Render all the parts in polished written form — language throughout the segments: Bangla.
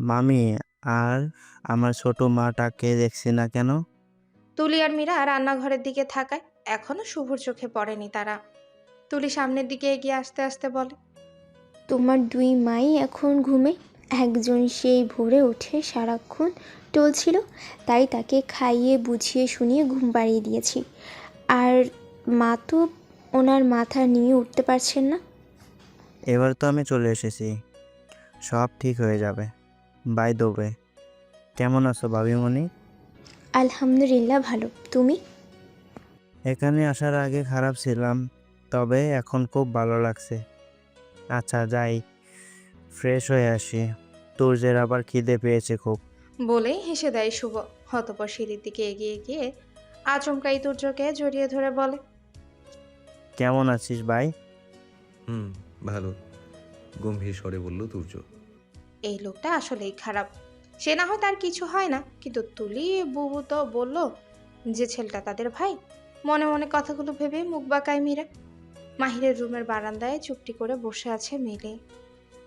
মামি, আর আমার ছোট মাটাকে দেখছি না কেন? তুলি আর মীরা রান্নাঘরের দিকে থাকায় এখনো শুভর চোখে পড়েনি তারা। তুলি সামনের দিকে এগিয়ে আসতে আসতে বলে, তোমার দুই মাই এখন ঘুমে। একজন সেই ভোরে উঠে সারাক্ষণ টলছিল, তাই তাকে খাইয়ে বুঝিয়ে শুনিয়ে ঘুম পাড়িয়ে দিয়েছি। আর মা তো ওনার মাথা নিয়ে উঠতে পারছেন না। এবার তো আমি চলে এসেছি, সব ঠিক হয়ে যাবে। বাই দ্য ওয়ে, কেমন আছো ভাবিমণি? আলহামদুলিল্লাহ ভালো। তুমি? এখানে আসার আগে খারাপ ছিলাম, তবে এখন খুব ভালো লাগছে। আচ্ছা যাই, ফ্রেশ হয়ে আসি। তুর্যের আবার খিদে পেয়েছে খুব। বলেই হেসে দেয় শুভ। অতঃপর সিঁড়ির দিকে এগিয়ে গিয়ে আচমকাই তুর্যকে জড়িয়ে ধরে বলে, কেমন আছিস ভাই? হুম, ভালো। গম্ভীর স্বরে বলল তুর্য। এই লোকটা আসলেই খারাপ। সে না হয় তার কিছু হয় না, কিন্তু তুলি বুবু তো বলল যে ছেলেটা তাদের ভাই। মনে মনে কথাগুলো ভেবে মুখ বাঁকায় মীরা। মাহিরের রুমের বারান্দায় চুপটি করে বসে আছে মিলি।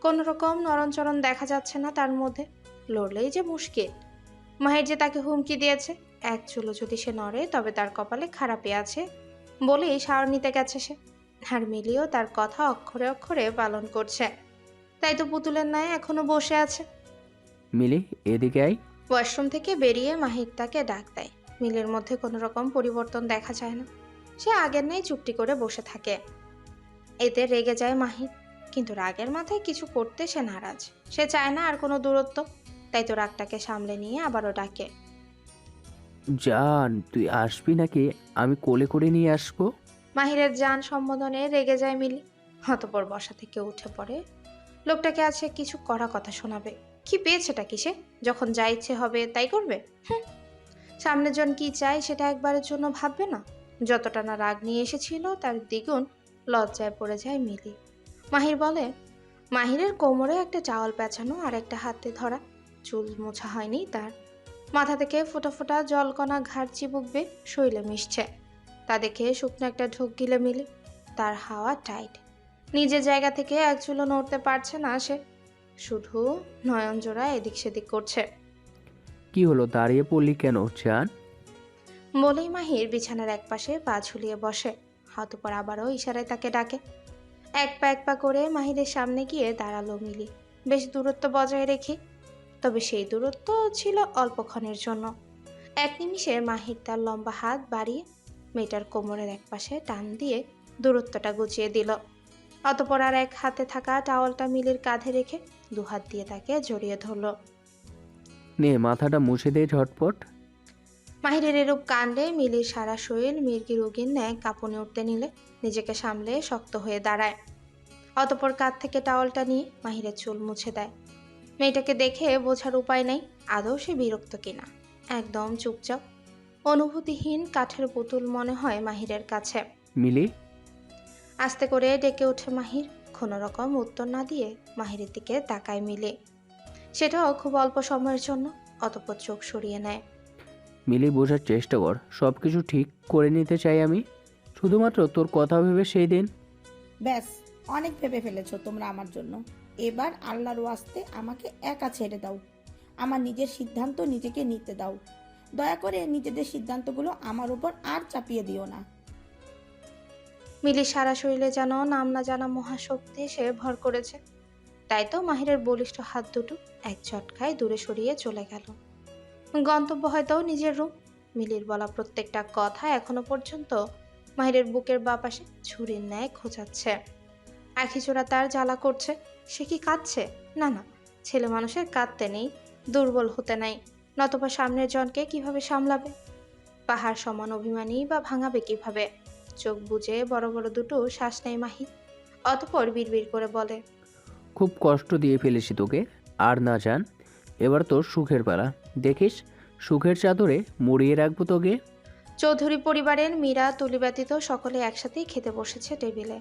কোনো রকম নরণচরণ দেখা যাচ্ছে না তার মধ্যে। লড়লেই যে মুশকিল। মাহির যে তাকে হুমকি দিয়েছে, এক চুলো যদি সে নড়ে তবে তার কপালে খারাপই আছে বলেই সাড় নিতে গেছে সে। আর মিলিও তার কথা অক্ষরে অক্ষরে পালন করছে। তাই তো পুতুলের ন্যায় এখনো বসে আছে। মিলি, এদিকে আয়। ওয়াশরুম থেকে বেরিয়ে মাহির তাকে ডাক দেয়। মিলের মধ্যে কোনো রকম পরিবর্তন দেখা যায় না। সে আগের ন্যায় চুপটি করে বসে থাকে। এতে রেগে যায় মাহির, কিন্তু রাগের মাথায় কিছু করতে সে নারাজ। সে চায় না আর কোনো দূরত্ব। তাই তো রাগটাকে সামলে নিয়ে আবারও ডাকে, জান, তুই আসবি নাকি? আমি কোলে করে নিয়ে আসবো। মাহিরের জান সম্বোধনে রেগে যায় মিলি। অতঃপর বসা থেকে উঠে পড়ে। লোকটাকে আছে কিছু কড়া কথা শোনাবে। কি পেয়েছেটা কিসে, যখন যা ইচ্ছে হবে তাই করবে? হুঁ, সামনের জন কি চায় সেটা একবারের জন্য ভাববে না। যতটা না রাগ নিয়ে এসেছিল তার দ্বিগুণ লজ্জায় পড়ে যায় মিলি। মাহির বলে, মাহিরের কোমরে একটা টাওয়াল পেঁচানো আর একটা হাতে ধরা। চুল মোছা হয়নি তার। মাথা থেকে ফোঁটা ফোঁটা জলকণা ঘাড় চিবুকবে, শরীরে মিশছে। তা দেখে শুকনো একটা ঢোক গিলে মিলি। তার হাওয়া টাইট। নিজের জায়গা থেকে এক চুলো নড়তে পারছে না সে। শুধু নয়ন জোড়া এদিক সেদিক করছে। কি হলো, দাঁড়িয়ে পড়লি কেন জান? বলেই মাহির বিছানার একপাশে পা ঝুলিয়ে বসে। অতঃপর আবারও ইশারায় তাকে ডাকে। এক পা করে মাহিরের সামনে গিয়ে দাঁড়ালো মিলি। বেশ দূরত্ব বজায় রেখে। তবে সেই দূরত্ব ছিল অল্পক্ষণের জন্য। এক নিমিষে মাহির তার লম্বা হাত বাড়িয়ে মেয়েটার কোমরের একপাশে টান দিয়ে দূরত্বটা গুছিয়ে দিল। অতঃপর আর এক হাতে থাকা টাওয়ালটা মিলির কাঁধে রেখে দুহাত দিয়ে তাকে জড়িয়ে ধরল। নে, মাথাটা মুছে দে ঝটপট। মাহিরের এরূপ কাণ্ডে মিলির সারা শরীর মির্গি রোগীর ন্যায় কাঁপুনি উঠতে নিলে নিজেকে সামলে শক্ত হয়ে দাঁড়ায়। অতঃপর কাঁধ থেকে টাওয়ালটা নিয়ে মাহিরের চুল মুছে দেয়। মেয়েটাকে দেখে বোঝার উপায় নেই আদৌ সে বিরক্ত কিনা। একদম চুপচাপ, অনুভূতিহীন কাঠের পুতুল মনে হয় মাহিরের কাছে। মিলি। আস্তে করে ডেকে ওঠে মাহির। কোনো রকম উত্তর না দিয়ে মাহিরের দিকে তাকায় মিলে। সেটাও খুব অল্প সময়ের জন্য। অতঃপর চোখ সরিয়ে নেয়। মিলি, বোঝার চেষ্টা কর, সব কিছু ঠিক করে নিতে চাই আমি, শুধুমাত্র তোর কথা ভেবে সেই দিন। ব্যাস, অনেক ভেবে ফেলেছো তোমরা আমার জন্য। এবার আল্লাহর ওয়াস্তে আমাকে একা ছেড়ে দাও। আমার নিজের সিদ্ধান্ত নিজেকে নিতে দাও। দয়া করে নিজেদের সিদ্ধান্তগুলো আমার উপর আর চাপিয়ে দিও না। মিলির সারা শরীরে যেন নাম না জানা মহাশক্তি এসে ভর করেছে। তাই তো মাহিরের বলিষ্ঠ হাত দুটো এক ঝটকায় দূরে সরিয়ে চলে গেল। গন্তব্য হয়তো নিজের রূম। মিলির বলা প্রত্যেকটা কথা এখনো পর্যন্ত মাহিরের বুকের বাপাশে ছুরির ন্যায় খোঁচাচ্ছে। আখিচোরা তার জ্বালা করছে। সে কি কাঁদছে? না না, ছেলে মানুষের কাঁদতে নেই, দুর্বল হতে নাই। নতবা সামনের জনকে কিভাবে সামলাবে? পাহাড় সমান অভিমানী বা ভাঙাবে কিভাবে? চোখ বুজে বড় বড় দুটো শ্বাস নেয় মাহি। অতঃপর বিড়বিড় করে বলে, খুব কষ্ট দিয়ে ফেলেছি তোকে। আর না জান, এবার তোর সুখের পালা। দেখিস, সুখের চাদরে মুড়িয়ে রাখবো তোকে। চৌধুরী পরিবারের মীরা তুলি ব্যতীত সকলে একসাথেই খেতে বসেছে টেবিলে।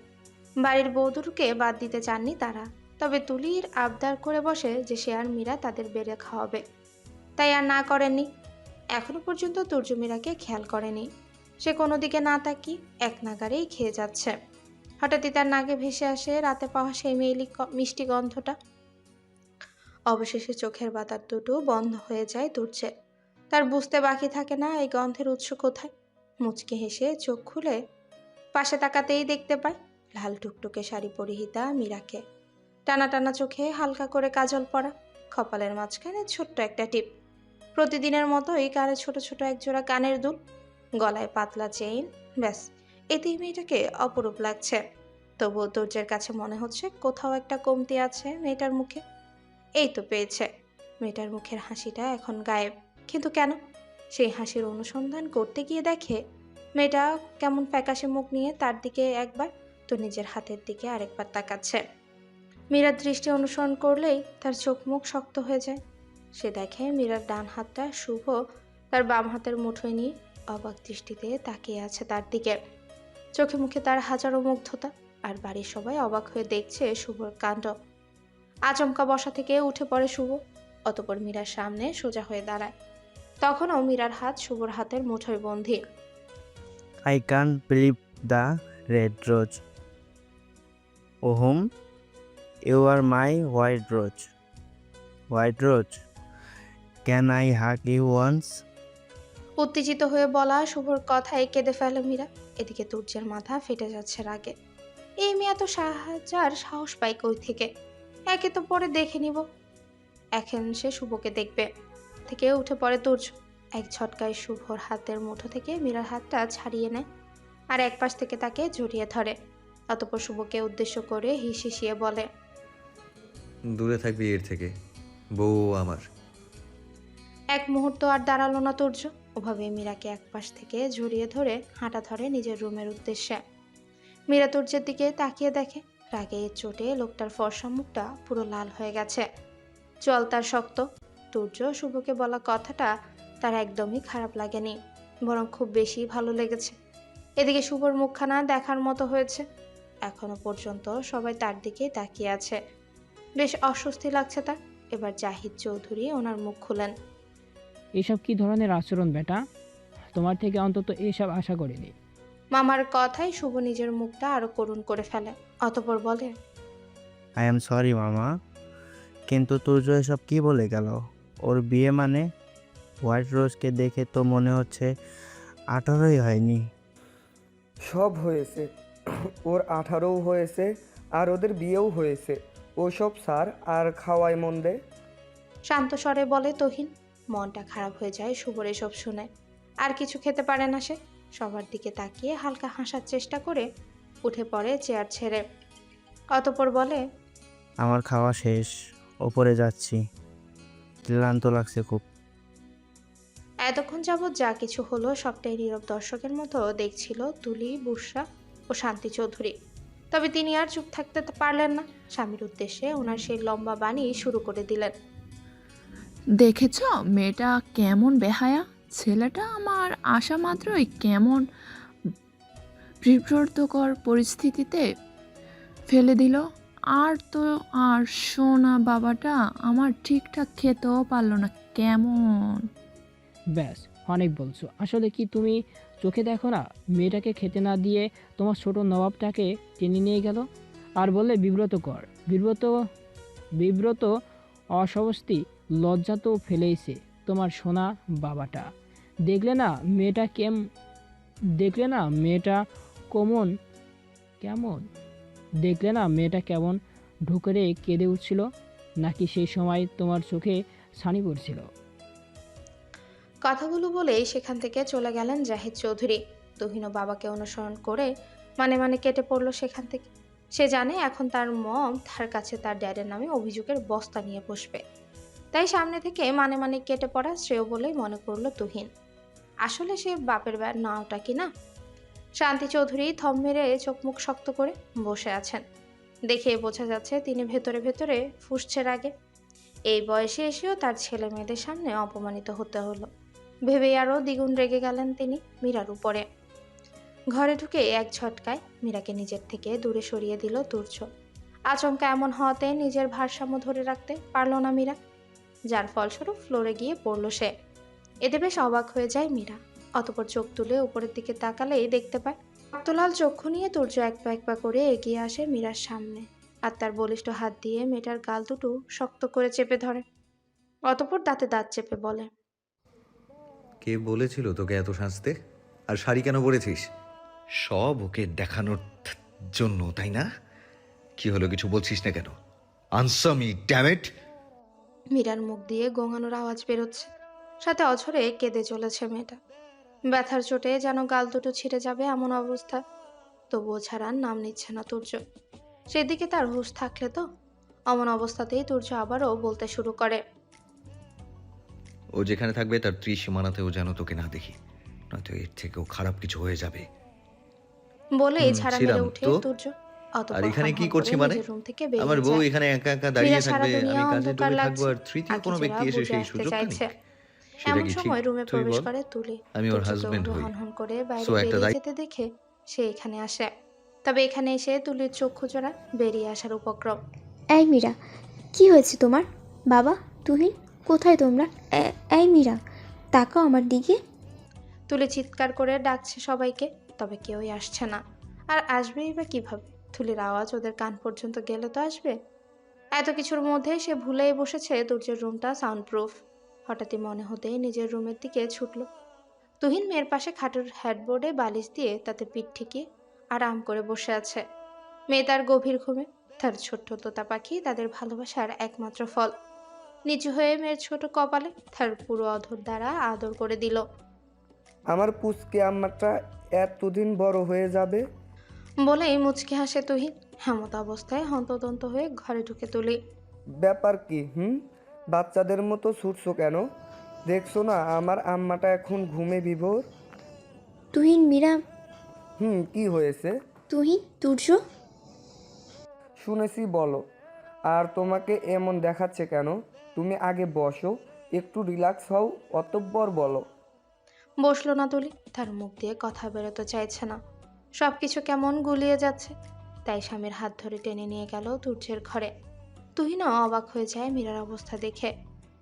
বাড়ির বৌদুরকে বাদ দিতে চাননি তারা। তবে তুলির আবদার করে বসে যে সে আর মীরা তাদের বেড়ে খাওয়াবে, তাই আর না করেননি। এখনো পর্যন্ত তুর্য মীরাকে খেয়াল করেনি। সে কোনো দিকে না তাকিয়ে এক নাগারেই খেয়ে যাচ্ছে। হঠাৎই তার নাকে ভেসে আসে রাতে পাওয়া সেই মেয়েলি মিষ্টি গন্ধটা। অবশেষে চোখের বাতার দুটো বন্ধ হয়ে যায় তুর্যের। তার বুঝতে বাকি থাকে না এই গন্ধের উৎস কোথায়। মুচকি হেসে চোখ খুলে পাশে তাকাতেই দেখতে পায় লাল টুকটুকে শাড়ি পরিহিতা মীরাকে। টানা টানা চোখে হালকা করে কাজল পরা, কপালের মাঝখানে ছোট্ট একটা টিপ। প্রতিদিনের মতোই কানে ছোট ছোট একজোড়া কানের দুল, গলায় পাতলা চেইন। ব্যাস, এতেই মেয়েটাকে অপরূপ লাগছে। তবুও তুর্যের কাছে মনে হচ্ছে কোথাও একটা কমতি আছে মেয়েটার মুখে। এই তো পেয়েছে, মেয়েটার মুখের হাসিটা এখন গায়েব। কিন্তু কেন? সেই হাসির অনুসন্ধান করতে গিয়ে দেখে মেয়েটা কেমন ফ্যাকাশে মুখ নিয়ে তার দিকে একবার, তো নিজের হাতের দিকে আরেকবার তাকাচ্ছে। মীরার দৃষ্টি অনুসরণ করলেই তার চোখ মুখ শক্ত হয়ে যায়। সে দেখে মীরার ডান হাতটা শুভ তার বাম হাতের মুঠোয় নিয়ে অবাক দৃষ্টিতে তাকিয়ে আছে তার দিকে। চোখে মুখে তার হাজারো মুগ্ধতা, আর বাড়ির সবাই অবাক হয়ে দেখছে শুভর কাণ্ড। আচমকা বসা থেকে উঠে পড়ে শুভ, অতঃপর মীরার সামনে সোজা হয়ে দাঁড়ায়। তখনও মীরার হাত শুভর হাতের মুঠোয় বন্ধি। I can't believe the red rose. Oh, whom? You are my white rose. White rose. Can I hug you once? উত্তেজিত হয়ে বলা শুভর কথায় কেঁদে ফেলে মীরা। এদিকে তুর্যের মাথা ফেটে যাচ্ছে রাগে। এই মেয়ে তো সাহায্যার সাহস পায় কই থেকে? একে তো পরে দেখে নিব। এখন সে শুভকে দেখবে। থেকে উঠে পড়ে তুর্য। এক ঝটকায় শুভর হাতের মুঠো থেকে মীরার হাতটা ছাড়িয়ে নেয়, আর এক পাশ থেকে তাকে জড়িয়ে ধরে। অতঃপর শুভকে উদ্দেশ্য করে হিসিয়ে বলে, দূরে থাকবি এর থেকে, বউ আমার। এক মুহূর্ত আর দাঁড়ালো না তুর্য। ওভাবে মীরাকে এক পাশ থেকে জড়িয়ে ধরে হাঁটা ধরে নিজের রুমের উদ্দেশ্যে। মীরা তুর্যের দিকে তাকিয়ে দেখে রাগে চোটে লোকটার ফর্সা মুখটা পুরো লাল হয়ে গেছে, চল তার শক্ত। তুর্য শুভকে বলা কথাটা তার একদমই খারাপ লাগেনি, বরং খুব বেশি ভালো লেগেছে। এদিকে শুভর মুখখানা দেখার মতো হয়েছে। এখনো পর্যন্ত সবাই তার দিকেই তাকিয়ে আছে। বেশ অস্বস্তি লাগছে তার। এবার জাহিদ চৌধুরী ওনার মুখ খুলেন। এসব কি ধরনের আচরণ বেটা? তোমার থেকে অন্তত এসব আশা করিনি। মামার কথায় শুভ নিজের মুখটা আরো করুণ করে ফেলে। অতঃপর বলে, I am sorry মামা, কিন্তু তুর্য এসব কি বলে গেল? ওর বিয়ে মানে? হোয়াইট রোজকে দেখে তো মনে হচ্ছে 18ই হয়নি। সব হয়েছে, ওর 18ও হয়েছে আর ওদের বিয়েও হয়েছে। ওসব সার আর খাওয়ায় মন দে। শান্ত স্বরে বলে তহিন। মনটা খারাপ হয়ে যায় শুভর এসব শুনে। আর কিছু খেতে পারে না সে। সবার দিকে তাকিয়ে হালকা হাসার চেষ্টা করে উঠে পড়ে চেয়ার ছেড়ে। অতঃপর বলে, আমার খাওয়া শেষ, ওপরে যাচ্ছি, ক্লান্ত লাগছে খুব। এতক্ষণ যাবৎ যা কিছু হলো সবটাই নীরব দর্শকের মতো দেখছিল তুলি, বুশরা ও শান্তি চৌধুরী। তবে তিনি আর চুপ থাকতে পারলেন না। স্বামীর উদ্দেশ্যে ওনার সেই লম্বা বাণী শুরু করে দিলেন। দেখেছ মেয়েটা কেমন বেহায়া? ছেলেটা আমার আশা মাত্রই কেমন বিব্রতকর পরিস্থিতিতে ফেলে দিল। আর সোনা বাবাটা আমার ঠিকঠাক খেতেও পারলো না। কেমন? ব্যাস, অনেক বলছো। আসলে কি তুমি চোখে দেখো না? মেয়েটাকে খেতে না দিয়ে তোমার ছোট নবাবটাকে টেনে নিয়ে গেল, আর বললে বিব্রতকর। বিব্রত অস্বস্তি লজ্জা তো ফেলেইছে তোমার সোনা বাবাটা। দেখলে না মেয়েটা কেমন ঢুকরে কেঁদে উঠছিল? নাকি সেই সময় তোমার চোখে ছানি পড়ছিল? কথাগুলো বলেই সেখান থেকে চলে গেলেন জাহিদ চৌধুরী। তুহিনও বাবাকে অনুসরণ করে মানে কেটে পড়লো সেখান থেকে। সে জানে এখন তার মম তার কাছে তার ড্যাডের নামে অভিযোগের বস্তা নিয়ে বসবে। তাই সামনে থেকে মানে কেটে পড়া শ্রেয় বলেই মনে করলো তুহিন। আসলে সে বাপের নাওটা কি না? শান্তি চৌধুরী থম মেরে চোখ মুখ শক্ত করে বসে আছেন। দেখে বোঝা যাচ্ছে তিনি ভেতরে ভেতরে ফুঁসছে রাগে। এই বয়সে এসেও তার ছেলে মেয়েদের সামনে অপমানিত হতে হলো ভেবেই আরও দ্বিগুণ রেগে গেলেন তিনি মীরার উপরে। ঘরে ঢুকে এক ঝটকায় মীরাকে নিজের থেকে দূরে সরিয়ে দিল তুর্য। আচমকা এমন হওয়াতে নিজের ভারসাম্য ধরে রাখতে পারল না মীরা, যার ফলস্বরূপ ফ্লোরে গিয়ে পড়ল সে। এতে বেশ অবাক হয়ে যায় মীরা। অতঃপর চোখ তুলে উপরের দিকে তাকালেই দেখতে পায় রক্তলাল চক্ষু নিয়ে তুর্য এক পা করে এগিয়ে আসে মীরার সামনে। আর তার বলিষ্ঠ হাত দিয়ে মেয়েটার গাল দুটো শক্ত করে চেপে ধরে। অতঃপর দাঁতে দাঁত চেপে বলে, কে বলেছিল তোকে এত সাজতে? আর শাড়ি কেন পরেছিস? সব ওকে দেখানোর জন্য, তাই না? কি হলো, কিছু বলছিস না কেন? Answer me, damn it! মীরার মুখ দিয়ে গোঙানোর আওয়াজ বেরোচ্ছে, সাথে অঝরে কেঁদে চলেছে মেয়েটা। ব্যথার চোটে যেন গাল দুটো ছিঁড়ে যাবে এমন অবস্থা। তবুও ছাড়ার নাম নিচ্ছে না তুর্য। সেদিকে তার হুঁশ থাকলে তো। অমন অবস্থাতেই তুর্য আবারও বলতে শুরু করে, ও যেখানে থাকবে তার ত্রিসীমানাতেও যেন তোকে না দেখি, নয়তো এর থেকেও খারাপ কিছু হয়ে যাবে। বলেই ছাড়া মেরে ছিলাম উঠে তো। তুর্য। আর এখানে কি করছি মানে? রুম থেকে বেরিয়ে আমার বউ যায়। এখানে একা একা দাঁড়িয়ে মীরা সারা থাকবে, আমি দুনিয়া কাজে অন্ধকার ডুবে থাকবো, লাগছে। আর তৃতীয় কোনো আকিজেরা ব্যক্তি এসে বুঝে সেই আসতে সুযোগটা চাইছে। নিক। সেটা এমন কি ঠিক? সময় রুমে তুই প্রবেশ বল। করে তুলি। আমি ওর তুর্যকে হাজবেন্ড হই, হনহন করে বাইরে সো একটা বেরিয়ে যেতে দেখে সে এখানে আসে। তবে এখানে এসে তুলির চক্ষু জোড়া বেরিয়ে আসার উপক্রম। এই মীরা, কি হয়েছে তোমার? বাবা, তুহিন, কোথায় তোমরা? এই মীরা, তাকাও আমার দিকে। তুলি চিৎকার করে ডাকছে সবাইকে, তবে কেউই আসছে না। আর আসবেই বা কিভাবে? তুলির আওয়াজ ওদের কান পর্যন্ত গেলে তো আসবে। এত কিছুর মধ্যে সে ভুলেই বসেছে তুর্যের রুমটা সাউন্ড প্রুফ। হঠাৎই মনে হতেই নিজের রুমের দিকে ছুটল। তুহিন মেয়ের পাশে খাটের হেডবোর্ডে বালিশ দিয়ে তাতে পিঠ ঠেকিয়ে আরাম করে বসে আছে। মেয়ে তার গভীর ঘুমে। তার ছোট্ট তোতা পাখি তাদের ভালোবাসার একমাত্র ফল। নিচু হয়ে মেয়ের ছোট কপালে তার পুরো অধর দ্বারা আদর করে দিল। আমার পুচকে আম্মাটা এতদিন বড় হয়ে যাবে। বলেই মুচকি হাসে তুহিন। হেমত অবস্থায় হন্তদন্ত হয়ে ঘরে ঢুকে তুলি। ব্যাপার কি? বাচ্চাদের মতো ছুটছো কেন? দেখছো না আমার আম্মাটা এখন ঘুমে বিভোর। তুহিন, মীরা, কি হয়েছে? তুহিন, তুর্য। শুনেছি, বলো। আর তোমাকে এমন দেখাচ্ছে কেন? তুমি আগে বসো, একটু রিল্যাক্স হও, অতঃপর বলো। বসলো না তুলি। তার মুখ দিয়ে কথা বেরোতে চাইছে না। সবকিছু কেমন গুলিয়ে যাচ্ছে। তাই স্বামীর হাত ধরে টেনে নিয়ে গেল তুর্যের ঘরে। তুহিনও অবাক হয়ে যায় মীরার অবস্থা দেখে।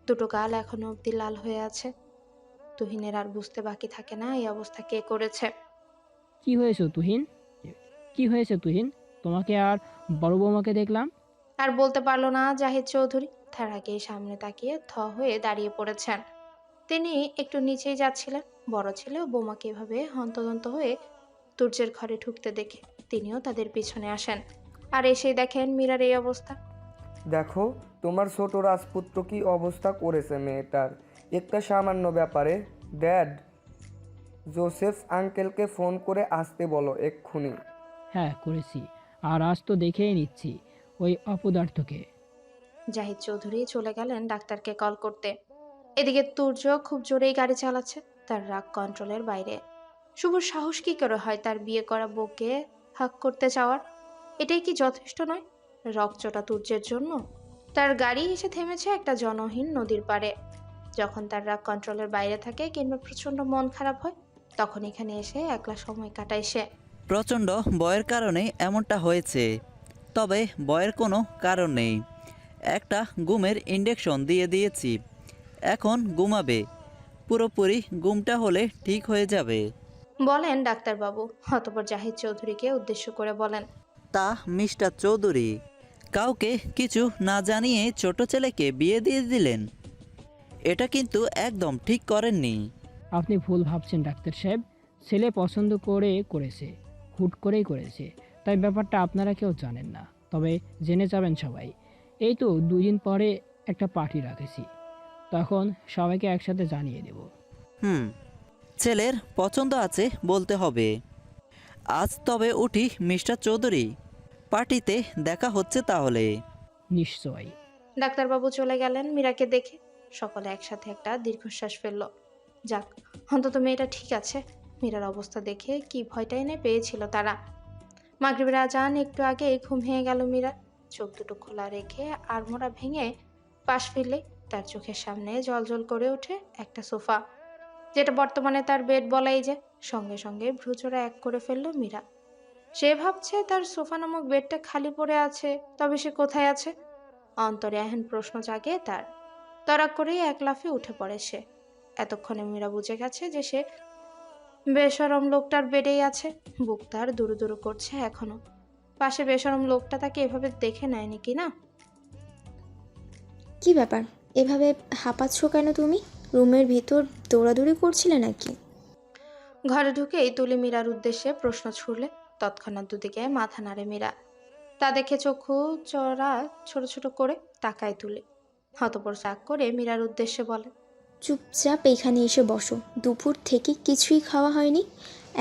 দুটো গাল এখনো অব্দি লাল হয়ে আছে। তুহিনের আর বুঝতে বাকি থাকে না এই অবস্থা কে করেছে। কি হয়েছে তুহিন? কি হয়েছে তুহিন? তোমাকে আর বড় বৌমাকে দেখলাম। আর বলতে পারলো না জাহিদ চৌধুরী। তার আগেই সামনে তাকিয়ে থ হয়ে দাঁড়িয়ে পড়েছেন। তিনি একটু নিচেই যাচ্ছিলেন। বড় ছেলে ও বৌমাকে এভাবে হন্তদন্ত হয়ে তুর্যের ঘরে ঢুকতে দেখে তিনিও তাদের পিছনে আসেন। আর এসেই দেখেন মীরার এই অবস্থা। দেখো তোমার ছোট রাজপুত্র কি অবস্থা করেছে মেয়েটার। একটা সামান্য ব্যাপারে ড্যাড, জোসেফ আঙ্কেলকে ফোন করে আসতে বলো এক্ষুনি। হ্যাঁ, করেছি। আর আজ তো দেখেই নিচ্ছি ওই অপদার্থকে। জাহিদ চৌধুরী চলে গেলেন ডাক্তারকে কল করতে। এদিকে তুর্য খুব জোরেই গাড়ি চালাচ্ছে। তার রাগ কন্ট্রোলের বাইরে। শুভর সাহস কি করে হয় তার বিয়ে করা বউকে হাক করতে চাওয়ার? এটাই কি যথেষ্ট নয় রকচটা তুর্যের জন্য? তার গাড়ি এসে থেমেছে একটা জনহীন নদীর পাড়ে। যখন তার রাগ কন্ট্রোলের বাইরে থাকে কিংবা প্রচন্ড মন খারাপ হয়, তখন এখানে এসে একলা সময় কাটায় সে। প্রচণ্ড বয়ের কারণে এমনটা হয়েছে, তবে বয়ের কোনো কারণ নেই। একটা ঘুমের ইনজেকশন দিয়ে দিয়েছি, এখন ঘুমাবে। পুরোপুরি ঘুমটা হলে ঠিক হয়ে যাবে। বলেন ডাক্তারবাবু। অতঃপর জাহিদ চৌধুরীকে উদ্দেশ্য করে বলেন, তা মিস্টার চৌধুরী, কাউকে কিছু না জানিয়ে ছোট ছেলেকে বিয়ে দিয়ে দিলেন। এটা কিন্তু একদম ঠিক করেননি। আপনি ভুল ভাবছেন ডাক্তার সাহেব। ছেলে পছন্দ করে করেছে, হুট করেই করেছে। তাই ব্যাপারটা আপনারা কেউ জানেন না, তবে জেনে যাবেন সবাই। এই তো 2 দিন পরে একটা পার্টি রাখেছি, তখন সবাইকে একসাথে জানিয়ে দেব। ছেলের পছন্দ আছে বলতে হবে। আজ তবে উঠি মিস্টার চৌধুরী, পার্টিতে দেখা হচ্ছে তাহলে। নিশ্চয়ই। ডাক্তারবাবু চলে গেলেন মীরাকে দেখে। সকলে একসাথে একটা দীর্ঘশ্বাস ফেলল। যাক, অন্তত মেয়েটা ঠিক আছে। মীরার অবস্থা দেখে কি ভয়টাই না পেয়েছিল তারা। মাগরিবের আজান একটু আগে ঘুম ভেঙে গেল মীরা। চোখ দুটো খোলা রেখে আড়মোড়া ভেঙে পাশ ফিরলে তার চোখের সামনে জলজল করে ওঠে একটা সোফা, যেটা বর্তমানে তার বেড বলাই যায়। সঙ্গে সঙ্গে ভ্রুচোরা এক করে ফেলল মীরা। সে ভাবছে তার সোফা নামক বেডটা খালি পড়ে আছে, তবে সে কোথায় আছে? অন্তরে এহেন প্রশ্ন জাগে তার। তড়াক করেই এক লাফে উঠে পড়ে সে। এতক্ষণে মীরা বুঝে গেছে যে সে বেশরম লোকটার বেডেই আছে। বুক তার দুরু দুরু করছে এখনো। পাশে বেশরম লোকটা তাকে এভাবে দেখে নেয়নি কি না? কি ব্যাপার, এভাবে হাঁপাচ্ছ কেন তুমি? রুমের ভিতর দৌড়াদৌড়ি করছিলে নাকি? ঘরে ঢুকেই তুলি মীরার উদ্দেশ্যে প্রশ্ন ছুড়লে তৎক্ষণাৎ দুদিকে মাথা নাড়ে মীরা। তা দেখে চক্ষু চড়া ছোট ছোট করে তাকায় তুলি। হতপর রাগ করে মীরার উদ্দেশ্যে বলে, চুপচাপ এখানে এসে বসো। দুপুর থেকে কিছুই খাওয়া হয়নি,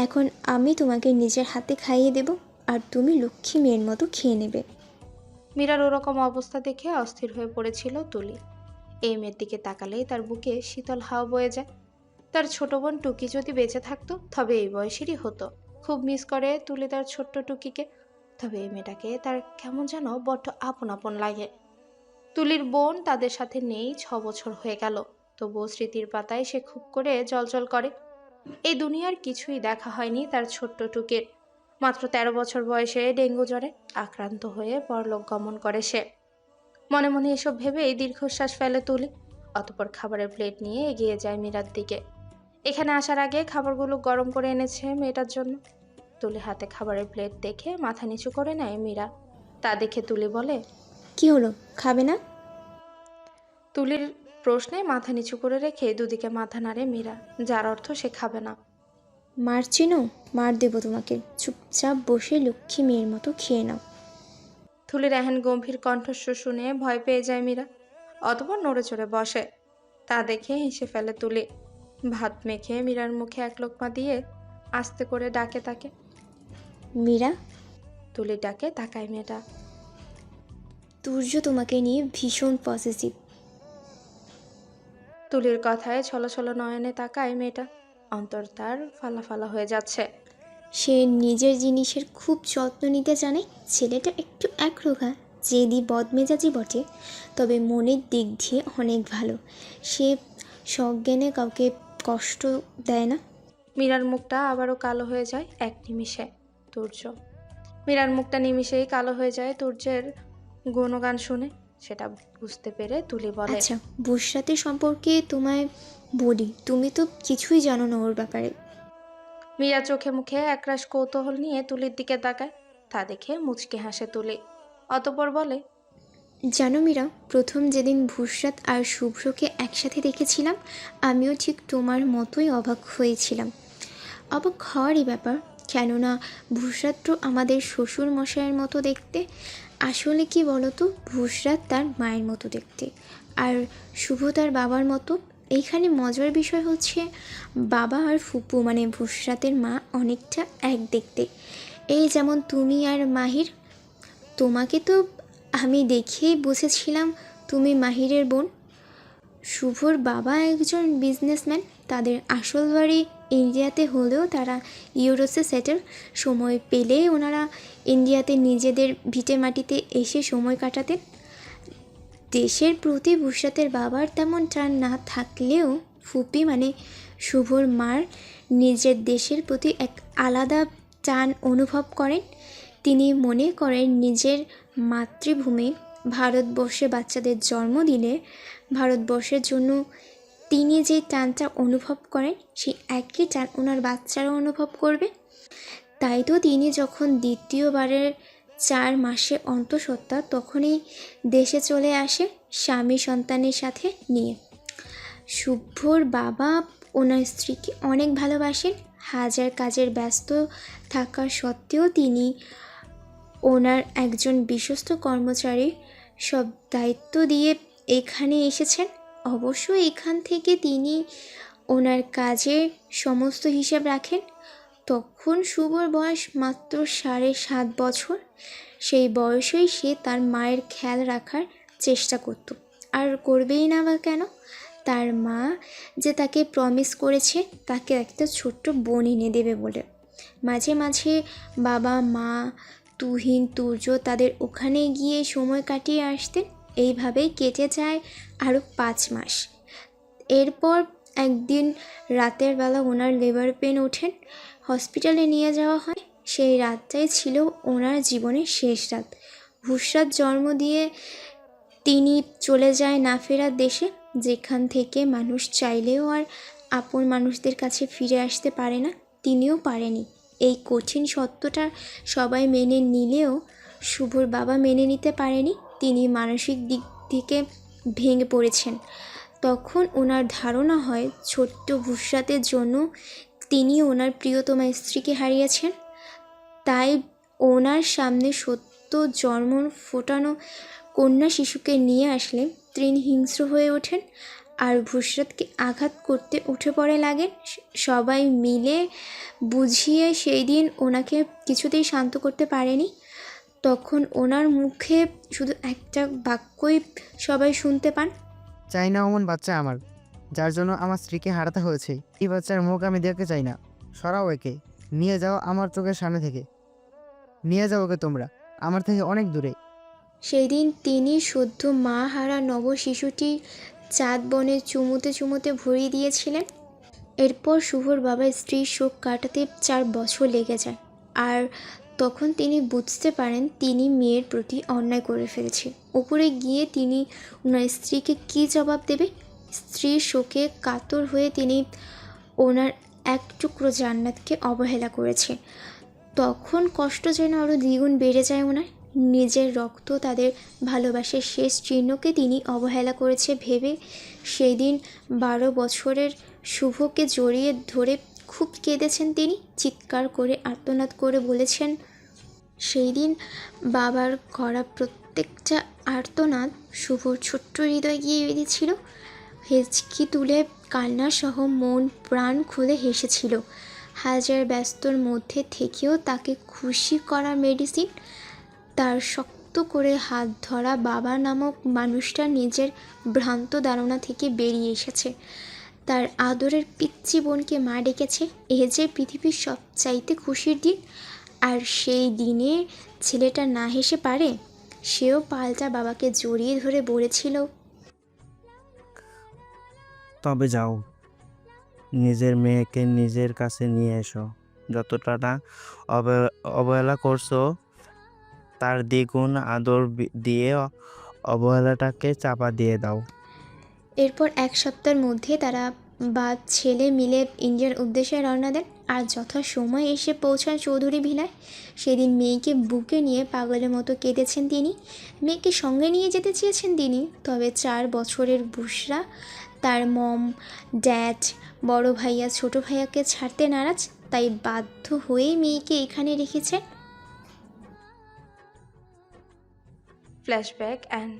এখন আমি তোমাকে নিজের হাতে খাইয়ে দেব, আর তুমি লক্ষ্মী মেয়ের মতো খেয়ে নেবে। মীরার ওরকম অবস্থা দেখে অস্থির হয়ে পড়েছিল তুলি। এই মেয়ের দিকে তাকালেই তার বুকে শীতল হাওয়া বয়ে যায়। তার ছোট বোন টুকি যদি বেঁচে থাকতো তবে এই বয়সেরই হতো। খুব মিস করে তুলি তার ছোট্ট টুকিকে। তবে এই মেয়েটাকে তার কেমন যেন বড্ড আপন আপন লাগে। তুলির বোন তাদের সাথে নেই 6 বছর হয়ে গেল, তবুও স্মৃতির পাতায় সে খুব করে জলজল করে। এই দুনিয়ার কিছুই দেখা হয়নি তার ছোট্ট টুকির। মাত্র 13 বছর বয়সে ডেঙ্গু জ্বরে আক্রান্ত হয়ে পরলোক গমন করে সে। মনে মনে এসব ভেবেই দীর্ঘশ্বাস ফেলে তুলি। অতঃপর খাবারের প্লেট নিয়ে এগিয়ে যায় মীরার দিকে। এখানে আসার আগে খাবারগুলো গরম করে এনেছে মেয়েটার জন্য। তুলি হাতে খাবারের প্লেট দেখে মাথা নিচু করে নেয় মীরা। তা দেখে তুলি বলে, কি হলো, খাবে না? তুলির প্রশ্নে মাথা নিচু করে রেখে দুদিকে মাথা নাড়ে মীরা, যার অর্থ সে খাবে না। মার চিনো? মার দেবো তোমাকে। চুপচাপ বসে লক্ষ্মী মেয়ের মতো খেয়ে নাও। তুলির এহেন গম্ভীর কণ্ঠস্বর শুনে ভয় পেয়ে যায় মীরা। অতঃপর নড়ে চড়ে বসে। তা দেখে হেসে ফেলে তুলি। ভাত মেখে মীরার মুখে এক লোকমা দিয়ে আস্তে করে ডাকে তাকে। মীরা, তুলি ডাকে তাকায় মেয়েটা। তুর্য তোমাকে নিয়ে ভীষণ পজিটিভ। তুলির কথায় ছলছল নয়নে তাকায় মেয়েটা। অন্তর তার ফালা ফালা হয়ে যাচ্ছে। সে নিজের জিনিসের খুব যত্ন নিতে জানে। ছেলেটা একটু একরোখা, জেদি বদমেজাজি বটে, তবে মনের দিক দিয়ে অনেক ভালো। সে সজ্ঞানে কাউকে কষ্ট দেয় না। মীরার মুখটা আবারও কালো হয়ে যায় এক নিমিষে। মীরার মুখটা নিমিষেই কালো হয়ে যায় তুর্যের গুণগান শুনে। সেটা বুঝতে পেরে তুলি বলে, আচ্ছা, বুশরাতের সম্পর্কে তোমায় বলি, তুমি তো কিছুই জানো না ওর ব্যাপারে। মীরা চোখে মুখে একরাশ কৌতূহল নিয়ে তুলির দিকে তাকায়। তা দেখে মুচকে হাসে তুলি। অতঃপর বলে, জানো মীরা, প্রথম যেদিন বুশরাত আর শুভ্রকে একসাথে দেখেছিলাম, আমিও ঠিক তোমার মতোই অবাক হয়েছিলাম। অবাক হওয়ারই ব্যাপার, কেননা বুশরাত তো আমাদের শ্বশুর মশাইয়ের মতো দেখতে। আসলে কি বলতো, বুশরাত তার মায়ের মতো দেখতে, আর শুভ তার বাবার মতো। এইখানে মজার বিষয় হচ্ছে, বাবা আর ফুপু মানে বুশরাতের মা অনেকটা এক দেখতে। এই যেমন তুমি আর মাহির। তোমাকে তো আমি দেখেই বুঝেছিলাম তুমি মাহিরের বোন। শুভর বাবা একজন বিজনেসম্যান। তাদের আসল বাড়ি ইন্ডিয়াতে হলেও তারা ইউরোসে সেটেল। সময় পেলে ওনারা ইন্ডিয়াতে নিজেদের ভিটে মাটিতে এসে সময় কাটাতেন। দেশের প্রতি বুশরাতের বাবার তেমন টান না থাকলেও ফুপি মানে শুভর মার নিজের দেশের প্রতি এক আলাদা টান অনুভব করেন। তিনি মনে করেন নিজের মাতৃভূমি ভারতবর্ষে বাচ্চাদের জন্ম দিলে ভারতবর্ষের জন্য তিনি যে টানটা অনুভব করেন, সেই একই টান ওনার বাচ্চারা অনুভব করবে। তাই তো তিনি যখন দ্বিতীয়বারের 4 মাসে অন্তঃসত্ত্বা, তখনই দেশে চলে আসে স্বামী সন্তানের সাথে নিয়ে। শুভ্রর বাবা ওনার স্ত্রীকে অনেক ভালোবাসেন। হাজার কাজের ব্যস্ত থাকা সত্ত্বেও তিনি ওনার একজন বিশ্বস্ত কর্মচারী সব দায়িত্ব দিয়ে এখানে এসেছেন। অবশ্য এখান থেকে তিনি ওনার কাজের সমস্ত হিসাব রাখেন। তখন শুভর বয়স মাত্র 7.5 বছর। সেই বয়সেই সে তার মায়ের খেয়াল রাখার চেষ্টা করত, আর করবেই না বা কেন? তার মা যে তাকে প্রমিস করেছে তাকে একটা ছোট্ট বোন এনে দেবে বলে। মাঝে মাঝে বাবা মা তুহিন তুর্য তাদের ওখানে গিয়ে সময় কাটিয়ে আসতেন। এইভাবেই কেটে যায় আরও 5 মাস। এরপর একদিন রাতের বেলা ওনার লেবার পেন ওঠেন, হসপিটালে নিয়ে যাওয়া হয়। সেই রাতটাই ছিল ওনার জীবনের শেষ রাত। বুশরাত জন্ম দিয়ে তিনি চলে যায় না ফেরার দেশে, যেখান থেকে মানুষ চাইলেও আর আপন মানুষদের কাছে ফিরে আসতে পারে না। তিনিও পারেনি। এই কঠিন সত্যটা সবাই মেনে নিলেও শুভর বাবা মেনে নিতে পারেনি। তিনি মানসিক দিক থেকে ভেঙে পড়েছেন। তখন ওনার ধারণা হয় ছোট্ট ভুসরাতের জন্য তিনি ওনার প্রিয়তমা স্ত্রীকে হারিয়েছেন। তাই ওনার সামনে সত্য জন্ম ফোটানো কন্যা শিশুকে নিয়ে আসলে তিনি হিংস্র হয়ে ওঠেন আর ভুসরাতকে আঘাত করতে উঠে পড়ে লাগেন। সবাই মিলে বুঝিয়ে সেই দিন ওনাকে কিছুতেই শান্ত করতে পারেনি। তখন ওনার মুখে শুধু একটা বাক্যই সবাই শুনতে পান, চাই না অমন বাচ্চা আমার, যার জন্য আমার স্ত্রীকে হারাতে হয়েছে। এই বাচ্চার মুখ আমি দেখতে চাই না। সরাও একে, নিয়ে যাও আমার চোখের সামনে থেকে। নিয়ে যাও ওকে তোমরা আমার থেকে অনেক দূরে। সেই দিন তিনি সদ্য মা হারা নব শিশুটি চাঁদ বনে চুমুতে চুমুতে ভরিয়ে দিয়েছিলেন। এরপর শুভর বাবা স্ত্রীর শোক কাটাতে 4 বছর লেগে যায়। আর তখন তিনি বুঝতে পারেন তিনি মেয়ের প্রতি অন্যায় করে ফেলেছে। উপরে গিয়ে তিনি ওনার স্ত্রীকে কী জবাব দেবে? স্ত্রীর শোকে কাতর হয়ে তিনি ওনার এক টুকরো জান্নাতকে অবহেলা করেছে। তখন কষ্ট যেন আরও দ্বিগুণ বেড়ে যায় ওনার। নিজের রক্ত, তাদের ভালোবাসার শেষ চিহ্নকে তিনি অবহেলা করেছে ভেবে সেই দিন 12 বছরের শুভকে জড়িয়ে ধরে খুব কেঁদেছেন তিনি। চিৎকার করে আর্তনাদ করে বলেছেন, সেই দিন বাবার করা প্রত্যেকটা আর্তনাদ শুভর ছোট্ট হৃদয় গিয়ে বেঁধেছিল। হেঁচকি তুলে কান্নাসহ মন প্রাণ খুলে হেসেছিল। হাজার ব্যস্তর মধ্যে থেকেও তাকে খুশি করার মেডিসিন। তার শক্ত করে হাত ধরা বাবা নামক মানুষটা নিজের ভ্রান্ত ধারণা থেকে বেরিয়ে এসেছে। তার আদরের পিচ্চি বোনকে মা ডেকেছে। এ যে পৃথিবীর সবচাইতে খুশির দিন। আর সেই দিনে ছেলেটা না হেসে পারে? সেও পাল্টা বাবাকে জড়িয়ে ধরে বলেছিল, তবে যাও, নিজের মেয়েকে নিজের কাছে নিয়ে এসো। যতটা না অবহেলা করছো তার দ্বিগুণ আদর দিয়ে অবহেলাটাকে চাপা দিয়ে দাও। এরপর 1 সপ্তাহের মধ্যে তারা ছেলে মিলে ইন্ডিয়ার উদ্দেশ্যে রওনা দেন আর যথাসময়ে এসে পৌঁছান চৌধুরী ভিলায়। সেদিন মেয়েকে বুকে নিয়ে পাগলের মতো কেঁদেছেন তিনি। মেয়েকে সঙ্গে নিয়ে যেতে চেয়েছেন তিনি, তবে 4 বছরের বুসরা তার মম, ড্যাড, বড় ভাইয়া, ছোট ভাইয়াকে ছাড়তে নারাজ। তাই বাধ্য হয়েই মেয়েকে এখানে রেখেছেন। ফ্ল্যাশব্যাক অ্যান্ড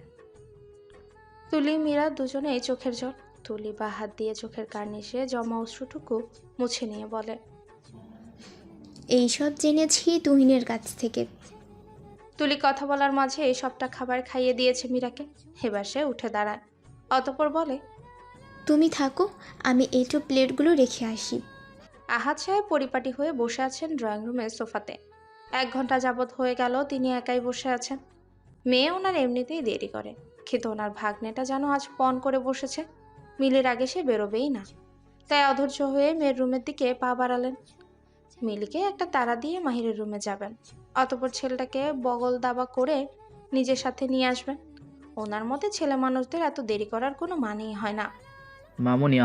তুলি মীরা দুজনেই চোখের জল। তুলি বা হাত দিয়ে চোখের কার্নিশে জমা অশ্রুটুকু মুছে নিয়ে বলে, এইসব জেনেছি তুহিনের কাছ থেকে। তুলি কথা বলার মাঝে এই সবটা খাবার খাইয়ে দিয়েছে মীরাকে। এবার সে উঠে দাঁড়ায়, অতঃপর বলে, তুমি থাকো, আমি এটো প্লেটগুলো রেখে আসি। আহাদ সাহেব পরিপাটি হয়ে বসে আছেন ড্রয়িং রুমের সোফাতে। 1 ঘন্টা যাবৎ হয়ে গেল তিনি একাই বসে আছেন। মেয়ে ওনার এমনিতেই দেরি করে, কিন্তু ওনার ভাগ্নেটা যেন আজ পণ করে বসেছে। মিলির আগে সে বেরোবেই না। তাই অধৈর্য হয়ে মেয়ের রুমের দিকে পা বাড়ালেন। মিলিকে একটা তাড়া দিয়ে মাহিরের রুমে যাবেন, অতঃপর ছেলেটাকে বগল দাবা করে নিজের সাথে নিয়ে আসবেন। ওনার মতে ছেলে মানুষদের এত দেরি করার কোনো মানেই হয় না। মামুনি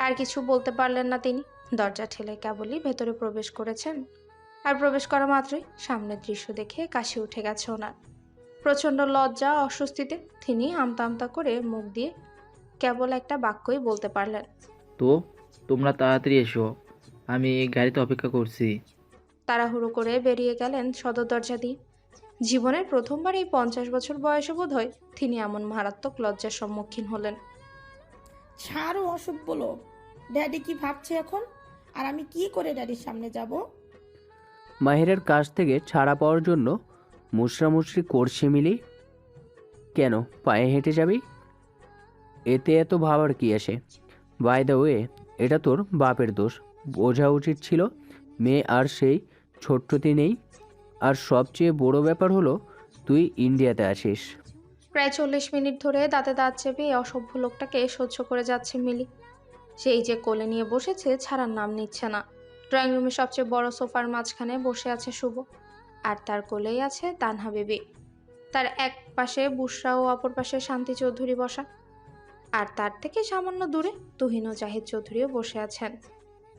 আর কিছু বলতে পারলেন না তিনি। দরজা ঠেলে কেবলই ভেতরে প্রবেশ করেছেন, আর প্রবেশ করা মাত্রই সামনের দৃশ্য দেখে কাশি উঠে গেছে ওনার। প্রচণ্ড লজ্জা অস্বস্তিতে তিনি আমতা আমতা করে মুখ দিয়ে কেবল একটা বাক্যই বলতে পারলেন, তো তোমরা তাড়াতাড়ি এসো, আমি গাড়িতে অপেক্ষা করছি। তাড়াহুড়ো করে বেরিয়ে গেলেন সদর দরজা দিয়ে। জীবনের প্রথমবার এই 50 বছর বয়সে বোধ হয় তিনি এমন মারাত্মক লজ্জার সম্মুখীন হলেন। ছাড়ো অসভ্য লোক। ড্যাডি কি ভাবছে এখন? আর আমি কি করে ড্যাডির সামনে যাব? মাহিরের কাছ থেকে ছাড়া পাওয়ার জন্য মুশরামুশরি করছে মিলি। কেন পায়ে হেঁটে যাবি? এতে এত ভাবার কি আসে? বাই দ্য ওয়ে, এটা তোর বাপের দোষ। বোঝা উচিত ছিল মেয়ে আর সেই ছোট্টটি নেই। আর সবচেয়ে বড় ব্যাপার হলো তুই ইন্ডিয়াতে আছিস। প্রায় 40 মিনিট ধরে দাঁতে দাঁত চেপে এই অসভ্য লোকটাকে সহ্য করে যাচ্ছে মিলি। সেই যে কোলে নিয়ে বসেছে, ছাড়ার নাম নিচ্ছে না। ড্রয়িং রুমের সবচেয়ে বড় সোফার মাঝখানে বসে আছে শুভ, আর তার কোলেই আছে তানহা বেবি। তার এক পাশে বুশরা ও অপর পাশে শান্তি চৌধুরী বসা, আর তার থেকে সামান্য দূরে তুহিন ও জাহিদ চৌধুরীও বসে আছেন।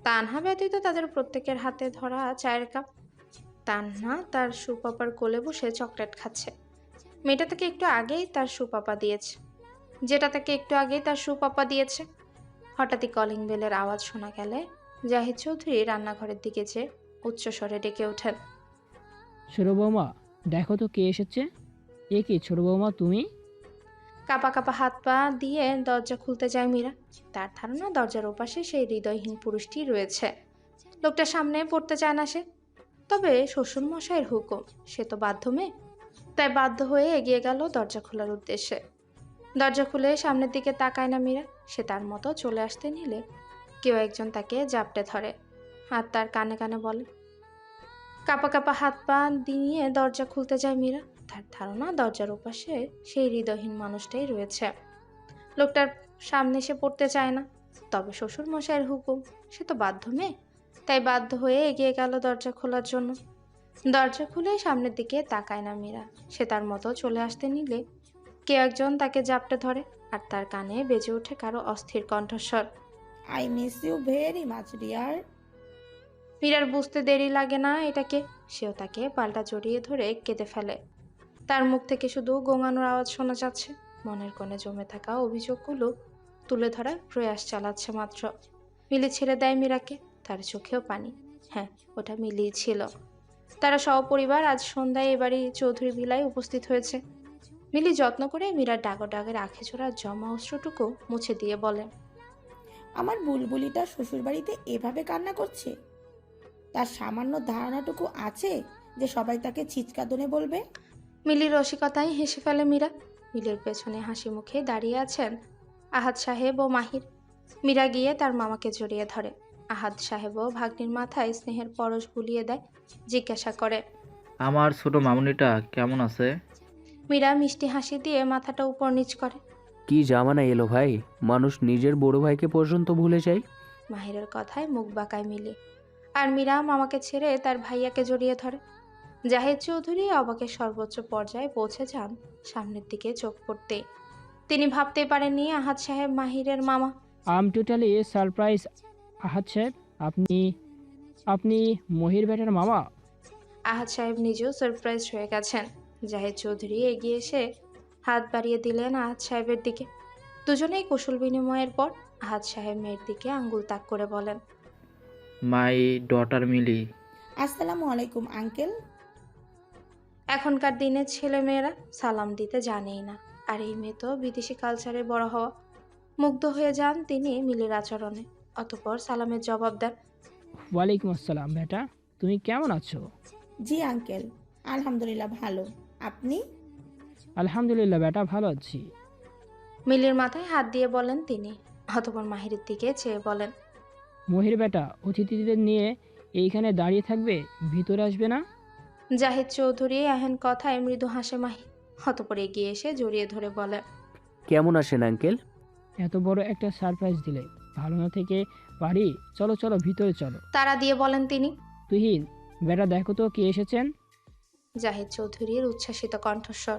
তানহা ব্যতীত তাদের প্রত্যেকের হাতে ধরা চায়ের কাপ। তানহা তার সুপাপার কোলে বসে চকলেট খাচ্ছে। মেয়েটা তাকে একটু আগেই তার সুপাপা দিয়েছে, যেটা তাকে একটু আগেই তার সুপাপা দিয়েছে। হঠাৎই কলিং বেলের আওয়াজ শোনা গেলে জাহিদ চৌধুরী রান্নাঘরের দিকে যেয়ে উচ্চস্বরে ডেকে ওঠেন। ছোট বৌমা, দেখো তো কে এসেছে। এ কি ছোট বৌমা তুমি? কাপা কাপা হাত পা দিয়ে দরজা খুলতে যায় মীরা। তার ধারণা দরজার ওপাশে সেই হৃদয়হীন পুরুষটি রয়েছে। লোকটা সামনে পড়তে চায় না সে, তবে শ্বশুর মশাইয়ের হুকুম, সে তো বাধ্য মেয়ে। তাই বাধ্য হয়ে এগিয়ে গেল দরজা খোলার উদ্দেশ্যে। দরজা খুলে সামনের দিকে তাকায় না মীরা। সে তার মতো চলে আসতে নিলে কেউ একজন তাকে জাপটে ধরে আর তার কানে কানে বলে। কাপা কাপা হাত পা দিয়ে দরজা খুলতে যায় মীরা। তার ধারণা দরজার ওপাশে সেই হৃদয়হীন মানুষটাই রয়েছে। লোকটার সামনে সে পড়তে চায় না, তবে শ্বশুর মশাইয়ের হুকুম, সে তো বাধ্য মেয়ে। তাই বাধ্য হয়ে এগিয়ে গেল দরজা খোলার জন্য। দরজা খুলে সামনের দিকে তাকায় না মীরা। সে তার মতো চলে আসতে নিলে কেউ একজন তাকে জাপটে ধরে আর তার কানে বেজে ওঠে কারো অস্থির কণ্ঠস্বর। I miss you very much dear. মীরার বুঝতে দেরি লাগে না এটাকে। সেও তাকে পাল্টা জড়িয়ে ধরে কেঁদে ফেলে। তার মুখ থেকে শুধু গোঙানোর আওয়াজ শোনা যাচ্ছে। মনের কোণে জমে থাকা অভিযোগগুলো তুলে ধরার প্রয়াস চালাচ্ছে মাত্র। মিলি ছেড়ে দেয় মীরাকে। তার চোখেও পানি। হ্যাঁ, ওটা মিলিই ছিল। তারা সপরিবার আজ সন্ধ্যায় এবারই চৌধুরী ভিলায় উপস্থিত হয়েছে। মিলি যত্ন করে মীরার ডাগের আখে জোড়া জমা অস্ত্রটুকু মুছে দিয়ে বলে। আমার বুলবুলিটা শ্বশুরবাড়িতে এভাবে কান্না করছে, তার সামান্য ধারণাটুকু আছে যে সবাই তাকে ছিচকাদনে বলবে। মিলির রসিকতায় হেসে ফেলে মীরা। মিলির পেছনে হাসি মুখে দাঁড়িয়ে আছেন আহাদ সাহেব ও মাহির। মীরা গিয়ে তার মামাকে জড়িয়ে ধরে। আহাদ সাহেবও ভাগ্নির মাথায় স্নেহের পরশ বুলিয়ে দেয়। জিজ্ঞাসা করে, আমার ছোট মামুনিটা কেমন আছে? মীরা মিষ্টি হাসি দিয়ে মাথাটা উপর নিচ করে। কি জামানা এলো ভাই, মানুষ নিজের বড় ভাইকে পর্যন্ত ভুলে যায়। মাহিরের কথায় মুখ বাঁকায় মিলি। আর মীরা মামাকে ছেড়ে তার ভাইয়াকে জড়িয়ে ধরে। জাহিদ চৌধুরী অবাকের সর্বোচ্চ পর্যায়ে পৌঁছে যান সামনের দিকে চোখ পড়তেই। তিনি ভাবতে পারেননি আহাদ সাহেব মাহিরের মামা। আম টোটালি সারপ্রাইজ আহাদ সাহেব, আপনি আপনি মহির বেটার মামা? আহাদ সাহেব নিজেও সারপ্রাইজ হয়ে গেছেন। জাহিদ চৌধুরী এগিয়ে এসে হাত বাড়িয়ে দিলেন আহাদ সাহেবের দিকে। দুজনেই কুশল বিনিময়ের পর আহাদ সাহেব মেয়ের দিকে আঙ্গুল তাক করে বলেন, মাই ডটার মিলি। আসসালামু আলাইকুম আঙ্কেল। এখনকার দিনের ছেলে মেয়েরা সালাম দিতে জানেই না। আর এই মেয়ে তো বিদেশি কালচারে বড় হওয়া। মুগ্ধ হয়ে যান তিনি মিলির আচরণে। অতঃপর সালামের জবাব দেন। ওয়ালাইকুম আসসালাম বেটা, তুমি কেমন আছো? জি আঙ্কেল, আলহামদুলিল্লাহ ভালো। আপনি? আলহামদুলিল্লাহ বেটা, ভালো আছি। মিলির মাথায় হাত দিয়ে বলেন তিনি। অতঃপর মাহিরের দিকে চেয়ে বলেন, মহির বেটা অতিথিদের নিয়ে এইখানে দাঁড়িয়ে থাকবে, ভিতরে আসবে না? জাহিদ চৌধুরী এহেন কথায় মৃদু হাসে মাহি। অতঃপর এগিয়ে এসে জড়িয়ে ধরে বলে, কেমন আছেন আঙ্কেল? এত বড় একটা সারপ্রাইজ দিলে ভালো না থেকে পারি? চলো চলো ভিতরে চলো। তারা দিয়ে বলেন তিনি। তুহিন বেটা, দেখো তো কে এসেছেন। জাহিদ চৌধুরীর উচ্ছ্বাসিত কণ্ঠস্বর।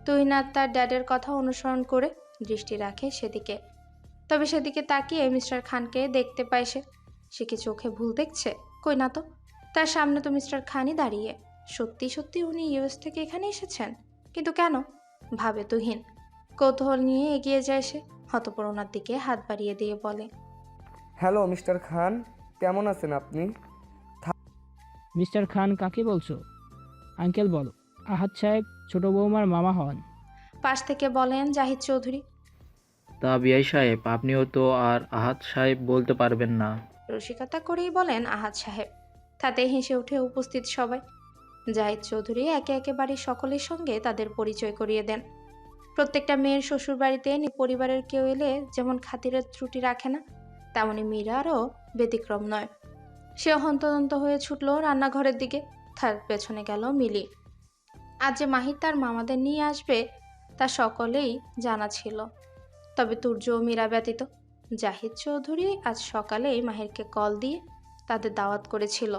তুহিনাথ তার ড্যাডের কথা অনুসরণ করে দৃষ্টি রাখে সেদিকে। তবে সেদিকে তাকিয়ে মিস্টার খানকে দেখতে পায় সে। সে কি চোখে ভুল দেখছে? কই না তো, তার সামনে তো মিস্টার খানই দাঁড়িয়ে। সত্যি সত্যি উনি ইউএস থেকে এখানে এসেছেন, কিন্তু কেন ভাবে তুহিন। কৌতূহল নিয়ে এগিয়ে যায় সে। অতঃপর ওনার দিকে হাত বাড়িয়ে দিয়ে বলে, হ্যালো মিস্টার খান, কেমন আছেন আপনি? মিস্টার খান কাকে বলছো? আঙ্কেল বলো। আহাদ সাহেব ছোট বৌমার মামা হন। পাশ থেকে বলেন জাহিদ চৌধুরী। তা বিআই সাহেব, আপনিও তো আর আহাদ সাহেব বলতে পারবেন না। রসিকতা করেই বলেন আহাদ সাহেব। তাতে হেসে উঠে উপস্থিত সবাই। জাহিদ চৌধুরী একে একে বাড়ির সকলের সঙ্গে তাদের পরিচয় করিয়ে দেন। প্রত্যেকটা মেয়ের শ্বশুর বাড়িতে পরিবারের কেউ এলে যেমন খাতিরের ত্রুটি রাখে না, তেমনি মীরারও ব্যতিক্রম নয়। সে হন্তদন্ত হয়ে ছুটল রান্নাঘরের দিকে। তার পেছনে গেল মিলি। আজ যে মাহির তার মামাদের নিয়ে আসবে তা সকলেই জানা ছিল, তবে তুর্য ও মীরা ব্যতীত। জাহিদ চৌধুরী আজ সকালেই মাহিরকে কল দিয়ে তাদের দাওয়াত করেছিল,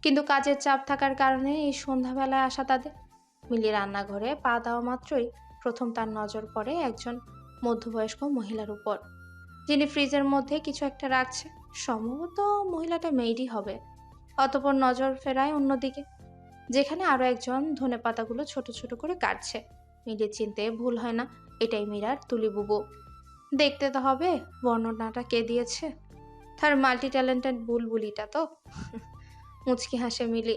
কিন্তু কাজের চাপ থাকার কারণে এই সন্ধ্যাবেলায় আসা তাদের। মিলি রান্নাঘরে পা দেওয়া মাত্রই প্রথম তার নজর পড়ে একজন মধ্যবয়স্ক মহিলার উপর। যিনি ফ্রিজের মধ্যে কিছু একটা রাখছে। সম্ভবত মহিলাটা মেয়েরই হবে। অতঃপর নজর ফেরায় অন্যদিকে, যেখানে আরো একজন ধনেপাতাগুলো ছোট ছোট করে কাটছে। মিলির চিনতে ভুল হয় না, এটাই মীরার তুলি বুবু। দেখতে তো হবে বর্ণনাটা কে দিয়েছে, তার মাল্টি ট্যালেন্টেড বুলবুলিটা তো। মুচকি হাসে মিলি।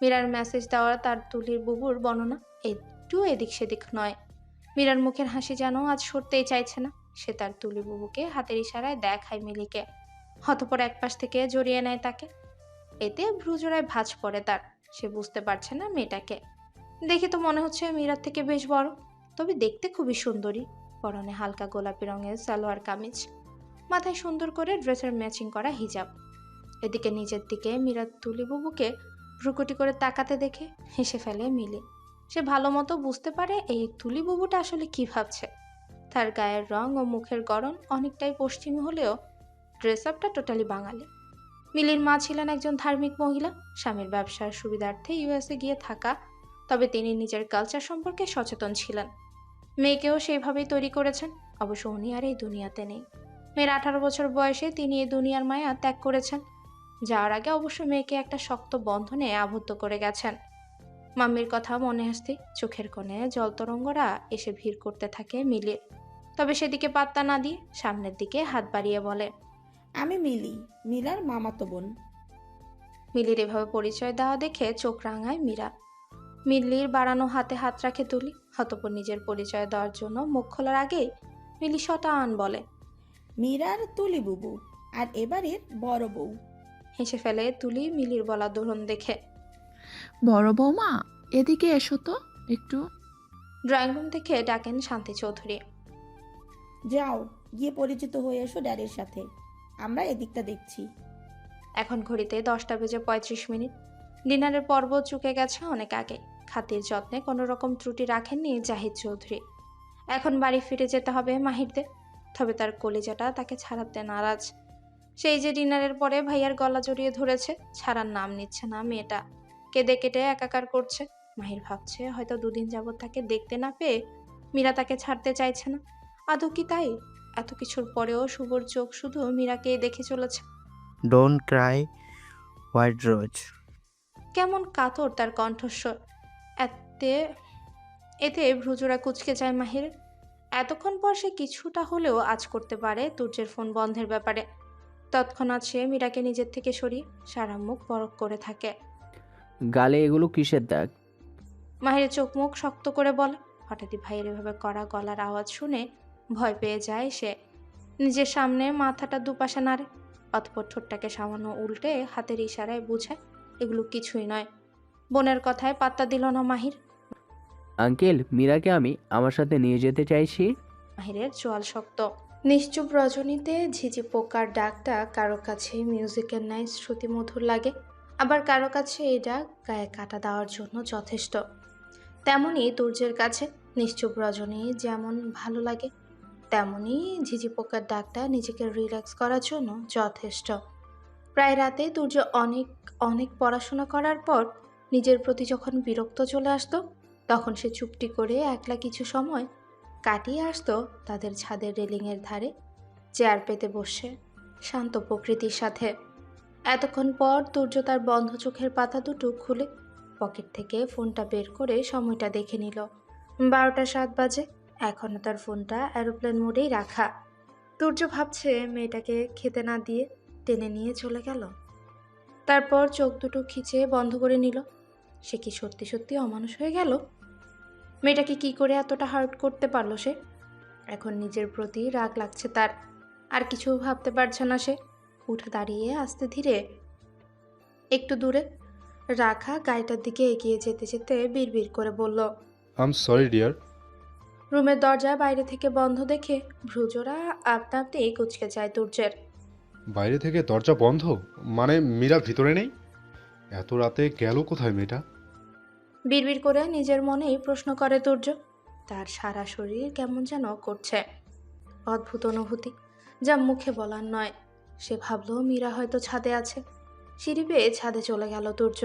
মীরার মেসেজ দেওয়া তার তুলির বুবুর বর্ণনা একটু এদিক সেদিক নয়। মীরার মুখের হাসি যেন আজ সরতেই চাইছে না। সে তার তুলি বুবুকে হাতের ইশারায় দেখায় মিলিকে। হতপর একপাশ থেকে জড়িয়ে নেয় তাকে। এতে ভ্রুজোড়ায় ভাঁজ পড়ে তার। সে বুঝতে পারছে না মেয়েটাকে। দেখে তো মনে হচ্ছে মীরার থেকে বেশ বড়, তবে দেখতে খুবই সুন্দরী। পরনে হালকা গোলাপি রঙের সালোয়ার কামিজ, মাথায় সুন্দর করে ড্রেসের ম্যাচিং করা হিজাব। এদিকে নিজের দিকে মীরার তুলি বুবুকে ভ্রুকুটি করে তাকাতে দেখে হেসে ফেলে মিলি। সে ভালো মতো বুঝতে পারে এই তুলি বুবুটা আসলে কি ভাবছে। তার গায়ের রং ও মুখের গড়ন অনেকটাই পশ্চিমী হলেও ড্রেস আপটা টোটালি বাঙালি। মিলির মা ছিলেন একজন ধার্মিক মহিলা, স্বামীর ব্যবসার সুবিধার্থে ইউএসএ গিয়ে থাকা, তবে তিনি নিজের কালচার সম্পর্কে সচেতন ছিলেন। মেয়েকেও সেইভাবেই তৈরি করেছেন। অবশ্য উনি আর এই দুনিয়াতে নেই। মেয়ের 18 বছর বয়সে তিনি এই দুনিয়ার মায়া ত্যাগ করেছেন। যাওয়ার আগে অবশ্য মেয়েকে একটা শক্ত বন্ধনে আবদ্ধ করে গেছেন। মাম্মির কথা মনে আসতে চোখের কোণে জলতরঙ্গরা এসে ভিড় করতে থাকে মিলির। তবে সেদিকে পাত্তা না দিয়ে সামনের দিকে হাত বাড়িয়ে বলে, আমি মিলি, মীরার মামাতো বোন। মিলির এভাবে পরিচয় দেওয়া দেখে চোখ রাঙায় মীরা। মিলির বাড়ানো হাতে হাত রাখে তুলি। হতপর নিজের পরিচয় দেওয়ার জন্য মুখ খোলার আগেই মিলি শটান বলে, মীরার তুলি বুবু, আর এবারের বড় বউ। হেসে ফেলে তুলি মিলির বলা ধরন দেখে। বড় বৌমা, এদিকে এসো তো একটু। ড্রয়িং রুম থেকে ডাকেন শান্তি চৌধুরী। যাও, গিয়ে পরিচিত হয়ে এসো ড্যাডির সাথে, আমরা এদিকটা দেখছি। এখন ঘড়িতে 10:35। ডিনারের পর্ব চুকে গেছে অনেক আগে। খাতির যত্নে কোনো রকম ত্রুটি রাখেননি জাহিদ চৌধুরী। এখন বাড়ি ফিরে যেতে হবে মাহিরদের। তবে তার কলিজাটা তাকে ছাড়াতে নারাজ। সেই যে ডিনারের পরে ভাইয়ার গলা জড়িয়ে ধরেছে, ছাড়ার নাম নিচ্ছে না মেয়েটা। কেঁদে কেটে একাকার করছে। মাহির ভাবছে হয়তো দুদিন যাবৎ তাকে দেখতে না পেয়ে মীরা তাকে ছাড়তে চাইছে না। আদৌ কি তাই? এত কিছুর পরেও শুভর চোখ শুধু মীরাকেই দেখে চলেছে। Don't Cry white rose. কেমন কাতর তার কণ্ঠস্বর। এতে এতে ভ্রুজোড়া কুঁচকে যায় মাহির। এতক্ষণ পর সে কিছুটা হলেও আজ করতে পারে তুর্যের ফোন বন্ধের ব্যাপারে। তৎক্ষণাৎ সে মীরাকে নিজের থেকে সরিয়ে সারা মুখ বরফ করে থাকে। গালে এগুলো কিসের দাগ? মাহিরের চোখ মুখ শক্ত করে বলে। হঠাৎই ভাইয়ের এভাবে কড়া গলার আওয়াজ শুনে ভয় পেয়ে যায় সে। নিজের সামনে মাথাটা দুপাশে নাড়ে। অতঃপর ঠোঁটটাকে সামান্য উল্টে হাতের ইশারায় বুঝায় এগুলো কিছুই নয়। বোনের কথায় পাত্তা দিল না মাহির। আঙ্কেল, মীরাকে আমি আমার সাথে নিয়ে যেতে চাইছি। মাহিরের চোয়াল শক্ত। নিশ্চুপ রজনীতে ঝিঝি পোকার ডাকটা কারো কাছে মিউজিকের ন্যায় শ্রুতিমধুর লাগে, আবার কারো কাছে এই ডাক গায়ে কাটা দেওয়ার জন্য যথেষ্ট। তেমনি তুর্যের কাছে নিশ্চুপ রজনী যেমন ভালো লাগে, তেমনি ঝিঝি পোকার ডাকটা নিজেকে রিল্যাক্স করার জন্য যথেষ্ট। প্রায় রাতে তুর্য অনেক অনেক পড়াশোনা করার পর নিজের প্রতি যখন বিরক্ত চলে আসতো, তখন সে চুপটি করে একলা কিছু সময় কাটিয়ে আসতো তাদের ছাদের রেলিংয়ের ধারে চেয়ার পেতে বসে শান্ত প্রকৃতির সাথে। এতক্ষণ পর তুর্য তার বন্ধ চোখের পাতা দুটো খুলে পকেট থেকে ফোনটা বের করে সময়টা দেখে নিল। 12:07 এখনও তার ফোনটা এরোপ্লেন মোডেই রাখা। তুর্য ভাবছে মেয়েটাকে খেতে না দিয়ে টেনে নিয়ে চলে গেল। তারপর চোখ দুটো খিচে বন্ধ করে নিল। সে কি সত্যি সত্যি অমানুষ হয়ে গেল? মেয়েটাকে কি করে এতটা হার্ট করতে পারলো সে? এখন নিজের প্রতি রাগ লাগছে তার। আর কিছু ভাবতে পারছে না সে। উঠে দাঁড়িয়ে আস্তে ধীরে একটু দূরে রাখা গাড়িটার দিকে এগিয়ে যেতে যেতে বিড়বিড় করে বলল, আই এম সরি ডিয়ার। রুমের দরজা বাইরে থেকে বন্ধ দেখে ভ্রুজোড়া আপনা আপনি কুচকে যায় তুর্যের। বাইরে থেকে দরজা বন্ধ? মানে মীরা ভিতরে নেই? এত রাতে গেল কোথায় মেয়েটা? বিড়বিড় করে নিজের মনেই প্রশ্ন করে তুর্য। তার সারা শরীর কেমন যেন করছে। অদ্ভুত অনুভূতি, যা মুখে বলার নয়। সে ভাবল মীরা হয়তো ছাদে আছে। সিঁড়ি বেয়ে ছাদে চলে গেল তুর্য।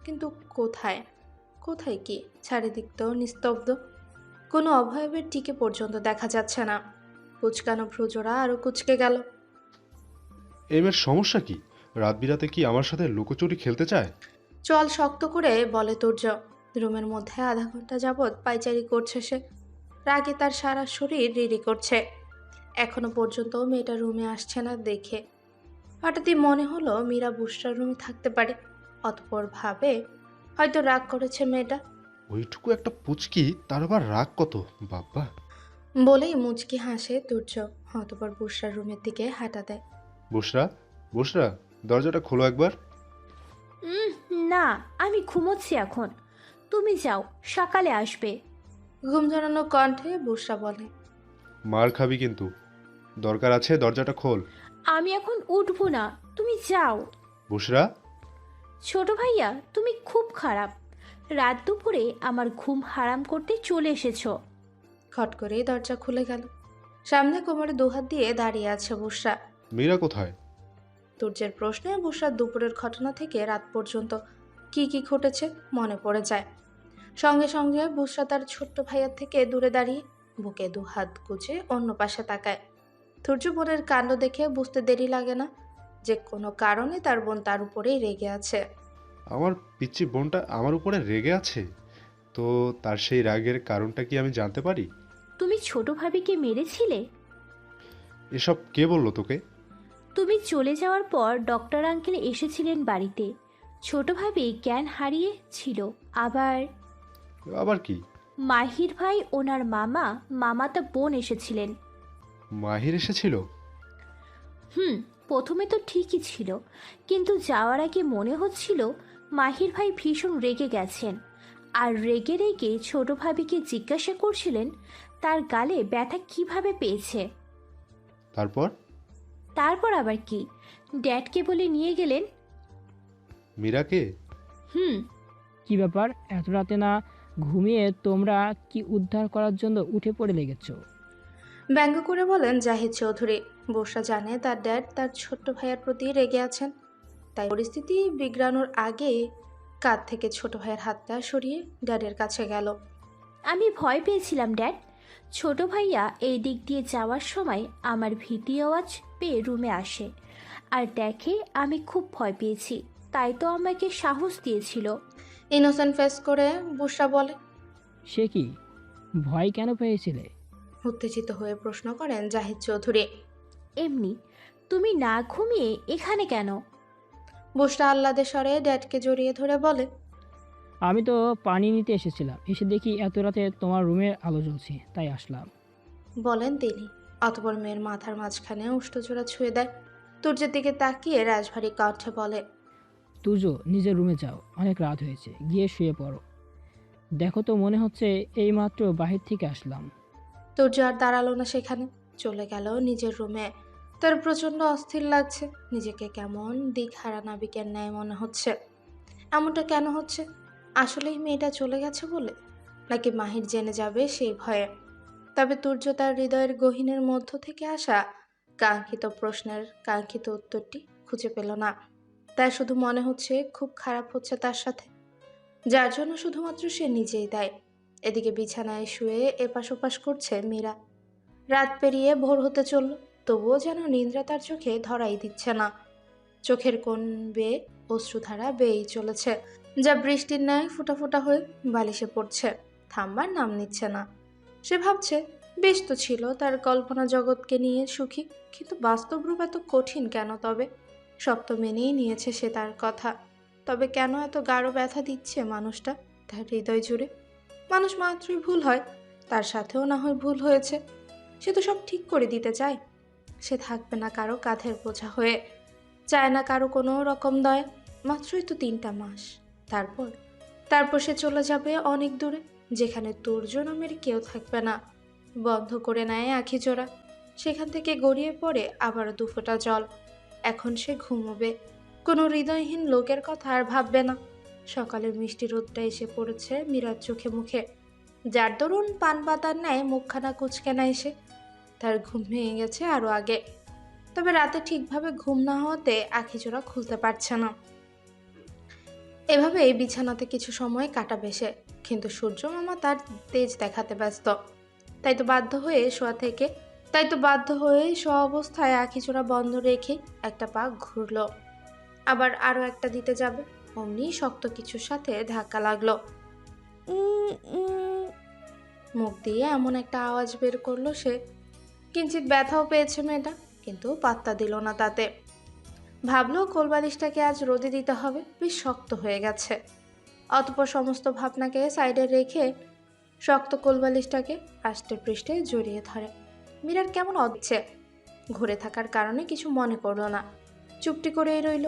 কিন্তু কোথায়? কোথায় কি? চারিদিক তো নিস্তব্ধ। কোনো অভয়বের টিকে পর্যন্ত দেখা যাচ্ছে না। কুচকানো ভ্রুজোড়া আরও কুচকে গেল। এই মেয়ের সমস্যা কি? রাত বিরাতে কি আমার সাথে লুকোচুরি খেলতে চায়? চল শক্ত করে বলে তুর্য। রুমের মধ্যে আধা ঘন্টা যাবৎ পায়চারি করছে সে। রাগে তার সারা শরীর রিরি করছে। এখনো পর্যন্ত মেয়েটা রুমে আসছে না দেখে হঠাৎই মনে হলো মীরা বুসরার রুমে থাকতে পারে। অতঃপর ভাবে হয়তো রাগ করেছে মেয়েটা। ওইটুকু একটা পুচকি, তার আবার রাগ কত বাবা! বলেই মুচকি হাসে তুর্য। অতঃপর বুসরার রুমের দিকে হাঁটা দেয়। বুসরা, বুসরা, দরজাটা খোলো একবার। না, আমি ঘুমোচ্ছি এখন। তুমি যাও, সকালে আসবে। ঘুম ধরানো কণ্ঠে বুসরা বলে। মার খাবি কিন্তু। দরকার আছে, দরজাটা খোল। আমি এখন উঠবো না, তুমি যাও। বুসরা, ছোট ভাইয়া, তুমি খুব খারাপ। রাত দুপুরে আমার ঘুম হারাম করতে চলে এসেছো। খট করেই দরজা খুলে গেল। সামনে কোমরে দুহাত দিয়ে দাঁড়িয়ে আছে বুসরা। মীরা কোথায়? তুর্যের প্রশ্নে বুসরার দুপুরের ঘটনা থেকে রাত পর্যন্ত কি কি ঘটেছে মনে পড়ে যায়। সঙ্গে সঙ্গে বুসরা তার ছোট্ট ভাইয়ার থেকে দূরে দাঁড়িয়ে বুকে দুহাত গুজে অন্য পাশে তাকায়। তুর্য বোনের কাণ্ড দেখে বুঝতে দেরি লাগে না যে কোনো কারণে তার বোন তার উপরেই রেগে আছে। আমার পিচ্চি বোনটা আমার উপরে রেগে আছে? তো তার সেই রাগের কারণটা কি আমি জানতে পারি? তুমি ছোট ভাবিকে মেরেছিলে? এসব কে বললো তোকে? তুমি চলে যাওয়ার পর ডক্টর আঙ্কেল এসেছিলেন বাড়িতে। ছোট ভাবি জ্ঞান হারিয়ে ছিল। আবার কি? মাহির ভাই ওনার মামাতা বোন এসেছিলেন। মাহির এসেছিল? প্রথমে তো ঠিকই ছিল, কিন্তু যাওয়ার আগে মনে হচ্ছিল মাহির ভাই ভীষণ রেগে গেছেন। আর রেগে রেগে ছোট ভাবিকে জিজ্ঞাসা করছিলেন তার গালে ব্যথা কিভাবে পেয়েছে। তারপর আবার কি, ড্যাডকে বলে নিয়ে গেলেন। মীরাকে? কি ব্যাপার, এত রাতে না ঘুমিয়ে তোমরা কি উদ্ধার করার জন্য উঠে পড়ে লেগেছ? ব্যঙ্গ করে বলেন জাহিদ চৌধুরী। বর্ষা জানে তার ড্যাড তার ছোট্ট ভাইয়ের প্রতি রেগে আছেন, তাই পরিস্থিতি বিগড়ানোর আগে কাঁধ থেকে ছোট ভাইয়ের হাতটা সরিয়ে ড্যাডের কাছে গেল। আমি ভয় পেয়েছিলাম ড্যাড। ছোট ভাইয়া এই দিক দিয়ে যাওয়ার সময় আমার ভীতি আওয়াজ পেয়ে রুমে আসে আর দেখে আমি খুব ভয় পেয়েছি, তাই তো আমাকে সাহস দিয়েছিল। ইনোসেন্ট ফেস করে বুসরা বলে। সে কি, ভয় কেন পেয়েছিলে? উত্তেজিত হয়ে প্রশ্ন করেন জাহিদ চৌধুরী। এমনি। তুমি না ঘুমিয়ে এখানে কেন? বুসরা আহ্লাদে স্বরে ড্যাডকে জড়িয়ে ধরে বলে। আমি তো পানি নিতে এসেছিলাম, এসে দেখি এত রাতে তোমার রুমের আলো জ্বলছে, তাই আসলাম। বলেন তিনি। অতঃপর মেয়ের মাথার মাঝখানে উষ্ঠজোড়া ছুঁয়ে দেয়। তুর্যের দিকে তাকিয়ে রাজভারী কণ্ঠে বলে। তুজো, নিজের রুমে যাও, অনেক রাত হয়েছে, গিয়ে শুয়ে পড়ো। দেখো তো, মনে হচ্ছে এইমাত্র বাহির থেকে আসলাম। তুর্য আর দাঁড়ালো না সেখানে, চলে গেল নিজের রুমে। তার প্রচণ্ড অস্থির লাগছে, নিজেকে কেমন দিকহারা নাবিকের ন্যায় মনে হচ্ছে। এমনটা কেন হচ্ছে? আসলেই মেয়েটা চলে গেছে বলে, নাকি মাহির জেনে যাবে সেই ভয়ে? তবে তুর্য তার হৃদয়ের গহীনের মধ্য থেকে আসা কাঙ্ক্ষিত প্রশ্নের কাঙ্ক্ষিত উত্তরটি খুঁজে পেল না। তাই শুধু মনে হচ্ছে খুব খারাপ হচ্ছে তার সাথে, যার জন্য শুধুমাত্র সে নিজেই দায়। এদিকে বিছানায় শুয়ে এপাশ ওপাশ করছে মীরা। রাত পেরিয়ে ভোর হতে চলল, তবুও যেন নিদ্রা তার চোখে ধরাই দিচ্ছে না। চোখের কোণ বেয়ে অশ্রুধারা বেয়েই চলেছে, যা বৃষ্টির ন্যায় ফোঁটা ফোঁটা হয়ে বালিশে পড়ছে, থামবার নাম নিচ্ছে না। সে ভাবছে বেশ তো ছিল তার কল্পনা জগৎকে নিয়ে সুখী, কিন্তু বাস্তব রূপ এত কঠিন কেন? তবে সব তো মেনেই নিয়েছে সে তার কথা, তবে কেন এত গাঢ় ব্যথা দিচ্ছে মানুষটা তার হৃদয় জুড়ে? মানুষ মাত্রই ভুল হয়, তার সাথেও না হয় ভুল হয়েছে। সে তো সব ঠিক করে দিতে চায়। সে থাকবে না কারো কাঁধের বোঝা হয়ে, চায় না কারো কোনো রকম দয়া। মাত্রই তো 3টা মাস। তারপর সে চলে যাবে অনেক দূরে, যেখানে তুর্য নামের কেউ থাকবে না। বন্ধ করে নেয় আখি জোড়া, সেখান থেকে গড়িয়ে পড়ে আবার 2 ফোঁটা জল। এখন সে ঘুমোবে, কোনো হৃদয়হীন লোকের কথা আর ভাববে না। সকালের মিষ্টি রোদটা এসে পড়েছে মীরার চোখে মুখে, যার দরুন পান পাতার ন্যায় মুখখানা কুচকে না এসে তার ঘুম ভেঙে গেছে আরও আগে। তবে রাতে ঠিকভাবে ঘুম না হওয়াতে আখিজোড়া খুলতে পারছে না। এভাবেই বিছানাতে কিছু সময় কাটাবে সে, কিন্তু সূর্য মামা তার তেজ দেখাতে ব্যস্ত। তাই তো বাধ্য হয়ে শোয়া থেকে তাই তো বাধ্য হয়ে স্ব অবস্থায় আখিজোড়া বন্ধ রেখে একটা পা ঘুরল, আবার আরো একটা দিতে যাবে, অমনি শক্ত কিছুর সাথে ধাক্কা লাগলো। মুখ দিয়ে এমন একটা আওয়াজ বের করলো সে। কিঞ্চিত ব্যথাও পেয়েছে মেয়েটা, কিন্তু পাত্তা দিল না তাতে। ভাবলো কোলবালিশটাকে আজ রোদে দিতে হবে, বেশ শক্ত হয়ে গেছে। অতঃপর সমস্ত ভাবনাকে সাইডে রেখে শক্ত কোলবালিশটাকে আষ্টে পৃষ্ঠে জড়িয়ে ধরে। মীরার কেমন অচ্ছে, ঘুরে থাকার কারণে কিছু মনে করলো না, চুপটি করেই রইল।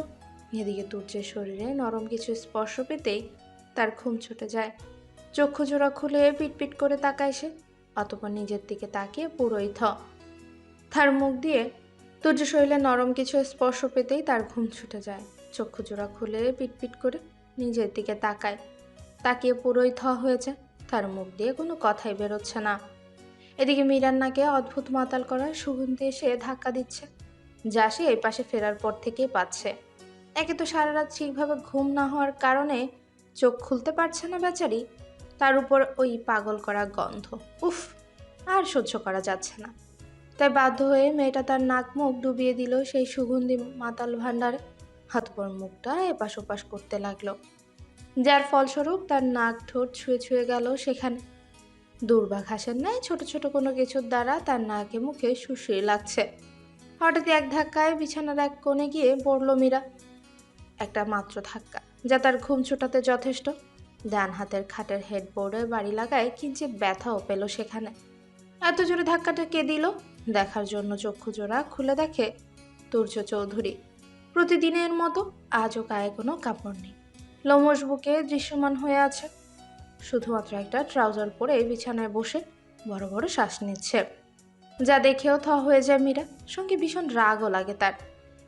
এদিকে তুর্যের শরীরে নরম কিছু স্পর্শ পেতেই তার ঘুম ছুটে যায়। চক্ষু জোড়া খুলে পিটপিট করে তাকায় সে, অতঃপর নিজের দিকে তাকিয়ে পুরোই তার মুখ দিয়ে তুর্য শরীরে নরম কিছু স্পর্শ পেতেই তার ঘুম ছুটে যায়। চক্ষু জোড়া খুলে পিটপিট করে নিজের দিকে তাকিয়ে পুরোই হয়ে যায়। তার মুখ দিয়ে কোনো কথাই বেরোচ্ছে না। এদিকে মীরার নাকে অদ্ভুত মাতাল করার সুগন্ধি এসে ধাক্কা দিচ্ছে, যা সে এই পাশে ফেরার পর থেকেই পাচ্ছে। একে তো সারা রাত ঠিকভাবে ঘুম না হওয়ার কারণে চোখ খুলতে পারছে না বেচারি, তার উপর ওই পাগল করা গন্ধ, উফ, আর সহ্য করা যাচ্ছে না। তাই বাধ্য হয়ে মেয়েটা তার নাক মুখ ডুবিয়ে দিল সেই সুগন্ধি মাতাল ভাণ্ডারে। হাতপর মুখটা এপাশ ওপাশ করতে লাগলো, যার ফলস্বরূপ তার নাক ঠোঁট ছুঁয়ে ছুঁয়ে গেল সেখানে। দুর্বা ঘাসের ন্যায় ছোট ছোট কোনো কিছুর দ্বারা তার নাকে মুখে শুষিয়ে লাগছে। হঠাৎ এক ধাক্কায় বিছানার এক কোণে গিয়ে পড়ল মীরা। একটা মাত্র ধাক্কা, যা তার ঘুম ছুটাতে যথেষ্ট। ডান হাতের খাটের হেডবোর্ডে বাড়ি লাগায় কিঞ্চিত ব্যথাও পেল সেখানে। এত জোরে ধাক্কাটা কে দিল দেখার জন্য চক্ষু জোড়া খুলে দেখে তুর্য চৌধুরী। প্রতিদিনের মতো আজও গায়ে কোনো কাপড় নেই, লোমশ বুকে দৃশ্যমান হয়ে আছে। শুধুমাত্র একটা ট্রাউজার পরে বিছানায় বসে বড় বড় শ্বাস নিচ্ছে, যা দেখেও হয়ে যায় মীরা। সঙ্গে ভীষণ রাগও লাগে তার।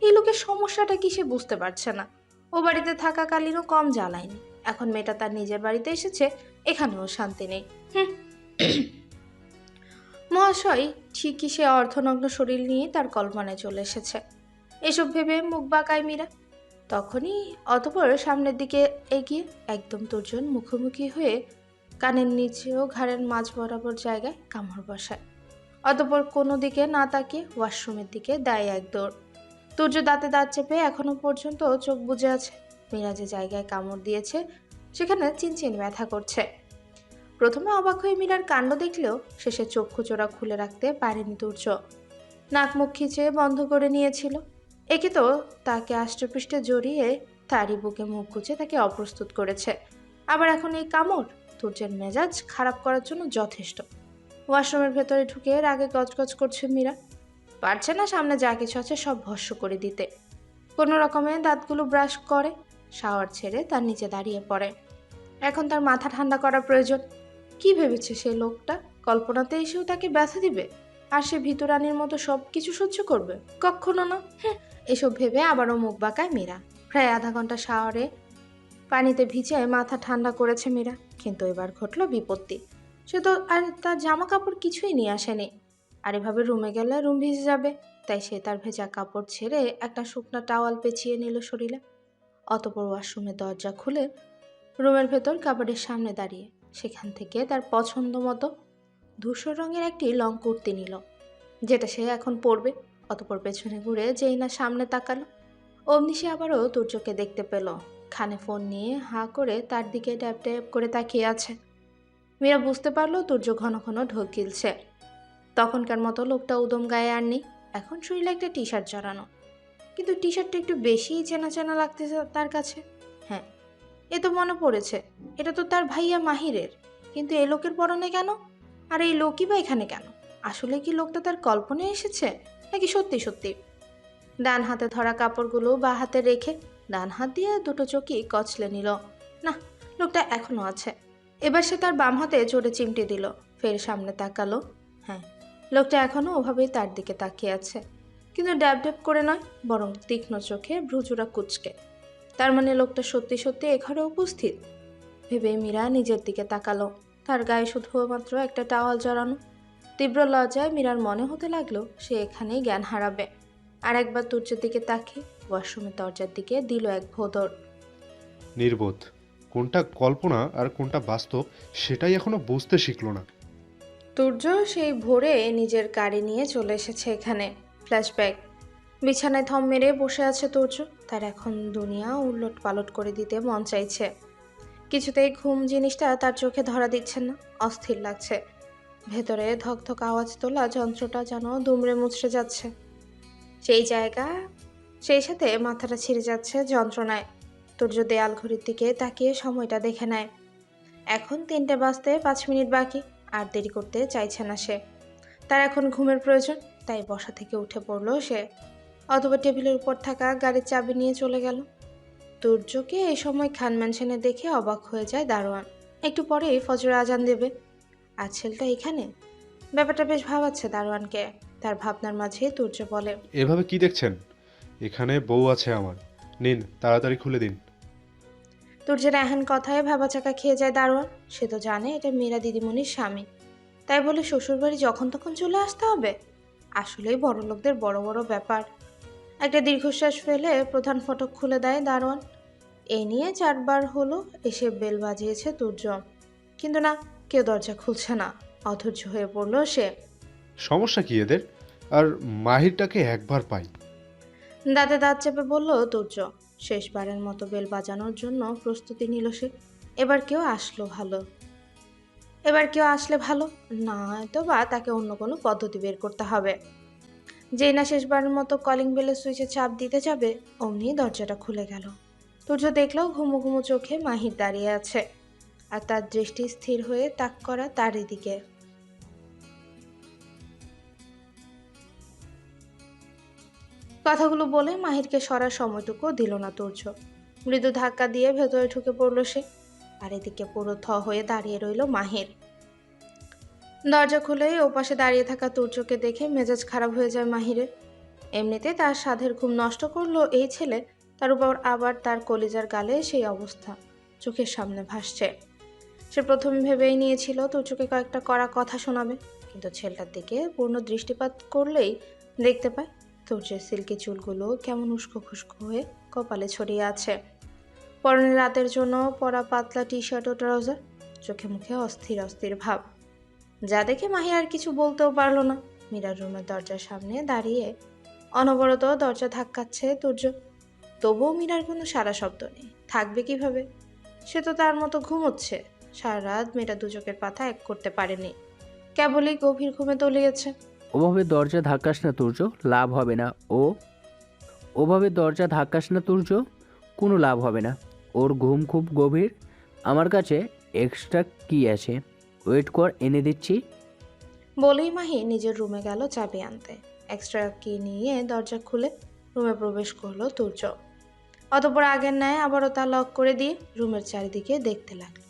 এই লোকের সমস্যাটা কি সে বুঝতে পারছে না। ও বাড়িতে থাকাকালীনও কম জ্বালায়নি, এখন মেয়েটা তার নিজের বাড়িতে এসেছে, এখানেও শান্তি নেই। মহাশয় ঠিকই সে অর্ধনগ্ন শরীর নিয়ে তার কল্পনায় চলে এসেছে, এসব ভেবে মুখ বাঁকায় মীরা। তখনই অতঃপর সামনের দিকে এগিয়ে একদম তুর্জন মুখোমুখি হয়ে কানের নিচে ও ঘাড়ের মাঝ বরাবর জায়গায় কামড় বসায়। অতঃপর কোনো দিকে না তাকিয়ে ওয়াশরুমের দিকে দেয় এক দৌড়। তুর্য দাঁতে দাঁত চেপে এখনো পর্যন্ত চোখ বুজে আছে। মীরা যে জায়গায় কামড় দিয়েছে সেখানে চিনচিন ব্যথা করছে। প্রথমে অবাক হয়ে মীরার কাণ্ড দেখলেও শেষে চক্ষু চোরা খুলে রাখতে পারেনি তুর্য। নাক মুখ খিচে বন্ধ করে নিয়েছিল। একে তো তাকে আষ্টপৃষ্টে জড়িয়ে তারই বুকে মুখ গুজে তাকে অপ্রস্তুত করেছে, আবার এখন এই কামড় তুর্যের মেজাজ খারাপ করার জন্য যথেষ্ট। ওয়াশরুমের ভেতরে ঢুকে রাগে গজগজ করছে মীরা, পারছে না সামনে যা কিছু আছে সব ভস্ম করে দিতে। কোনো রকমে দাঁতগুলো ব্রাশ করে শাওয়ার ছেড়ে তার নিচে দাঁড়িয়ে পড়ে। এখন তার মাথা ঠান্ডা করা প্রয়োজন। কি ভেবেছে সে লোকটা কল্পনাতে এসেও তাকে ব্যথা দিবে, আর সে ভিতরানির মতো সব কিছু সহ্য করবে? কখনো না। এসব ভেবে আবারও মুখ বাঁকায় মীরা। প্রায় আধা ঘন্টা শাওয়ারে পানিতে ভিজে মাথা ঠান্ডা করেছে মীরা, কিন্তু এবার ঘটল বিপত্তি। সে তো আর তার জামা কাপড় কিছুই নিয়ে আসেনি, আর এভাবে রুমে গেলে রুম ভিজে যাবে। তাই সে তার ভেজা কাপড় ছেড়ে একটা শুকনা টাওয়াল পেঁচিয়ে নিল শরীরে। অতঃপর ওয়াশরুমের দরজা খুলে রুমের ভেতর কাপড়ের সামনে দাঁড়িয়ে সেখান থেকে তার পছন্দ মতো ধূসর রঙের একটি লং কুর্তি নিল, যেটা সে এখন পরবে। অতঃপর পেছনে ঘুরে যেই না সামনে তাকালো, অমনি সে আবারও তুর্যকে দেখতে পেল। কানে ফোন নিয়ে হা করে তার দিকে ট্যাপ ট্যাপ করে তাকিয়ে আছে। মীরা বুঝতে পারলো তুর্য ঘন ঘন ঢোক গিলছে। তখনকার মতো লোকটা উদম গায়ে আর নেই, এখন শরীরে একটা টি শার্ট জড়ানো, কিন্তু টি শার্টটা একটু বেশিই চেনা চেনা লাগতেছে তার কাছে। হ্যাঁ, এ তো মনে পড়েছে, এটা তো তার ভাইয়া মাহিরের, কিন্তু এই লোকের পরনে কেন? আর এই লোকই বা এখানে কেন? আসলে কি লোকটা তার কল্পনায় এসেছে, নাকি সত্যি সত্যি? ডান হাতে ধরা কাপড়গুলো বা হাতে রেখে ডান হাত দিয়ে দুটো চোখই কচলে নিল। না, লোকটা এখনো আছে। এবার সে তার বাম হাতে জোরে চিমটি দিল, ফের সামনে তাকালো। হ্যাঁ, লোকটা এখনো ওভাবেই তার দিকে তাকিয়ে আছে, কিন্তু ড্যাব ড্যাব করে নয়, বরং তীক্ষ্ণ চোখে ভ্রুজুরা কুচকে। তার মানে লোকটা সত্যি সত্যি এ ঘরে উপস্থিত। ভেবে মীরা নিজের দিকে তাকালো। তার গায়ে শুধুমাত্র একটা টাওয়াল জড়ানো। তীব্র লজ্জায় মীরার মনে হতে লাগলো সে এখানেই জ্ঞান হারাবে। আর একবার তুর্যের দিকে তাকিয়ে ওয়াশরুমের দরজার দিকে দিল এক ভোঁদড়। নির্বোধ, কোনটা কল্পনা আর কোনটা বাস্তব সেটাই এখনো বুঝতে শিখলো না। তুর্য সেই ভোরে নিজের গাড়ি নিয়ে চলে এসেছে এখানে। ফ্ল্যাশব্যাক। বিছানায় থম মেরে বসে আছে তুর্য। তার এখন দুনিয়া উলট পালট করে দিতে মন চাইছে। কিছুতেই ঘুম জিনিসটা তার চোখে ধরা দিচ্ছে না, অস্থির লাগছে। ভেতরে ধকধক আওয়াজ তোলা যন্ত্রটা যেন দুমড়ে মুচড়ে যাচ্ছে। সেই সাথে মাথাটা ছিঁড়ে যাচ্ছে যন্ত্রণায়। তুর্য দেয়াল ঘড়ির দিকে তাকিয়ে সময়টা দেখে নেয়। এখন 3টে বাজতে 5 মিনিট বাকি। আর দেরি করতে চাইছে না সে। তার এখন ঘুমের প্রয়োজন, তাই বসা থেকে উঠে পড়ল সে। অথবা টেবিলের উপর থাকা গাড়ির চাবি নিয়ে চলে গেল। তুর্যকে এই সময় খান ম্যানশনে দেখে অবাক হয়ে যায় দারোয়ান। একটু পরেই ফজর আজান দেবে, আর ছেলেটা এখানে। ব্যাপারটা বেশ ভাবাচ্ছে দারোয়ানকে। তার ভাবনার মাঝে তুর্য বলে, এভাবে কি দেখছেন? এখানে বউ আছে আমার, নিন তাড়াতাড়ি খুলে দিন। তুর্যের এহেন কথায় ভাবাচাকা খেয়ে যায় দারোয়ান। সে তো জানে এটা মীরা দিদিমণির স্বামী, তাই বলে শ্বশুরবাড়ি যখন তখন চলে আসতে হবে? আসলেই বড় লোকদের বড় বড় ব্যাপার। একটা দীর্ঘশ্বাস ফেলে প্রধান ফটক খুলে দেয় দারোয়ান। এই নিয়ে 4বার হলো এসে বেল বাজিয়েছে তুর্য, কিন্তু না, কেউ দরজা খুলছে না। অধৈর্য হয়ে পড়ল সে। সমস্যা কি এদের? আর মাহিরটাকে একবার পাই। দাঁতে দাঁত চেপে বলল তুর্য। শেষবারের মতো বেল বাজানোর জন্য প্রস্তুতি নিল সে। এবার কেউ আসলে ভালো, নয়তো বা তাকে অন্য কোনো পদ্ধতি বের করতে হবে। যেই না শেষবারের মতো কলিং বেলের সুইচে চাপ দিতে যাবে, অমনি দরজাটা খুলে গেল। তুর্য দেখলো ঘুমো ঘুমো চোখে মাহির দাঁড়িয়ে আছে, আর তার দৃষ্টি স্থির হয়ে তাক করা তারই দিকে। কথাগুলো বলে মাহিরকে সরার সময়টুকু দিল না তুর্য। মৃদু ধাক্কা দিয়ে ভেতরে ঢুকে পড়ল সে। আর এদিকে পুরো থ হয়ে দাঁড়িয়ে রইল মাহির। দরজা খুলেই ওপাশে দাঁড়িয়ে থাকা তুর্যকে দেখে মেজাজ খারাপ হয়ে যায় মাহিরের। এমনিতে তার সাধের ঘুম নষ্ট করলো এই ছেলে, তার উপর আবার তার কলিজার গালে সেই অবস্থা চোখের সামনে ভাসছে। সে প্রথমে ভেবেই নিয়েছিল তুর্যকে কয়েকটা কড়া কথা শোনাবে, কিন্তু ছেলেটার দিকে পূর্ণ দৃষ্টিপাত করলেই দেখতে পায় তুর্যের সিল্কি চুলগুলো কেমন উস্কো খুস্কো হয়ে কপালে ছড়িয়ে আছে। পরনে রাতের জন্য পরা পাতলা টি শার্ট ও ট্রাউজার। চোখে মুখে অস্থির অস্থির ভাব, যা দেখে মাহির আর কিছু বলতেও পারল না। মীরার রুমের দরজার সামনে দাঁড়িয়ে অনবরত দরজা ধাক্কাচ্ছে তুর্য। তবুও মীরার কোনো সারা শব্দ নেই। থাকবে কিভাবে? সে তো তার মতো ঘুমোচ্ছে। সারা রাত মেয়েটা দুচোখের পাতা এক করতে পারেনি, কেবলই গভীর ঘুমে তলিয়েছে। ওভাবে দরজা ধাক্কাস না তুর্য, লাভ হবে না। ওভাবে দরজা ধাক্কাস না তুর্য, কোনো লাভ হবে না। ওর ঘুম খুব গভীর। আমার কাছে এক্সট্রা কি আছে, ওয়েট কর, এনে দিচ্ছি। বলেই মাহি নিজের রুমে গেল চাবি আনতে। এক্সট্রা কি নিয়ে দরজা খুলে রুমে প্রবেশ করলো তুর্য। অতঃপর আগের ন্যায় আবারও তা লক করে দিয়ে রুমের চারিদিকে দেখতে লাগলো।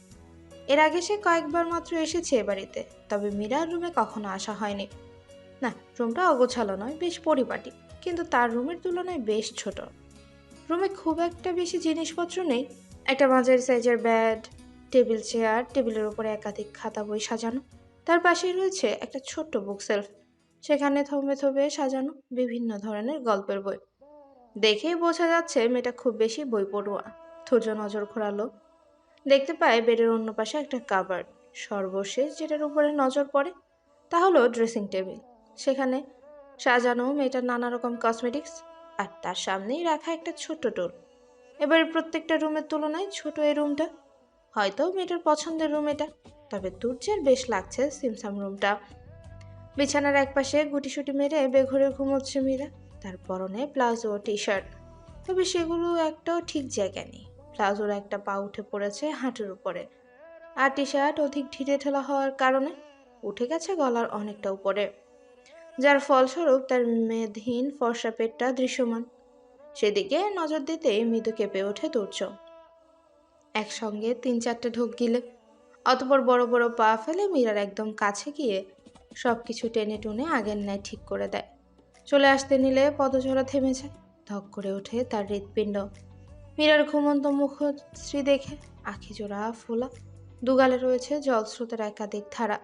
এর আগে সে কয়েকবার মাত্র এসেছে এ বাড়িতে, তবে মীরার রুমে কখনো আসা হয়নি। না, রুমটা অগোছালো নয়, বেশ পরিপাটি, কিন্তু তার রুমের তুলনায় বেশ ছোট। রুমে খুব একটা বেশি জিনিসপত্র নেই। একটা মাঝারি সাইজের বেড, টেবিল চেয়ার, টেবিলের উপরে একাধিক খাতা বই সাজানো। তার পাশেই রয়েছে একটা ছোট্ট বুক সেলফ, সেখানে থমে থমে সাজানো বিভিন্ন ধরনের গল্পের বই। দেখেই বোঝা যাচ্ছে মেয়েটা খুব বেশি বই পড়ুয়া। তুর্য নজর ঘোরালো, দেখতে পায় বেডের অন্য পাশে একটা কাবার্ড। সর্বশেষ যেটার উপরে নজর পড়ে তা হলো ড্রেসিং টেবিল। সেখানে সাজানো মেয়েটার নানা রকম কসমেটিক্স, আর তার সামনেই রাখা একটা ছোট্ট টোল। এবারে প্রত্যেকটা রুমের তুলনায় ছোট এই রুমটা। হয়তো মেয়েটার পছন্দের রুম এটা, তবে তুর্যের বেশ লাগছে সিমসাম রুমটা। বিছানার একপাশে গুটিসুটি মেরে বেঘরে ঘুমোচ্ছে মীরা। তার পরনে প্লাজো ও টি শার্ট, তবে সেগুলো একটাও ঠিক জায়গায় নেই। প্লাজোর একটা পা উঠে পড়েছে হাঁটুর উপরে, আর টি শার্ট অধিক ঢিলে ঢালা হওয়ার কারণে উঠে গেছে গলার অনেকটা উপরে, যার ফলস্বরূপ তার মেদহীন ফর্সা পেটটা দৃশ্যমান। সেদিকে নজর দিতেই মৃদু কেঁপে ওঠে তুর্য। একসঙ্গে 3-4টে ঢোক গিলে অতপর বড় বড় পা ফেলে মীরার একদম কাছে গিয়ে সবকিছু টেনে টুনে আগের ন্যায় ঠিক করে দেয়। চলে আসতে নিলে পদজোড়া থেমে যায়। ধক করে ওঠে তার হৃৎপিণ্ড। মীরার ঘুমন্ত মুখশ্রী দেখে আখি জোড়া ফোলা, দুগালে রয়েছে জলস্রোতের একাধিক ধারা।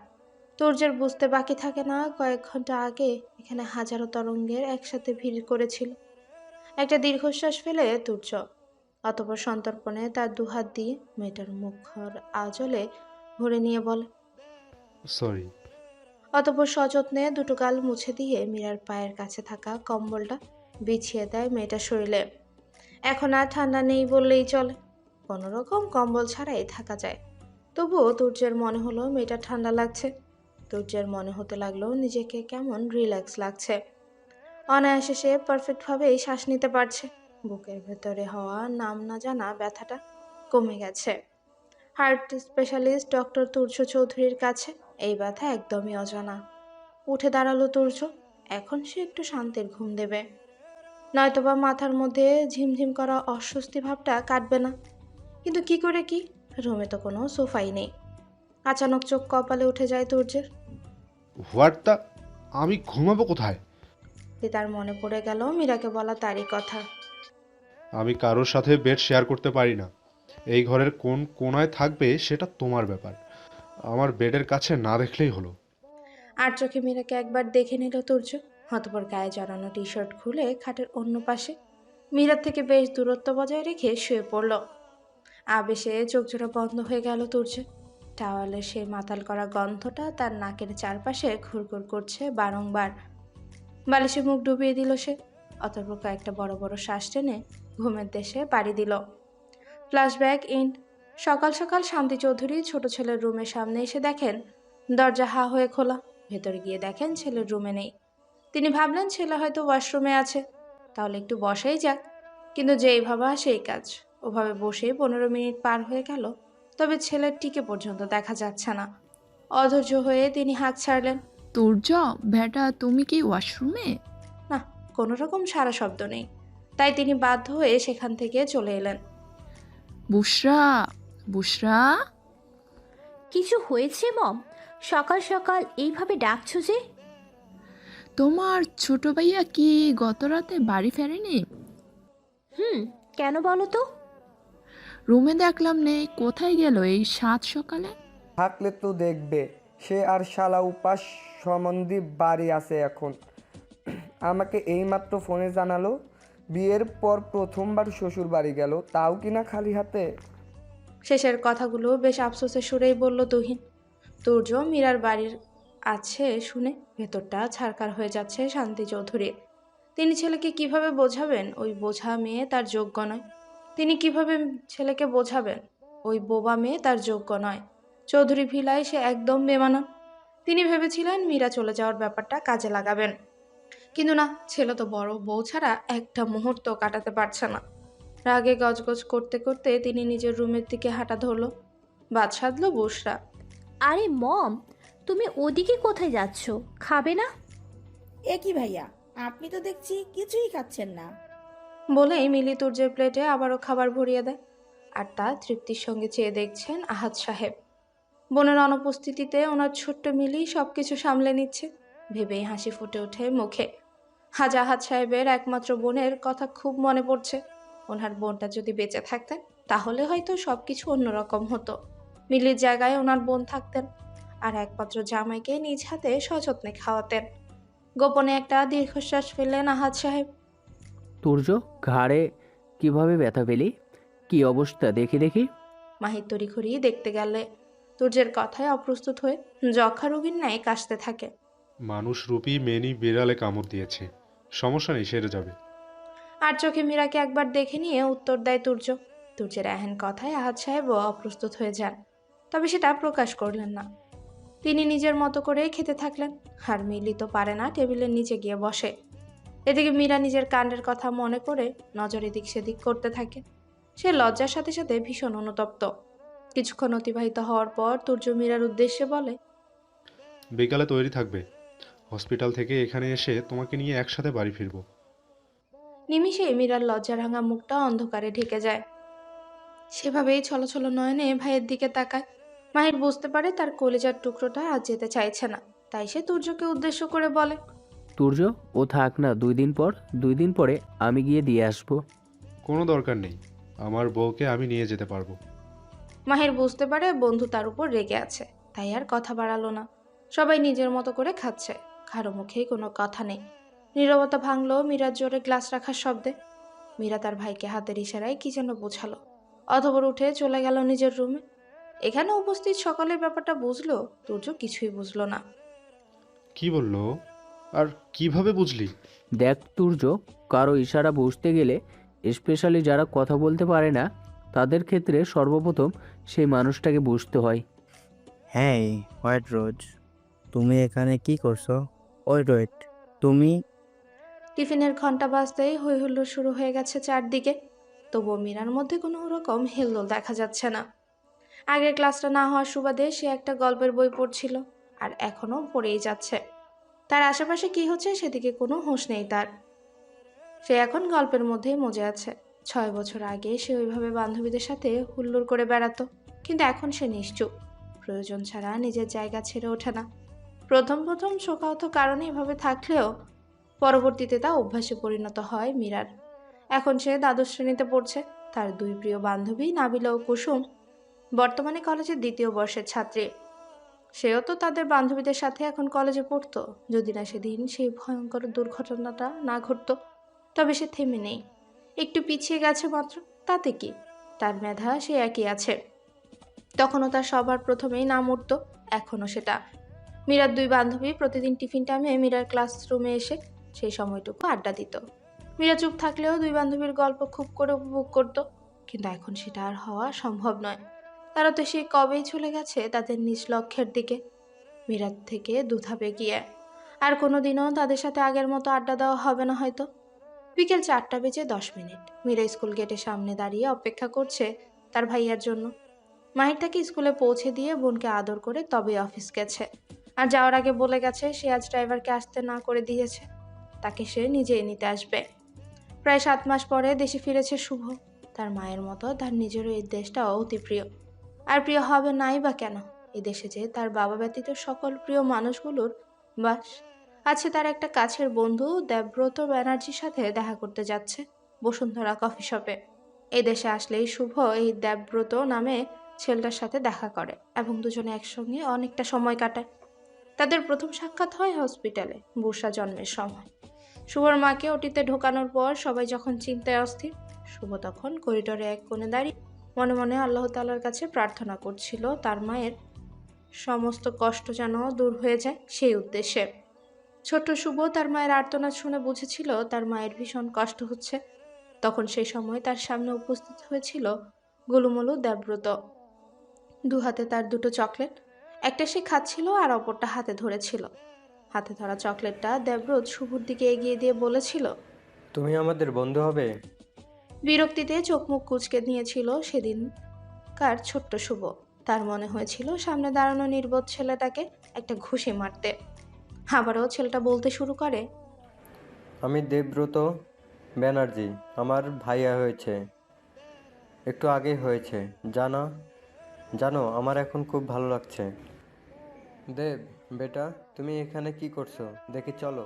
তুর্যের বুঝতে বাকি থাকে না কয়েক ঘন্টা আগে এখানে হাজারো তরঙ্গের একসাথে ভিড় করেছিল। একটা দীর্ঘশ্বাস ফেলে তুর্য অতপর সন্তর্পণে তার দুহাত দিয়ে মেয়েটার মুখর আঁচলে ভরে নিয়ে বলে, সরি। অতঃপর সযত্নে দুটো গাল মুছে দিয়ে মীরার পায়ের কাছে থাকা কম্বলটা বিছিয়ে দেয় মেয়েটার শরীরে। এখন আর ঠান্ডা নেই বললেই চলে, কোনোরকম কম্বল ছাড়াই থাকা যায়। তবুও তুর্যের মনে হলো মেয়েটা ঠান্ডা লাগছে। তুর্যের মনে হতে লাগলো নিজেকে কেমন রিল্যাক্স লাগছে। অনায়াসে সে পারফেক্টভাবেই শ্বাস নিতে পারছে। বুকের ভেতরে হওয়া নাম না জানা ব্যথাটা কমে গেছে। হার্ট স্পেশালিস্ট ডক্টর তুর্য চৌধুরীর কাছে এই ব্যথা একদমই অজানা। উঠে দাঁড়ালো তুর্য। এখন সে একটু শান্তির ঘুম দেবে, নয়তোবা মাথার মধ্যে ঝিমঝিম করা অস্বস্তি ভাবটা কাটবে না। কিন্তু কি করে কি, রুমে তো কোনো সোফাই নেই। আচানক চোখ কপালে উঠে যায় তুর্যের। হোয়াট দ্য, আমি ঘুমাবো কোথায়? তার মনে পড়ে গেল মীরাকে বলা তারই কথা। আমি কারোর সাথে বেড শেয়ার করতে পারি না। এই ঘরের কোন কোনায় থাকবে সেটা তোমার ব্যাপার, আমার বেডের কাছে না দেখলেই হলো। আর চোখে মীরাকে একবার দেখে নিল তুর্য। অতঃপর গায়ে জড়ানো টি শার্ট খুলে খাটের অন্য পাশে মীরার থেকে বেশ দূরত্ব বজায় রেখে শুয়ে পড়ল। আবেশে চোখজোড়া বন্ধ হয়ে গেল তুর্য। টাওয়ালের সেই মাতাল করা গন্ধটা তার নাকের চারপাশে ঘুরঘুর করছে বারংবার। বালিশে মুখ ডুবিয়ে দিল সে। অতঃপর কয়েকটা বড় বড় শ্বাস টেনে ঘুমের দেশে পাড়ি দিল। Flashback in. সকাল সকাল শান্তি চৌধুরী ছোট ছেলের রুমের সামনে এসে দেখেন দরজা হা হয়ে খোলা। ভেতরে গিয়ে দেখেন ছেলের রুমে নেই। তিনি ভাবলেন ছেলে হয়তো ওয়াশরুমে আছে, তাহলে একটু বসাই যাক। কিন্তু যেই ভাবা সেই কাজ। ওভাবে বসে 15 মিনিট পার হয়ে গেল, তবে ছেলের টিকে পর্যন্ত দেখা যাচ্ছে না। অধৈর্য হয়ে তিনি হাঁক ছাড়লেন। তুর্য, বেটা তুমি কি ওয়াশরুমে? না, কোনো রকম সারা শব্দ নেই। তাই তিনি বাধ্য হয়ে সেখান থেকে চলে এলেন। বুশরা, বুশরা। কিছু হয়েছে মম? সকাল সকাল এইভাবে ডাকছো যে? তোমার ছোট ভাইয়া কি গত রাতে বাড়ি ফেরেনি? কেন বলো তো? রুমে দেখলাম নেই, কোথায় গেল এই সাত সকালে? থাকলে তো দেখবে, সে আর শালা উপাস সম্বন্ধী বাড়ি আছে এখন। আমাকে এইমাত্র ফোনে জানালো বিয়ের পর প্রথমবার শ্বশুর বাড়ি গেল, তাও কিনা খালি হাতে। শেষের কথাগুলো বেশ আফসোসের সুরেই বলল তুহিন। তুর্য মীরার বাড়ির আছে শুনে ভেতরটা ছারকার হয়ে যাচ্ছে শান্তি চৌধুরীর। তিনি ছেলেকে কিভাবে বোঝাবেন ওই বোঝা মেয়ে তার যোগ্য নয়? তিনি কিভাবে ছেলেকে বোঝাবেন ওই বোবা মেয়ে তার যোগ্য নয়? চৌধুরী ভিলায় সে একদম বেমানান। তিনি ভেবেছিলেন মীরা চলে যাওয়ার ব্যাপারটা কাজে লাগাবেন, কিন্তু না, ছেলে তো বড় বউ ছাড়া একটা মুহূর্ত কাটাতে পারছে না। রাগে গজগজ করতে করতে তিনি নিজের রুমের দিকে হাঁটা ধরল। বাদ সাধল বুশরা। আরে মম, তুমি ওদিকে কোথায় যাচ্ছ? খাবে না? এ কি ভাইয়া, আপনি তো দেখছি কিছুই খাচ্ছেন না। বলেই মিলি তুর্যের প্লেটে আবারও খাবার ভরিয়ে দেয়। আর তা তৃপ্তির সঙ্গে চেয়ে দেখছেন আহাদ সাহেব। বোনের অনুপস্থিতিতে ওনার ছোট্ট মিলি সবকিছু সামলে নিচ্ছে ভেবেই হাসি ফুটে ওঠে মুখে। আহাদ সাহেবের একমাত্র বোনের কথা খুব মনে পড়ছে। ওনার বোনটা যদি বেঁচে থাকতেন তাহলে হয়তো সবকিছু অন্যরকম হতো। মিলির জায়গায় ওনার বোন থাকতেন, আর একমাত্র জামাইকে নিজ হাতে সযত্নে খাওয়াতেন। গোপনে একটা দীর্ঘশ্বাস ফেললেন আহাদ সাহেব। তুর্য, ঘাড়ে কিভাবে ব্যথা পেলি? কি অবস্থা দেখি দেখি। মাহির তড়িঘড়ি দেখতে গেলে তুর্যের কথায় অপ্রস্তুত হয়ে যক্ষা রোগীর ন্যায় কাশতে থাকে। মানুষ রূপী মেনি বিড়ালে কামড় দিয়েছে, সমস্যা নেই, সেরে যাবে। আর চোখে মীরাকে একবার দেখে নিয়ে উত্তর দেয় তুর্য। তুর্যের এহেন কথায় আহাদ সাহেবও অপ্রস্তুত হয়ে যান, তবে সেটা প্রকাশ করলেন না। তিনি নিজের মতো করে খেতে থাকলেন। আর মিলি তো পারে না টেবিলের নিচে গিয়ে বসে। এদিকে মীরা নিজের কাণ্ডের কথা মনে করে নজর এদিক সেদিক করতে থাকে। সে লজ্জার সাথে সাথে ভীষণ অনুতপ্ত। কিছুক্ষণ অতিবাহিত হওয়ার পর তুর্য মীরার উদ্দেশ্যে বলে, বিকালে তৈরি থাকবে, হসপিটাল থেকে এখানে এসে তোমাকে নিয়ে একসাথে বাড়ি ফিরবো। নিমিষে মীরার লজ্জা রাঙা মুখটা অন্ধকারে ঢেকে যায়। সেভাবেই ছলছল নয়নে ভাইয়ের দিকে তাকায়। মাহির বুঝতে পারে তার কলিজার টুকরোটা আজ যেতে চাইছে না, তাই সে তুর্যকে উদ্দেশ্য করে বলে, তুর্য, ও থাক না, 2 দিন পরে আমি গিয়ে দিয়ে আসবো। কোনো দরকার নেই, আমার বউকে আমি নিয়ে যেতে পারবো। মাহির বুঝতে পারে বন্ধু তার উপর রেগে আছে, তাই আর কথা বাড়ালো না। সবাই নিজের মতো করে খাচ্ছে, কারো মুখেই কোনো কথা নেই। নীরবতা ভাঙলো মীরার জোরে গ্লাস রাখার শব্দে। মীরা তার ভাইকে হাতের ইশারায় কি যেন বোঝালো, অতঃপর উঠে চলে গেল নিজের রুমে। এখানে উপস্থিত সকলের ব্যাপারটা বুঝলো, তুর্য কিছুই বুঝলো না। কি বললো ও? আর কিভাবে বুঝলি? দেখ তুর্য, কারো ইশারা বুঝতে গেলে, স্পেশালি যারা কথা বলতে পারে না, তাদের ক্ষেত্রে সর্বপ্রথম সেই মানুষটাকে বুঝতে হয়। হ্যাঁ হোয়াইট রোজ, তুমি এখানে কি করছো? ওয়েট ওয়েট, তুমি? টিফিনের ঘন্টা বাজতেই হই হুল্লোড় শুরু হয়ে গেছে চারদিকে। তবুও মীরার মধ্যে কোনো রকম হেলদোল দেখা যাচ্ছে না। আগের ক্লাসটা না হওয়ার সুবাদে সে একটা গল্পের বই পড়ছিল, আর এখনও পড়েই যাচ্ছে। তার আশেপাশে কি হচ্ছে সেদিকে কোনো হুঁশ নেই তার। সে এখন গল্পের মধ্যেই মজে আছে। 6 বছর আগে সে ওইভাবে বান্ধবীদের সাথে হুল্লোড় করে বেড়াতো, কিন্তু এখন সে নিশ্চুপ। প্রয়োজন ছাড়া নিজের জায়গা ছেড়ে ওঠে না। প্রথম প্রথম শোকাহত কারণে এভাবে থাকলেও পরবর্তীতে তা অভ্যাসে পরিণত হয় মীরার। এখন সে দ্বাদশ শ্রেণীতে পড়ছে। তার দুই প্রিয় বান্ধবী নাবিলা ও কুসুম বর্তমানে কলেজের 2য় বর্ষের ছাত্রী। সেও তো তাদের বান্ধবীদের সাথে এখন কলেজে পড়তো, যদি না সেদিন সেই ভয়ঙ্কর দুর্ঘটনাটা না ঘটতো। তবে সে থেমে নেই, একটু পিছিয়ে গেছে মাত্র। তাতে কি, তার মেধা সে একই আছে। তখনও তার সবার প্রথমেই নাম উঠত, এখনও সেটা। মীরার দুই বান্ধবী প্রতিদিন টিফিন টাইমে মীরার ক্লাসরুমে এসে সেই সময়টুকু আড্ডা দিত। মীরা চুপ থাকলেও দুই বান্ধবীর গল্প খুব করে উপভোগ করত, কিন্তু এখন সেটা আর হওয়া সম্ভব নয়। তারা তো সে কবেই চলে গেছে তাদের নিজ লক্ষ্যের দিকে, মীরার থেকে দুধাপে গিয়ে। আর কোনোদিনও তাদের সাথে আগের মতো আড্ডা দেওয়া হবে না হয়তো। বিকেল 4:10 মীরা স্কুল গেটের সামনে দাঁড়িয়ে অপেক্ষা করছে তার ভাইয়ার জন্য। মাহির তাকে স্কুলে পৌঁছে দিয়ে বোনকে আদর করে তবে অফিস গেছে। আর যাওয়ার আগে বলে গেছে সে আজ ড্রাইভারকে আসতে না করে দিয়েছে, তাকে সে নিজেই নিতে আসবে। প্রায় 7 মাস পরে দেশে ফিরেছে শুভ। তার মায়ের মতো তার নিজেরও এই দেশটা অতি প্রিয়। আর প্রিয় হবে নাই বা কেন, এই দেশে যে তার বাবা ব্যতীত সকল প্রিয় মানুষগুলোর বাস। আছে তার একটা কাছের বন্ধু দেবব্রত ব্যানার্জির সাথে দেখা করতে যাচ্ছে বসুন্ধরা কফি শপে। এই দেশে আসলেই শুভ এই দেবব্রত নামে ছেলেটার সাথে দেখা করে এবং দুজনে একসঙ্গে অনেকটা সময় কাটায়। তাদের প্রথম সাক্ষাৎ হয় হসপিটালে বুসা জন্মের সময়। শুভর মাকে ওটিতে ঢোকানোর পর সবাই যখন চিন্তায় অস্থির, শুভ তখন করিডোরে এক কোণে দাঁড়িয়ে মনে মনে আল্লাহ তাআলার কাছে প্রার্থনা করছিল তার মায়ের সমস্ত কষ্ট যেন দূর হয়ে যায় সেই উদ্দেশ্যে। ছোট্ট শুভ তার মায়ের আর্তনাদ শুনে বুঝেছিল তার মায়ের ভীষণ কষ্ট হচ্ছে। তখন সেই সময় তার সামনে উপস্থিত হয়েছিল গোলুমলু দেবব্রত। দু হাতে তার দুটো চকলেট, একটা সে খাচ্ছিল আর অপরটা হাতে ধরেছিল। হাতে ধরা চকলেটটা দেবব্রত শুভর দিকে এগিয়ে দিয়ে বলেছিল, তুমি আমাদের বন্ধু হবে? বিরক্তিতে চোখ মুখ কুঁচকে নিয়েছিল সেদিনকার ছোট্ট শুভ। তার মনে হয়েছিল সামনে দাঁড়ানো নির্বোধ ছেলেটাকে একটা ঘুষি মারতে। আবারও ছেলেটা বলতে শুরু করে, আমি দেবব্রত ব্যানার্জি, আমার ভাইয়া হয়েছে, একটু আগেই হয়েছে। জানো আমার এখন খুব ভালো লাগছে। দেব বেটা, তুমি এখানে কি করছো? দেখি চলো।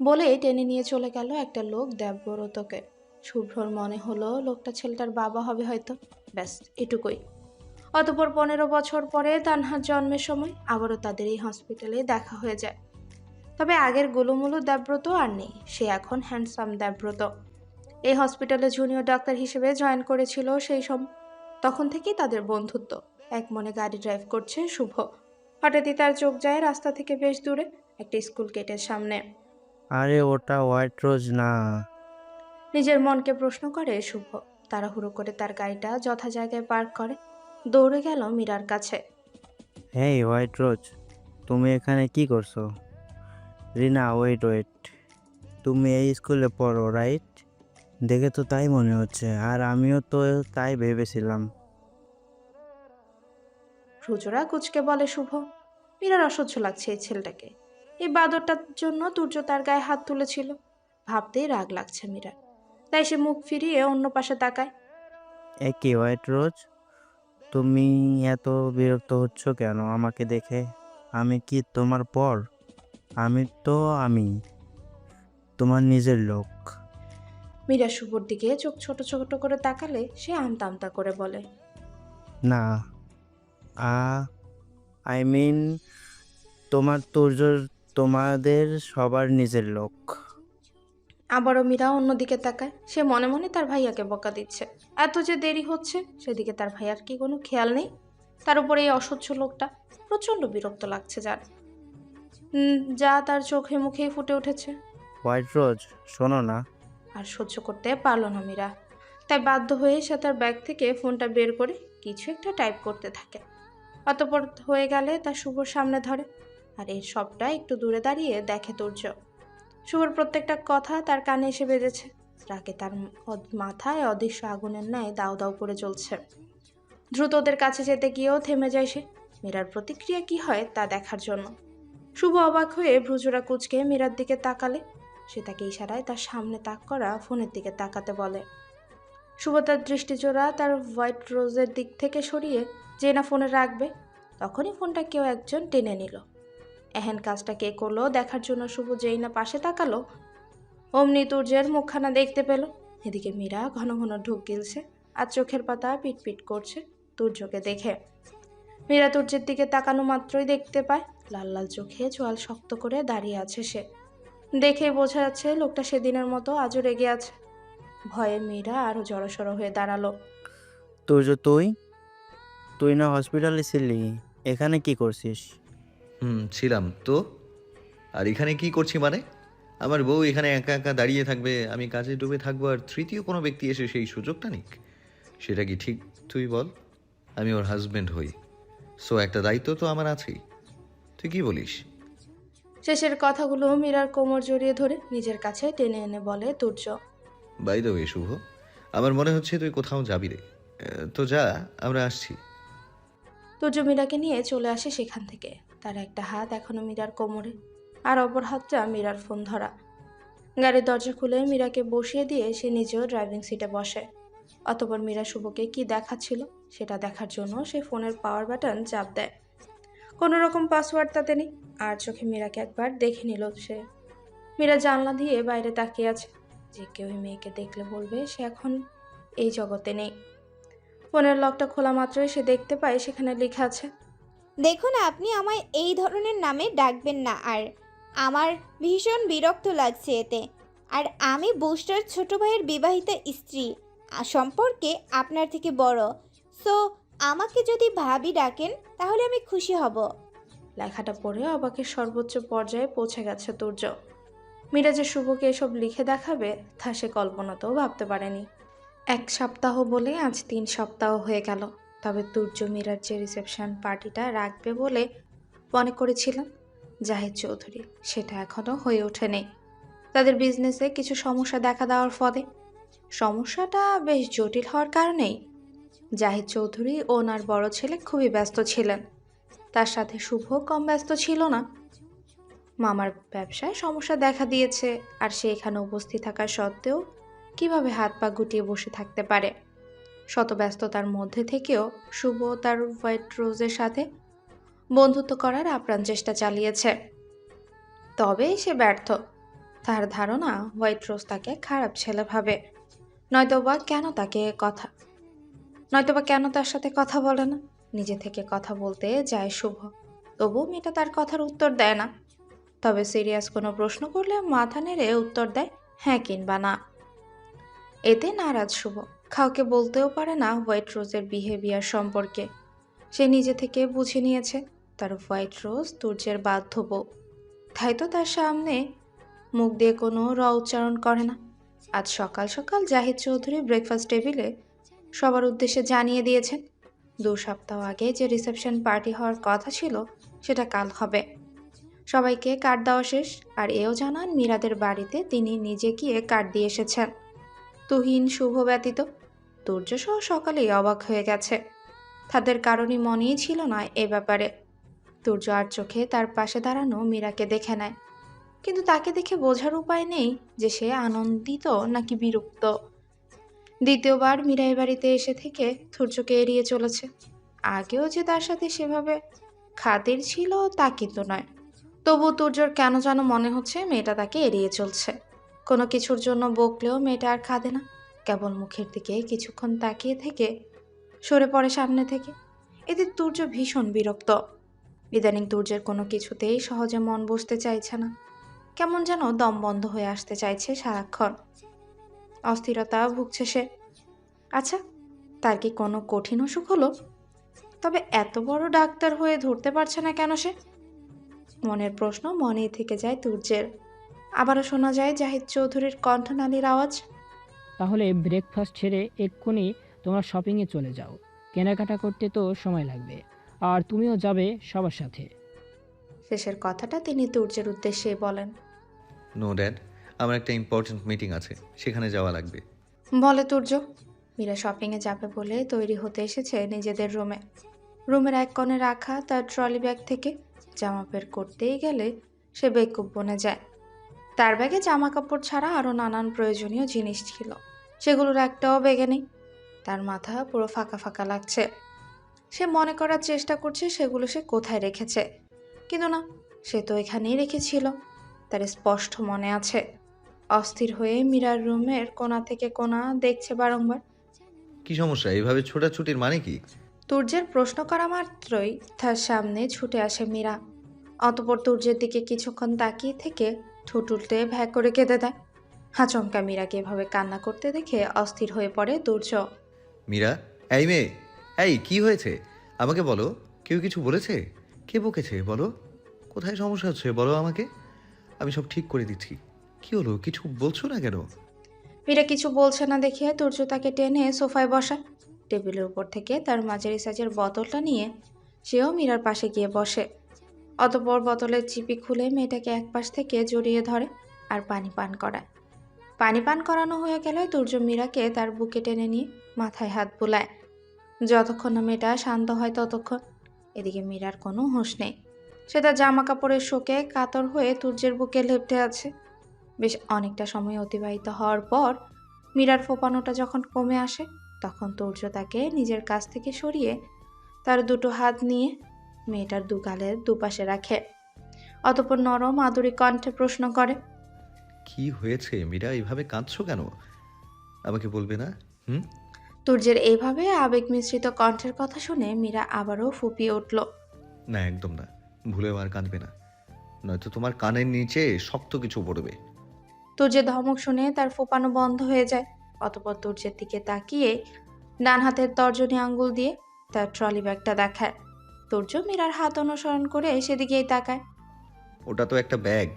বলে টেনে নিয়ে চলে গেল একটা লোক দেবব্রতকে। শুভ্রর মনে হলো লোকটা ছেলেটার বাবা হবে হয়তো, ব্যাস এটুকুই। অতঃপর 15 বছর পরে তানহার জন্মের সময় আবারও তাদের এই হসপিটালে দেখা হয়ে যায়। তবে আগের গোলুমুলু দেবব্রত আর নেই, সে এখন হ্যান্ডসাম দেবব্রত। এই হসপিটালে জুনিয়র ডাক্তার হিসেবে জয়েন করেছিল সেই সময়। তখন থেকেই তাদের বন্ধুত্ব। এক মনে গাড়ি ড্রাইভ করছে শুভ। হঠাৎই তার চোখ যায় রাস্তা থেকে বেশ দূরে একটা স্কুল গেটের সামনে। আরে ওটা হোয়াইট রোজ না? নিজের মনকে প্রশ্ন করে শুভ। তাড়াহুড়ো করে তার গাড়িটা যথা জায়গায় পার্ক করে দৌড়ে গেল মীরার কাছে। হেই হোয়াইট রোজ, তুমি এখানে কি করছো? রিনা ওয়েট ওয়েট, তুমি এই স্কুলে পড়ো রাইট? দেখে তো তাই মনে হচ্ছে, আর আমিও তো তাই ভেবেছিলাম। রুজরা কুচকে বলে শুভ। মীরার অসহ্য লাগছে এই ছেলেটাকে। এই বাদরটার জন্য তুর্য তার গায়ে হাত তুলেছিল। ভাবতেই রাগ লাগছে মীরার, তাই সে মুখ ফিরিয়ে অন্য পাশে তাকায়। একই হোয়াইট রোজ, তুমি এত বিরক্ত হচ্ছ কেন আমাকে দেখে? আমি কি তোমার পর? আমি তোমার নিজের লোক। মীরা শুভর দিকে চোখ ছোট ছোট করে তাকালে সে আমতা আমতা করে বলে, না, আই মিন তোমাদের সবার নিজের লোক। আবারও মীরা অন্যদিকে তাকায়। সে মনে মনে তার ভাইয়াকে বকা দিচ্ছে। এত যে দেরি হচ্ছে সেদিকে তার ভাইয়ার কি কোনো খেয়াল নেই? তার উপরে এই অসহ্য লোকটা, প্রচণ্ড বিরক্ত লাগছে যার। যা তার চোখে মুখেই ফুটে উঠেছে। হোয়াইট রোজ, শোনো না। আর সহ্য করতে পারল না মীরা, তাই বাধ্য হয়ে সে তার ব্যাগ থেকে ফোনটা বের করে কিছু একটা টাইপ করতে থাকে। অতঃপর হয়ে গেলে তার শুভর সামনে ধরে, আর এর সবটা একটু দূরে দাঁড়িয়ে দেখে তুর্য। শুভর প্রত্যেকটা কথা তার কানে এসে বেজেছে। রাগে তার মাথায় অদৃশ্য আগুনের ন্যায় দাউ দাউ করে জ্বলছে। দ্রুত ওদের কাছে যেতে গিয়েও থেমে যায় সে, মীরার প্রতিক্রিয়া কি হয় তা দেখার জন্য। শুভ অবাক হয়ে ভ্রুজোড়া কুঁচকে মীরার দিকে তাকালে সে তাকে ইশারায় তার সামনে তাক করা ফোনের দিকে তাকাতে বলে। শুভ তার দৃষ্টিজোড়া তার হোয়াইট রোজের দিক থেকে সরিয়ে যে না ফোনে রাখবে, তখনই ফোনটা কেউ একজন টেনে নিল। এহেন কাজটা কে করলো দেখার জন্য শুভ যেই না পাশে তাকালো, অমনি তুর্যের মুখখানা দেখতে পেল। এদিকে মীরা ঘন ঘন ঢুক গিলছে আর চোখের পাতা পিটপিট করছে তুর্যকে দেখে। মীরা তুর্যের দিকে তাকানো মাত্রই দেখতে পায় লাল লাল চোখে চোয়াল শক্ত করে দাঁড়িয়ে আছে সে। দেখেই বোঝা যাচ্ছে লোকটা সেদিনের মতো আজও রেগে আছে। ভয়ে মীরা আরো জড়সড় হয়ে দাঁড়ালো। তুর্য, তুই না হসপিটালে ছিলি, এখানে কি করছিস? ছিলাম তো। আর এখানে কি করছি মানে? আমার বউ এখানে একা একা দাঁড়িয়ে থাকবে, আমি কাজে ডুবে থাকবো, আর তৃতীয় কোনো ব্যক্তি এসে সেই সুযোগটা নিক? সেটা কি ঠিক তুই বল? আমি ওর হাজবেন্ড হই, সো একটা দায়িত্ব তো আমার আছেই। তুই কি বলিস? শেষের কথাগুলো মীরার কোমর জড়িয়ে ধরে নিজের কাছে টেনে এনে বলে তুর্য। বাই দ্য ওয়ে শুভ, আমার মনে হচ্ছে তুই কোথাও যাবি রে। তো যা, আমরা আসছি। তুর্য মীরাকে নিয়ে চলে আসে সেখান থেকে। তার একটা হাত এখনো মীরার কোমরে, আর অপর হাতটা মীরার ফোন ধরা। গাড়ির দরজা খুলে মীরাকে বসিয়ে দিয়ে সে নিজেও ড্রাইভিং সিটে বসে। অতঃপর মীরা শুভকে কি দেখাচ্ছিল সেটা দেখার জন্য সে ফোনের পাওয়ার বাটন চাপ দেয়। কোনো রকম পাসওয়ার্ড তাতে নেই, আর চোখে মীরাকে একবার দেখে নিল সে। মীরা জানলা দিয়ে বাইরে তাকিয়ে আছে, যে কেউ এই মেয়েকে দেখলে বলবে সে এখন এই জগতে নেই। ফোনের লকটা খোলা মাত্রই সে দেখতে পায় সেখানে লেখা আছে, দেখুন, আপনি আমায় এই ধরনের নামে ডাকবেন না। আর আমার ভীষণ বিরক্ত লাগছে এতে। আর আমি বুস্টার ছোট ভাইয়ের বিবাহিতা স্ত্রী, সম্পর্কে আপনার থেকে বড়। সো আমাকে যদি ভাবি ডাকেন তাহলে আমি খুশি হব। লেখাটা পড়ে অবাকের সর্বোচ্চ পর্যায়ে পৌঁছে গেছে তুর্য। মীরা যে শুভকে এসব লিখে দেখাবে তা সে কল্পনাতেও ভাবতে পারেনি। 1 সপ্তাহ বলে আজ 3 সপ্তাহ হয়ে গেল। তবে তুর্য মীরার যে রিসেপশন পার্টিটা রাখবে বলে মনে করেছিলেন জাহিদ চৌধুরী, সেটা এখনও হয়ে ওঠেনি। তাদের বিজনেসে কিছু সমস্যা দেখা দেওয়ার ফলে, সমস্যাটা বেশ জটিল হওয়ার কারণেই জাহিদ চৌধুরী ওনার বড় ছেলে খুবই ব্যস্ত ছিলেন। তার সাথে শুভ কম ব্যস্ত ছিল না। মামার ব্যবসায় সমস্যা দেখা দিয়েছে, আর সে এখানে উপস্থিত থাকা সত্ত্বেও কিভাবে হাত পা গুটিয়ে বসে থাকতে পারে। শত ব্যস্ততার মধ্যে থেকেও শুভ তার হোয়াইট রোজের সাথে বন্ধুত্ব করার আপ্রাণ চেষ্টা চালিয়েছে। তবে সে ব্যর্থ। তার ধারণা হোয়াইট রোজ তাকে খারাপ ছেলে ভাবে, নয়তোবা কেন তার সাথে কথা বলে না। নিজে থেকে কথা বলতে যায় শুভ, তবুও মেয়েটা তার কথার উত্তর দেয় না। তবে সিরিয়াস কোনো প্রশ্ন করলে মাথা নেড়ে উত্তর দেয় হ্যাঁ কিংবা না। এতে নারাজ শুভ, কাউকে বলতেও পারে না হোয়াইট রোজের বিহেভিয়ার সম্পর্কে। সে নিজে থেকে বুঝে নিয়েছে তার হোয়াইট রোজ তুর্যের বাধ্য বউ, তাই তো তার সামনে মুখ দিয়ে কোনো উচ্চারণ করে না। আজ সকাল সকাল জাহিদ চৌধুরী ব্রেকফাস্ট টেবিলে সবার উদ্দেশ্যে জানিয়ে দিয়েছেন 2 সপ্তাহ আগে যে রিসেপশন পার্টি হওয়ার কথা ছিল সেটা কাল হবে। সবাইকে কার্ড দেওয়া শেষ, আর এও জানান মীরাদের বাড়িতে তিনি নিজে গিয়ে কার্ড দিয়ে এসেছেন। তুহিন শুভ ব্যতীত তুর্য সহ সকালেই অবাক হয়ে গেছে। তাদের কারণই মনেই ছিল না এ ব্যাপারে। তুর্য আর চোখে তার পাশে দাঁড়ানো মীরাকে দেখে নেয়, কিন্তু তাকে দেখে বোঝার উপায় নেই যে সে আনন্দিত নাকি বিরক্ত। দ্বিতীয়বার মীরা এই বাড়িতে এসে থেকে তুর্যকে এড়িয়ে চলেছে। আগেও যে তার সাথে সেভাবে খাতির ছিল তা কিন্তু নয়। তবু তুর্যর কেন যেন মনে হচ্ছে মেয়েটা তাকে এড়িয়ে চলছে। কোনো কিছুর জন্য বকলেও মেয়েটা আর কাঁদে না, কেবল মুখের দিকে কিছুক্ষণ তাকিয়ে থেকে সরে পড়ে সামনে থেকে। এতে তুর্য ভীষণ বিরক্ত। ইদানিং তুর্যের কোনো কিছুতেই সহজে মন বসতে চাইছে না, কেমন যেন দম বন্ধ হয়ে আসতে চাইছে সারাক্ষণ। অস্থিরতা ভুগছে সে। আচ্ছা, তার কি কোনো কঠিন অসুখ হলো? তবে এত বড় ডাক্তার হয়ে ধরতে পারছে না কেন সে? মনের প্রশ্ন মনেই থেকে যায় তুর্যের। আবারও শোনা যায় জাহিদ চৌধুরীর কণ্ঠনালীর আওয়াজ। তাহলে ব্রেকফাস্ট ছেড়ে এক্ষুনি তোমরা শপিংয়ে চলে যাও। কেনাকাটা করতে তো সময় লাগবে, আর তুমিও যাবে সবার সাথে। শেষের কথাটা তিনি তুর্যের উদ্দেশ্যে বলেন। নো ড্যাড, আমার একটা ইম্পর্ট্যান্ট মিটিং আছে, সেখানে যাওয়া লাগবে। বলে তুর্য। মীরা শপিংয়ে যাবে বলে তৈরি হতে এসেছে নিজেদের রুমে। রুমের এক কোণে রাখা তার ট্রলি ব্যাগ থেকে জামা বের করতেই গেলে সে বেকুব বনে যায়। তার ব্যাগে জামা কাপড় ছাড়া আরও নানান প্রয়োজনীয় জিনিস ছিল, সেগুলোর একটাও ব্যাগে নেই। তার মাথা পুরো ফাঁকা ফাঁকা লাগছে। সে মনে করার চেষ্টা করছে সেগুলো সে কোথায় রেখেছে, কিন্তু না, সে তো এখানেই রেখেছিল। তার স্পষ্ট মনে আছে। অস্থির হয়ে মীরার রুমের কোণা থেকে কোণা দেখছে বারংবার। কি সমস্যা? এইভাবে ছোটাছুটির মানে কি? তুর্যের প্রশ্ন করা মাত্রই তার সামনে ছুটে আসে মীরা। অতঃপর তুর্যের দিকে কিছুক্ষণ তাকিয়ে থেকে ঠোঁট উল্টে ভ্যাঁ করে কেঁদে দেয়। আচমকা মীরাকে এভাবে কান্না করতে দেখে অস্থির হয়ে পড়ে তুর্য। মীরা, এই মেয়ে, এই কি হয়েছে? আমাকে বলো, কেউ কিছু বলেছে? কে বকেছে বলো? কোথায় সমস্যা হচ্ছে বলো আমাকে, আমি সব ঠিক করে দিচ্ছি। কি হলো, কিছু বলছো না কেন? মীরা কিছু বলছে না দেখে তুর্য তাকে টেনে সোফায় বসায়। টেবিলের উপর থেকে তার মাঝারি সাইজের বোতলটা নিয়ে সেও মীরার পাশে গিয়ে বসে। অতঃপর বোতলের চিপি খুলে মেয়েটাকে একপাশ থেকে জড়িয়ে ধরে আর পানি পান করায়। পানি পান করানো হয়ে গেলে তুর্য মীরাকে তার বুকে টেনে নিয়ে মাথায় হাত বুলায়। যতক্ষণ না মেয়েটা শান্ত হয় ততক্ষণ। এদিকে মীরার কোনো হুঁশ নেই। সে তার জামা কাপড়ের শোকে কাতর হয়ে তুর্যের বুকে লেপ্টে আছে। বেশ অনেকটা সময় অতিবাহিত হওয়ার পর মীরার ফোপানোটা যখন কমে আসে, তখন তুর্য তাকে নিজের কাছ থেকে সরিয়ে তার দুটো হাত নিয়ে মেয়েটার দু গালের দুপাশে রাখে। অতঃপর নরম আদুরি কণ্ঠে প্রশ্ন করে। কি হয়েছে মীরা, এইভাবে কাঁদছো কেন? আমাকে বলবে না? তুর্যের এইভাবে আবেগ মিশ্রিত কণ্ঠের কথা শুনে মীরা আবারও ফুপিয়ে উঠল। না, একদম না, ভুলেও আর কাঁদবে না, নয়তো তোমার কানের নিচে শক্ত কিছু পড়বে। তুর্যের ধমক শুনে তার ফোপানো বন্ধ হয়ে যায়। অতঃপর তুর্যের দিকে তাকিয়ে ডান হাতের তর্জনী আঙ্গুল দিয়ে তার ট্রলি ব্যাগটা দেখায়। তুর্য মীরার হাত অনুসরণ করে সেদিকেই তাকায়। ওটা তো একটা ব্যাগ।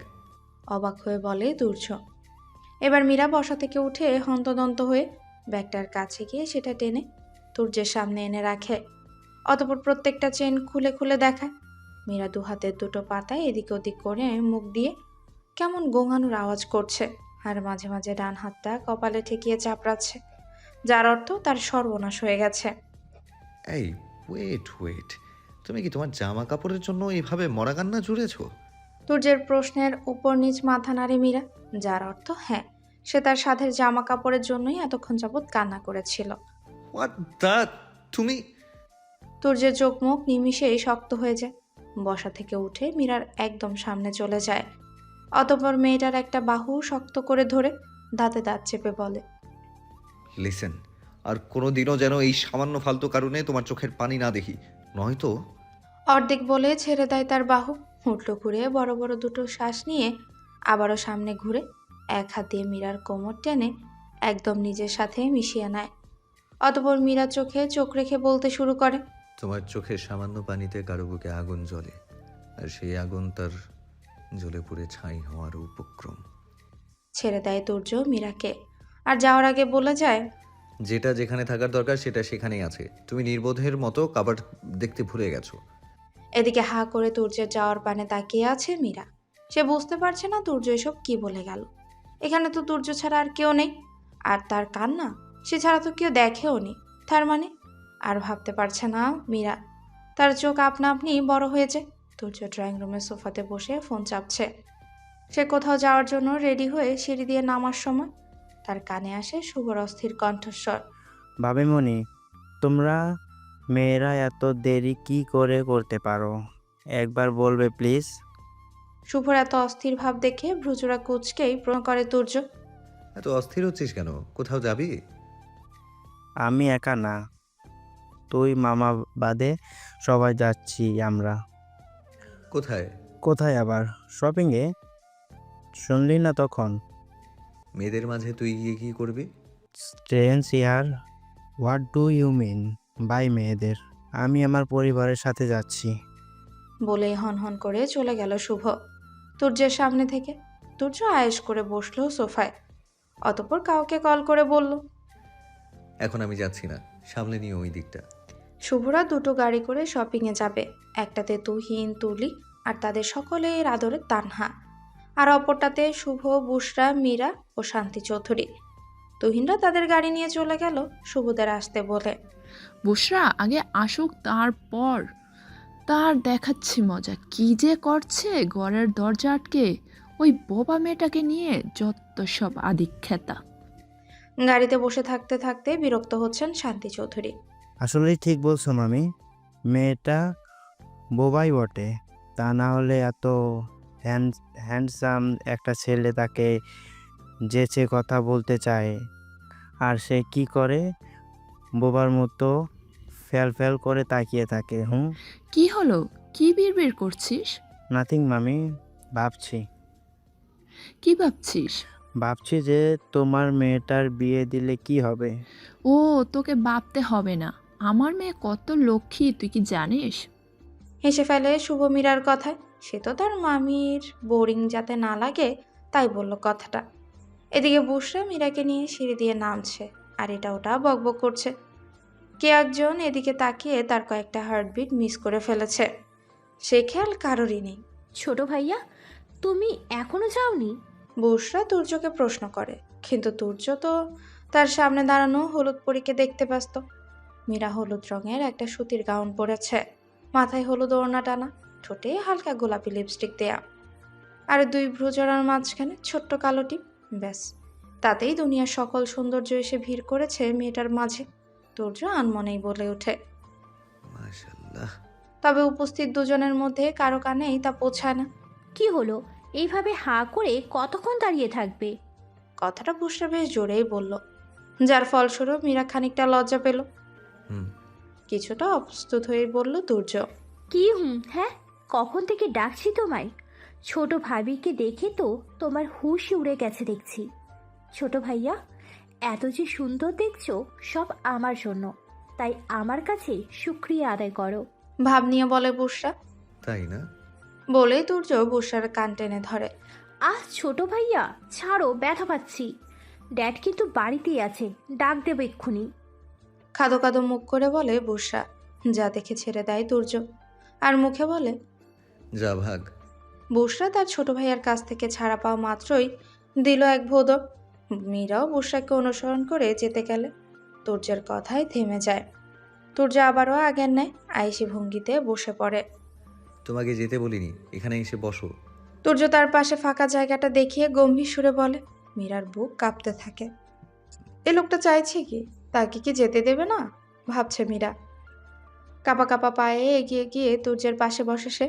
অবাক হয়ে বলে তুর্য। এবার মীরা বসা থেকে উঠে হন্তদন্ত হয়ে ব্যাগটার কাছে গিয়ে সেটা টেনে তুর্যের সামনে এনে রাখে। অতঃপর প্রত্যেকটা চেন খুলে খুলে দেখায়। মীরা দু হাতের দুটো পাতায় এদিক ওদিক করে মুখ দিয়ে কেমন গোঙানোর আওয়াজ করছে, আর মাঝে মাঝে ডান হাতটা কপালে ঠেকিয়ে চাপড়াচ্ছে, যার অর্থ তার সর্বনাশ হয়ে গেছে। এই ওয়েট ওয়েট, তুমি কি তোমার জামা কাপড়ের জন্য এইভাবে মরা কান্না জুড়েছো? তুর্যের প্রশ্নের উপর নিচ মাথা নাড়ে মীরা, যার অর্থ হ্যাঁ, সে তার সাধের জামা কাপড়ের জন্যই এতক্ষণ যাবৎ কান্না করেছিল। হোয়াট দ্য, তুমি? তুর্যের চোখ মুখ নিমিষেই শক্ত হয়ে যায়। বসা থেকে উঠে মীরার একদম সামনে চলে যায়। অতঃপর মেয়েটার একটা বাহু শক্ত করে ধরে দাঁতে দাঁত চেপে বলে। লিসেন, আর কোনোদিনও যেন এই সামান্য ফালতু কারণে তোমার চোখের পানি না দেখি, নয়তো। অর্ধেক বলে ছেড়ে দেয় তার বাহু। উল্টো ঘুরে বড় বড় দুটো শ্বাস নিয়ে আবারও সামনে ঘুরে এক হাত দিয়ে মীরার কোমর টেনে একদম নিজের সাথে মিশিয়ে নেয়। অতঃপর মীরা চোখে চোখ রেখে বলতে শুরু করে। তোমার চোখের সামান্য পানিতে কারো বুকে আগুন জ্বলে, আর সেই আগুন তার জ্বলে পুড়ে ছাই হওয়ার উপক্রম। ছেড়ে দেয় তুর্য মীরাকে, আর যাওয়ার আগে বলে যায়, যেটা যেখানে থাকার দরকার সেটা সেখানেই আছে, তুমি নির্বোধের মতো কাবার্ড দেখতে ভুলে গেছো। এদিকে হা করে তুর্যের যাওয়ার পানে তাকিয়ে আছে মীরা। সে বুঝতে পারছে না তুর্য এসব কি বলে গেল। এখানে তো তুর্য ছাড়া আর কেউ নেই, আর তার কান্না সে ছাড়া তো কেউ দেখেও নি। তার মানে আর ভাবতে পারছে না মীরা। তার চোখ আপনা আপনি বড় হয়েছে। তুর্য ড্রয়িং রুমের সোফাতে বসে ফোন চাপছে। সে কোথাও যাওয়ার জন্য রেডি হয়ে সিঁড়ি দিয়ে নামার সময় তার কানে আসে শুভর অস্থির কণ্ঠস্বর। ভাবিমণি, তোমরা মেয়েরা এত দেরি কি করে করতে পারো? একবার বলবে প্লিজ? শুভর এত অস্থির ভাব দেখে ভ্রুজোড়া কুচকেই প্রশ্ন করে তুর্য। এত অস্থির হচ্ছিস কেন? কোথাও যাবি? আমি একা না, তুই মামা বাদে সবাই যাচ্ছি আমরা। কোথায়? কোথায় আবার? শপিংয়ে। শুনলি না তখন? মেয়েদের মাঝে তুই গিয়ে কি করবি? স্ট্রেঞ্জ ইয়ার, what do you mean by মেয়েদের? আমি আমার পরিবারের সাথে যাচ্ছি। বলেই হনহন করে চলে গেল শুভ তুর্যের সামনে থেকে। তুর্য আয়েশ করে বসলো সোফায়, অতঃপর কাউকে কল করে বলল, এখন আমি যাচ্ছি না, সামলে নিয়ে ওই দিকটা। শুভরা দুটো গাড়ি করে শপিংয়ে যাবে। একটাতে তুহিন, তুলি আর তাদের সকলের আদরের তানহা, আর অপরটাতে শুভ, বুশরা, মীরা ও শান্তি চৌধুরী। তুহিনরা তাদের গাড়ি নিয়ে চলে গেল শুভদের আসতে বলে। বুশরা আগে আসুক, তারপর তার দেখাচ্ছি মজা কি যে করছে ঘরের দরজা আটকে ওই বোবা মেয়েটাকে নিয়ে, যত সব আদিক্ষেতা। গাড়িতে বসে থাকতে থাকতে বিরক্ত হচ্ছেন শান্তি চৌধুরী। আসলেই ঠিক বলছো মামি, মেয়েটা বোবাই বটে, তা না হলে এত হ্যান্ডসাম একটা ছেলে তাকে যেচে কথা বলতে চায়, আর সে কি করে, বোবার মতো ফ্যাল ফ্যাল করে তাকিয়ে থাকে। কি হলো, কি বিড়বিড় করছিস? নাথিং মামি, ভাবছি কি ভাবছিস? ভাবছি যে তোমার মেয়েটার বিয়ে দিলে কি হবে। ও, তোকে ভাবতে হবে না, আমার মেয়ে কত লক্ষ্মী তুই কি জানিস? হেসে ফেলে শুভ মীরার কথায়। সে তো তার মামির বোরিং যাতে না লাগে তাই বলল কথাটা। এদিকে বুশরা মীরাকে নিয়ে সিঁড়ি দিয়ে নামছে, আর এটা ওটা বকবক করছে। কে একজন এদিকে তাকিয়ে তার কয়েকটা হার্টবিট মিস করে ফেলেছে, সে খেয়াল কারোরই নেই। ছোট ভাইয়া, তুমি এখনো যাওনি? বুশরা তুর্যকে প্রশ্ন করে, কিন্তু তুর্য তো তার সামনে দাঁড়ানো হলুদ পরীকে দেখতে ব্যস্ত। মীরা হলুদ রঙের একটা সুতির গাউন পরেছে, মাথায় হলুদ ওড়না টানা, ঠোঁটে হালকা গোলাপি লিপস্টিক দেয়া, আর দুই ভ্রুজোড়ার মাঝখানে ছোট্ট কালো টিপ। ব্যাস, তাতেই দুনিয়ার সকল সৌন্দর্য এসে ভিড় করেছে মেয়েটার মাঝে। তুর্য আনমনেই বলে ওঠে, মাশাআল্লাহ। তবে উপস্থিত দুজনের মধ্যে কারো কানেই তা পৌঁছায় না। কি হলো, এইভাবে হাঁ করে কতক্ষণ দাঁড়িয়ে থাকবে? কথাটা বুশরা বেশ জোরেই বলল, যার ফলস্বরূপ মীরা খানিকটা লজ্জা পেল। হুম। কিছুটা অপ্রস্তুত হয়ে বলল তুর্য। কি হ্যাঁ, কখন থেকে ডাকছি তোমায়? ছোট ভাবিকে দেখে তো তোমার হুঁশই উড়ে গেছে দেখছি। ছোট ভাইয়া, এত যে সুন্দর দেখছো সব আমার জন্য, তাই আমার কাছে শুকরিয়া আদায় করো। ভাব নিয়ে বলে বুশরা। তাই না? বলেই তুর্য বুশরার কান টেনে ধরে। ছোট ভাইয়া ছাড়ো, ব্যথা পাচ্ছি। ড্যাড কিন্তু বাড়িতেই আছে, ডাক দেবো এক্ষুনি। খাদো খাদো মুখ করে বলে বুশরা, যা দেখে ছেড়ে দেয় তুর্য, আর মুখে বলে, যা ভাগ। বুশরা তার ছোট ভাইয়ার কাছ থেকে ছাড়া পাওয়া মাত্রই দিল এক ভোদক। মীরাও বুশরাকে অনুসরণ করে যেতে গেলে তুর্যের কথায় থেমে যায়। তুর্য আবারও আগের ন্যায় আয়েশি ভঙ্গিতে বসে পড়ে। তোমাকে যেতে বলিনি, এখানে এসে বসো। তুর্য তার পাশে ফাঁকা জায়গাটা দেখিয়ে গম্ভীর সুরে বলে। মীরার বুক কাঁপতে থাকে। এ লোকটা চাইছে কি, তাকে কি যেতে দেবে না ভাবছে মীরা। কাপা কাপা পায়ে এগিয়ে গিয়ে তুর্যের পাশে বসে সে,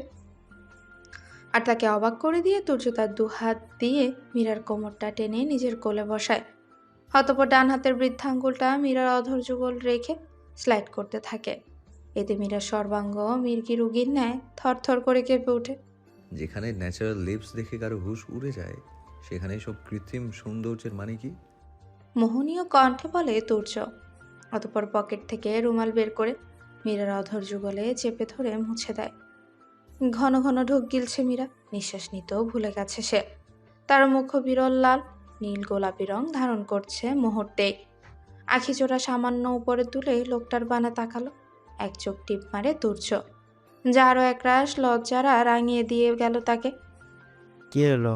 আর তাকে অবাক করে দিয়ে তুর্য তার দু হাত দিয়ে মীরার কোমরটা টেনে নিজের কোলে বসায়। অতঃপর ডান হাতের বৃদ্ধাঙ্গুলটা মীরার অধর যুগল রেখে স্লাইড করতে থাকে। এতে মীরার সর্বাঙ্গ মির্গি রুগীর ন্যায় থরথর করে কেঁপে ওঠে। যেখানে ন্যাচারাল লিপস দেখে কারো হুঁশ উড়ে যায়, সেখানে সব কৃত্রিম সৌন্দর্যের মানে কি? মোহনীয় কণ্ঠে বলে তুর্য। অতঃপর পকেট থেকে রুমাল বের করে মীরার অধর যুগলে চেপে ধরে মুছে দেয়। ঘন ঘন ঢোক গিলছে মীরা, নিঃশ্বাস নিতেও ভুলে গেছে সে। তার মুখ বিরল লাল, নীল গোলাপি রং ধারণ করছে মুহূর্তেই। আখি জোড়া সামান্য উপরে তুলে লোকটার বানা তাকালো। এক চোখ টিপ মারে তুর্য, যা আরও একরাশ লজ্জারা রাঙিয়ে দিয়ে গেল তাকে। কি হলো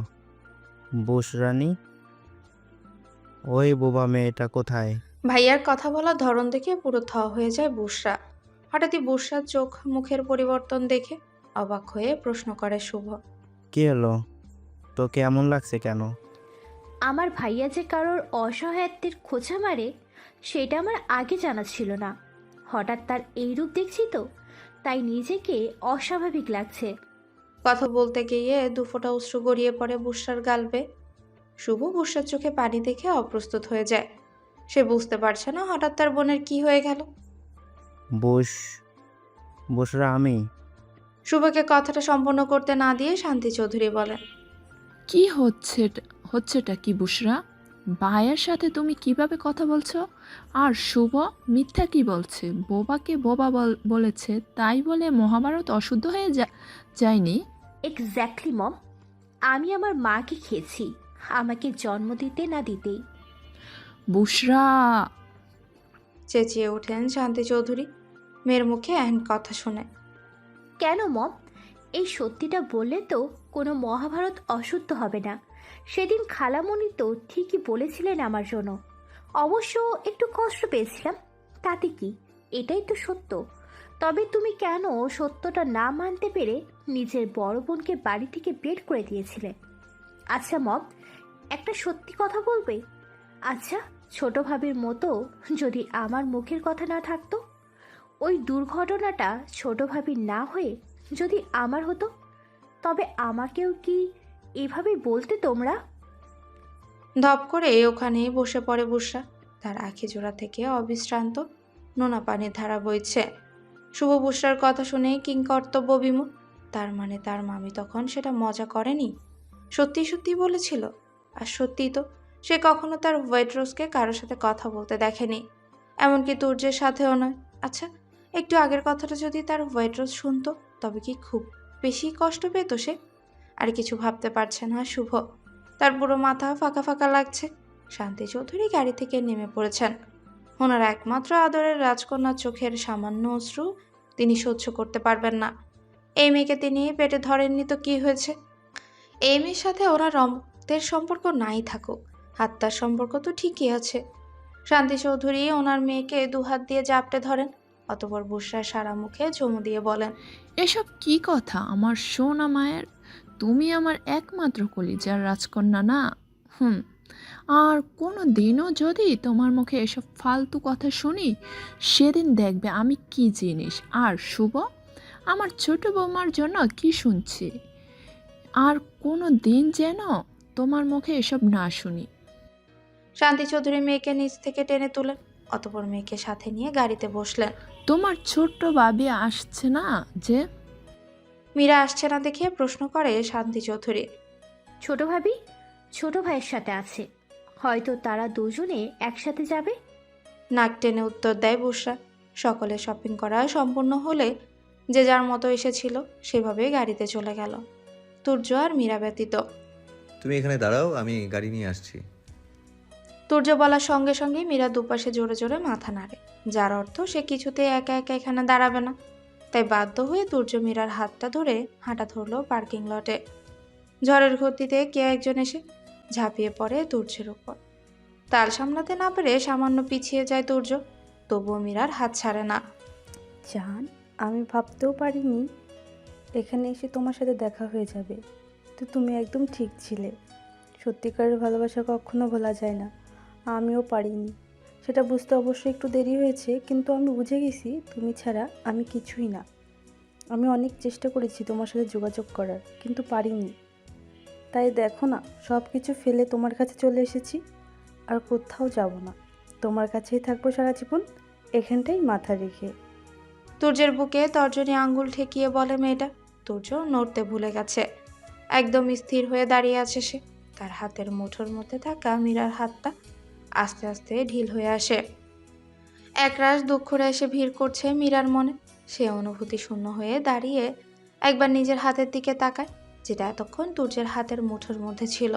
বুশরানি, ওই বোবা মেয়েটা কোথায়? ভাইয়ার কথা বলার ধরন দেখে পুরো থ হয়ে যায় বুশরা। হঠাৎই বুশরার চোখ মুখের পরিবর্তন দেখে অবাক হয়ে প্রশ্ন করে শুভ। কি হলো, তোকে এমন লাগছে কেন? আমার ভাইয়া যে কারোর অসহায়ত্বের খোঁচা মারে সেটা আমার আগে জানা ছিল না। হঠাৎ তার এই রূপ দেখছি তো, তাই নিজেকে অস্বাভাবিক লাগছে। কথা বলতে গিয়ে দুফোঁটা অশ্রু গড়িয়ে পড়ে বুশরার গালবে। শুভ বুশরার চোখে পানি দেখে অপ্রস্তুত হয়ে যায়। সে বুঝতে পারছে না হঠাৎ তার বোনের কি হয়ে গেল। বুশরা আমি। শুভকে কথাটা সম্পন্ন করতে না দিয়ে শান্তি চৌধুরী বলেন। কি হচ্ছেটা কি বুশরা? ভাইয়ের সাথে তুমি কিভাবে কথা বলছো? আর শুভ মিথ্যা কি বলছে? বোবাকে বোবা বলেছে তাই বলে মহাভারত অশুদ্ধ হয়ে যায়নি? এক্স্যাক্টলি মম, আমি আমার মাকে খেয়েছি, আমাকে জন্ম দিতে না দিতেই। বুশরা! চেঁচিয়ে ওঠেন শান্তি চৌধুরী মেয়ের মুখে এহেন কথা শুনে। কেন মম? এই সত্যিটা বললে তো কোনো মহাভারত অশুদ্ধ হবে না। সেদিন খালামণি তো ঠিকই বলেছিলেন আমার জন্য। অবশ্য একটু কষ্ট পেয়েছিলাম, তাতে কি, এটাই তো সত্য। তবে তুমি কেন সত্যটা না মানতে পেরে নিজের বড় বোনকে বাড়ি থেকে বের করে দিয়েছিলে? আচ্ছা মম, একটা সত্যি কথা বলবে? আচ্ছা, ছোট ভাবির মতো যদি আমার মুখের কথা না থাকতো, ওই দুর্ঘটনাটা ছোট ভাবির না হয়ে যদি আমার হতো, তবে আমাকেও কি এভাবে বলতে তোমরা? ধপ করে ওখানেই বসে পড়ে বুশরা। তার আখি জোড়া থেকে অবিশ্রান্ত নোনা পানির ধারা বইছে। শুভ বুশরার কথা শুনে কিংকর্তব্য বিমূঢ়। তার মানে তার মামি তখন সেটা মজা করেনি, সত্যি সত্যি বলেছিল। আর সত্যিই তো, সে কখনো তার ওয়েট্রোসকে কারোর সাথে কথা বলতে দেখেনি, এমনকি তুর্যের সাথেও নয়। আচ্ছা, একটু আগের কথাটা যদি তার ওয়েট্রোস শুনতো, তবে কি খুব বেশি কষ্ট পেত সে? আর কিছু ভাবতে পারছে না শুভ। তার পুরো মাথা ফাঁকা ফাঁকা লাগছে। শান্তি চৌধুরী গাড়ি থেকে নেমে পড়েছেন। ওনার একমাত্র আদরের রাজকন্যার চোখের সামান্য অশ্রু তিনি সহ্য করতে পারবেন না। এই মেয়েকে তিনি পেটে ধরেননি তো কি হয়েছে? এই মেয়ের সাথে ওনার রক্তের সম্পর্ক নাই থাকুক, আত্মার সম্পর্ক তো ঠিকই আছে। শান্তি চৌধুরী ওনার মেয়েকে দুহাত দিয়ে জাপটে ধরেন, অতঃপর বুশরার সারা মুখে চুমু দিয়ে বলেন, এসব কি কথা আমার সোনা মায়ের? তুমি আমার একমাত্র কলিজার রাজকন্যা না? হুম। আর কোনো দিনও যদি তোমার মুখে এসব ফালতু কথা শুনি, সেদিন দেখবে আমি কি জিনিস। আর শুভ, আমার ছোট বৌমার জন্য কি শুনছি? আর কোনো দিন যেন তোমার মুখে এসব না শুনি। শান্তি চৌধুরী মেয়েকে নিচ থেকে টেনে তুলেন, অতঃপর মেয়েকে সাথে নিয়ে গাড়িতে বসলেন। তোমার ছোট্ট বাবি আসছে না যে? মীরা আসছে না দেখে প্রশ্ন করে শান্তি চৌধুরী। ছোট ভাবি ছোট ভাইয়ের সাথে আছে, হয়তো তারা দুজনে একসাথে যাবে। নাক টেনে উত্তর দেয় বুশরা। সকলে শপিং করা সম্পূর্ণ হলে যে যার মতো এসেছিল সেভাবে গাড়িতে চলে গেল, তুর্য আর মীরা ব্যতীত। তুমি এখানে দাঁড়াও, আমি গাড়ি নিয়ে আসছি। তুর্য বলার সঙ্গে সঙ্গে মীরা দুপাশে জোরে জোরে মাথা নাড়ে, যার অর্থ সে কিছুতেই একা একা এখানে দাঁড়াবে না। তাই বাধ্য হয়ে তুর্য মীরার হাতটা ধরে হাঁটা ধরলো পার্কিং লটে। ঝড়ের গতিতে কেউ একজন এসে ঝাঁপিয়ে পড়ে তুর্যের উপর। তাল সামলাতে না পেরে সামান্য পিছিয়ে যায় তুর্য, তবুও মীরার হাত ছাড়ে না। জান, আমি ভাবতেও পারিনি এখানে এসে তোমার সাথে দেখা হয়ে যাবে। তো তুমি একদম ঠিক ছিলে। সত্যিকারের ভালোবাসা কখনো ভোলা যায় না। আমিও পারিনি, সেটা বুঝতে অবশ্যই একটু দেরি হয়েছে, কিন্তু আমি বুঝে গেছি তুমি ছাড়া আমি কিছুই না। আমি অনেক চেষ্টা করেছি তোমার সাথে যোগাযোগ করার, কিন্তু পারিনি। তাই দেখো না, সব কিছু ফেলে তোমার কাছে চলে এসেছি। আর কোথাও যাব না, তোমার কাছেই থাকবো সারা জীবন, এখানটাই মাথা রেখে। তুর্যের বুকে তর্জনী আঙ্গুল ঠেকিয়ে বলে মেয়েটা। তুর্য নড়তে ভুলে গেছে, একদম স্থির হয়ে দাঁড়িয়ে আছে সে। তার হাতের মুঠোর মধ্যে থাকা মীরার হাতটা আস্তে আস্তে ঢিল হয়ে আসে। একরাশ দুঃখরা এসে ভিড় করছে মীরার মনে। সে অনুভূতি শূন্য হয়ে দাঁড়িয়ে একবার নিজের হাতের দিকে তাকায়, যেটা এতক্ষণ তুর্যের হাতের মুঠোর মধ্যে ছিল।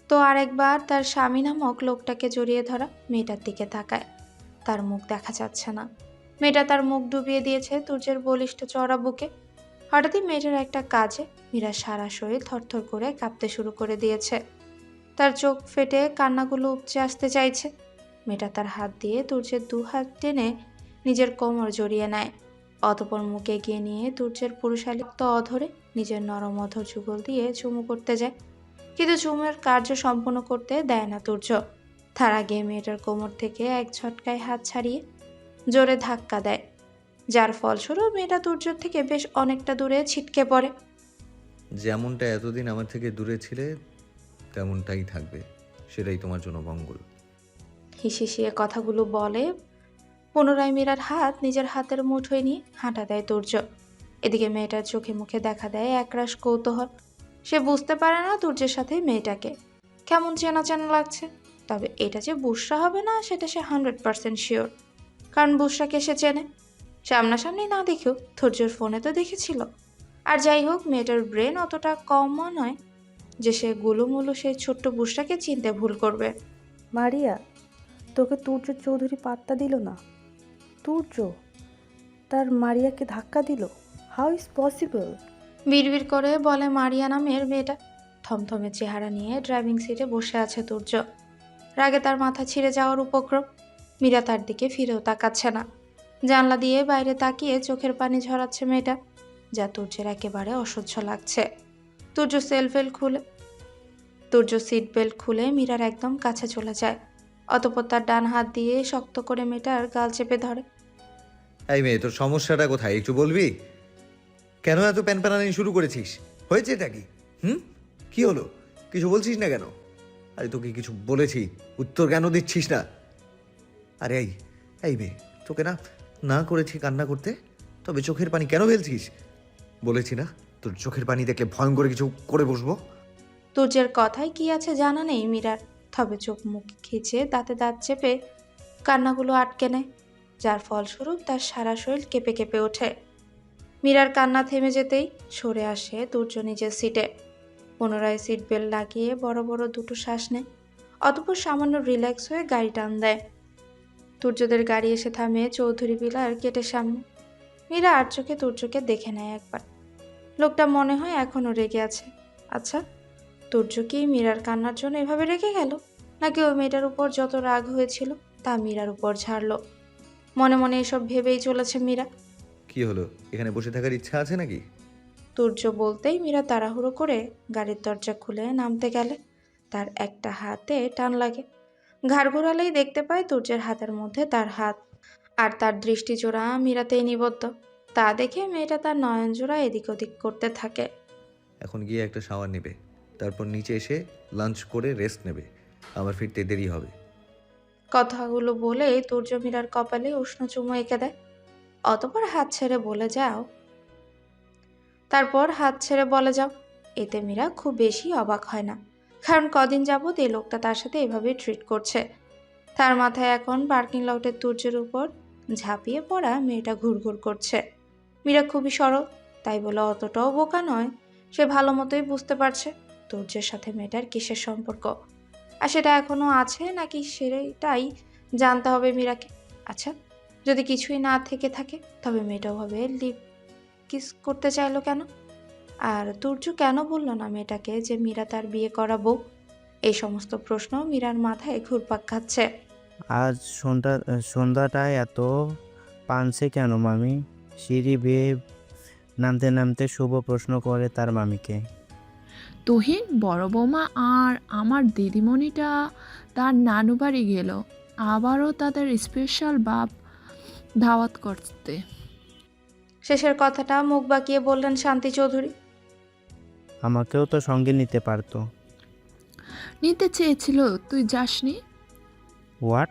তো আরেকবার তার স্বামী নামক লোকটাকে জড়িয়ে ধরা মেয়েটার দিকে তাকায়। তার মুখ দেখা যাচ্ছে না। মেয়েটা তার মুখ ডুবিয়ে দিয়েছে তুর্যের বলিষ্ঠ চড়া বুকে। হঠাৎই মেয়েটার একটা কাজে মীরার সারা শরীর থরথর করে কাঁপতে শুরু করে দিয়েছে। তার চোখ ফেটে কান্নাগুলো উপচে আসতে চাইছে। মেয়েটা তার হাত দিয়ে তুর্যের দু হাত টেনে নিজের কোমর জড়িয়ে নেয়, অতঃপর মুখে এগিয়ে নিয়ে তুর্যের পুরুষালিপ্ত অধরে নিজের নরম অধর যুগল দিয়ে চুমু করতে যায়। কিন্তু চুমের কার্য সম্পূর্ণ করতে দেয় না তুর্য। তার আগে মেয়েটার কোমর থেকে এক ঝটকায় হাত ছাড়িয়ে জোরে ধাক্কা দেয়, যার ফলস্বরূপ মেয়েটা তুর্যর থেকে বেশ অনেকটা দূরে ছিটকে পড়ে। যেমনটা এতদিন আমার থেকে দূরে ছিলে তেমনটাই থাকবে, সেটাই তোমার জন্য মঙ্গল। হিসিয়ে কথাগুলো বলে পুনরায় মীরার হাত নিজের হাতের মুঠোয় নিয়ে হাঁটা দেয় তুর্য। এদিকে মেয়েটার চোখে মুখে দেখা দেয় একরাশ কৌতূহল। সে বুঝতে পারে না তুর্যের সাথে মেয়েটাকে কেমন চেনা চেনা লাগছে। তবে এটা যে বুশরা হবে না সেটা সে 100% শিওর, কারণ বুশরাকে সে চেনে। সামনাসামনি না দেখেও ধৈর্যর ফোনে তো দেখেছিল। আর যাই হোক, মেয়েটার ব্রেন অতটা কমও নয় যে সে গুলুমুলু সেই ছোট্ট বুশরাকে চিনতে ভুল করবে। মারিয়া, তোকে তুর্য চৌধুরী পাত্তা দিল না। তুর্য তার মারিয়াকে ধাক্কা দিল। How is possible? বিড়বিড় করে বলে মারিয়া নামের মেয়েটা। থমথমে চেহারা নিয়ে ড্রাইভিং সিটে বসে আছে তুর্য। রাগে তার মাথা ছিঁড়ে যাওয়ার উপক্রম। মীরা তার দিকে ফিরেও তাকাচ্ছে না। জানলা দিয়ে বাইরে তাকিয়ে চোখের পানি ঝরাচ্ছে মেয়েটা, যা তুর্যের একেবারে অসহ্য লাগছে। তুর্য সিট বেল্ট খুলে মীরার একদম কাছে চলে যায়। অতঃপর তার ডান হাত দিয়ে শক্ত করে মেয়েটার গাল চেপে ধরে। এই মেয়ে, তোর সমস্যাটা কোথায় একটু বলবি? কেন এত প্যানপ্যানানি শুরু করেছিস? হয়েছে এটা কি? কি হলো? কিছু বলছিস না কেন? আরে তোকে কিছু বলেছি, উত্তর কেন দিচ্ছিস না? আরে এই মেয়ে, তোকে না করেছি কান্না করতে, তবে চোখের পানি কেন ফেলছিস? বলেছি না তোর চোখের পানি দেখলে ভয়ঙ্কর কিছু করে বসবো। তুর্যের কথায় কি আছে জানা নেই মীরার, তবে চোখ মুখ খিচে দাঁতে দাঁত চেপে কান্নাগুলো আটকে নেয়, যার ফলস্বরূপ তার সারা শরীর কেঁপে কেঁপে ওঠে। মীরার কান্না থেমে যেতেই সরে আসে তুর্য নিজের সিটে। পুনরায় সিট বেল্ট লাগিয়ে বড় বড় দুটো শ্বাস নেয়। অতঃপর সামান্য রিল্যাক্স হয়ে গাড়ি টান দেয়। তুর্যদের গাড়ি এসে থামে চৌধুরী বিলার গেটের সামনে। মীরা আর চোখে তুর্যকে দেখে নেয় একবার। লোকটা মনে হয় এখনো রেগে আছে। আচ্ছা, তুর্য কি মীরার কান্নার জন্য এভাবে রেগে গেল, নাকি ওই মেয়েটার উপর যত রাগ হয়েছিল তা মীরার উপর ঝাড়লো? মনে মনে এসব ভেবেই চলেছে মীরা। কি হলো, এখানে বসে থাকার ইচ্ছা আছে নাকি? তুর্য বলতেই মীরা তাড়াহুড়ো করে গাড়ির দরজা খুলে নামতে গেলে তার একটা হাতে টান লাগে। ঘাড় ঘোরালেই দেখতে পায় তুর্যের হাতের মধ্যে তার হাত, আর তার দৃষ্টিজোড়া মীরাতেই নিবদ্ধ। তা দেখে মেয়েটা তার নয়নজোড়া এদিক ওদিক করতে থাকে। এখন গিয়ে একটা শাওয়ার নেবে, তারপর নিচে এসে লাঞ্চ করে রেস্ট নেবে, আমার ফিরতে দেরি হবে। কথাগুলো বলে তুর্য মীরার কপালে উষ্ণ চুমো এঁকে দেয়। অতঃপর হাত ছেড়ে বলে যাও। এতে মীরা খুব বেশি অবাক হয় না, কারণ কদিন যাবৎ এই লোকটা তার সাথে এভাবে ট্রিট করছে। তার মাথায় এখন পার্কিং লটের তুর্যের উপর ঝাঁপিয়ে পড়া মেয়েটা ঘুরঘুর করছে। মীরা খুবই সরল, তাই বলে অতটাও বোকা নয়। সে ভালো মতোই বুঝতে পারছে তুর্যের সাথে মেয়েটার কিসের সম্পর্ক, আর সেটা এখনো আছে নাকি সেটাই জানতে হবে মীরাকে। আচ্ছা, যদি কিছুই না থেকে থাকে তবে মেয়েটাও ভাবে লিপ কিস করতে চাইলো কেন? আর তুর্য কেন বলল না মেয়েটাকে যে মীরা তার বিয়ে করা বউ? এই সমস্ত প্রশ্ন মীরার মাথায় ঘুরপাক খাচ্ছে। আজ সন্ধ্যাটায় এত পানসে কেন মামি? সিঁড়ি বেয়ে নামতে নামতে শুভ প্রশ্ন করে তার মামিকে। তুহিন, বড় বৌমা আর আমার দিদিমণিটা তার নানু বাড়ি গেল আবারও তাদের স্পেশাল বাপ দাওয়াত করতে। শেষের কথাটা মুখ বাঁকিয়ে বললেন শান্তি চৌধুরী। আমাকেও তো সঙ্গে নিতে পারতো। নিতে চেয়েছিল, তুই যাসনি। হোয়াট?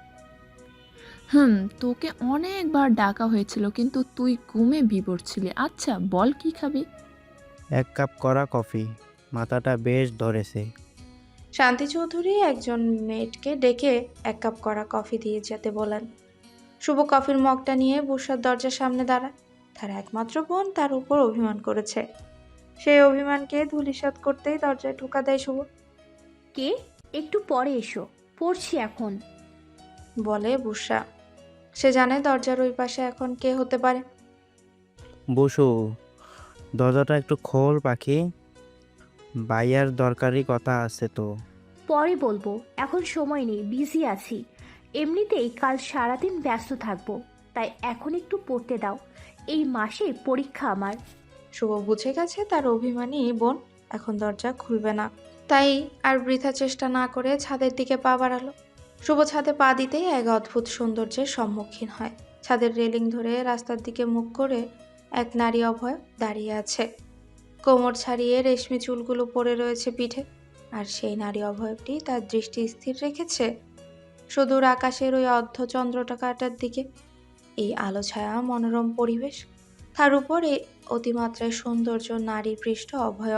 তোকে অনেকবার ডাকা হয়েছিল কিন্তু তুই ঘুমে বিভোর ছিলি। আচ্ছা বল, কি খাবি? 1 কাপ কড়া কফি, মাথাটা বেশ ধরেছে। শান্তি চৌধুরী একজন মেয়েটকে ডেকে 1 কাপ কড়া কফি দিয়ে যেতে বলেন। শুভ কফির মগটা নিয়ে বসার দরজার সামনে দাঁড়ায়। তার একমাত্র বোন তার উপর অভিমান করেছে। সেই অভিমানকে ধূলিসাৎ করতেই দরজায় ঢোকা দেয় শুভ। কে? একটু পরে এসো, পড়ছি এখন। বলে বুসা। সে জানে দরজার ওই পাশে এখন কে হতে পারে। বসু, দরজাটা একটু খোল পাখি, ভাইয়ার দরকারি কথা আছে তো। পরে বলবো, এখন সময় নেই, বিজি আছি। এমনিতেই কাল সারাদিন ব্যস্ত থাকবো, তাই এখন একটু পড়তে দাও। এই মাসে পরীক্ষা আমার। শুভ বুঝে গেছে তার অভিমানী বোন এখন দরজা খুলবে না, তাই আর বৃথা চেষ্টা না করে ছাদের দিকে পা বাড়ালো। শুভ ছাদে পা দিতেই এক অদ্ভুত সৌন্দর্যের সম্মুখীন হয়। ছাদের রেলিং ধরে রাস্তার দিকে মুখ করে এক নারী অভয় দাঁড়িয়ে আছে। কোমর ছাড়িয়ে রেশমি চুলগুলো পড়ে রয়েছে পিঠে, আর সেই নারী অভয়টি তার দৃষ্টি স্থির রেখেছে সুদূর আকাশের ওই অর্ধ চন্দ্রটাকাটার দিকে। এই আলো ছায়া মনোরম পরিবেশ, তার উপর এই অতিমাত্রায় সৌন্দর্য নারী পৃষ্ঠ অভয়,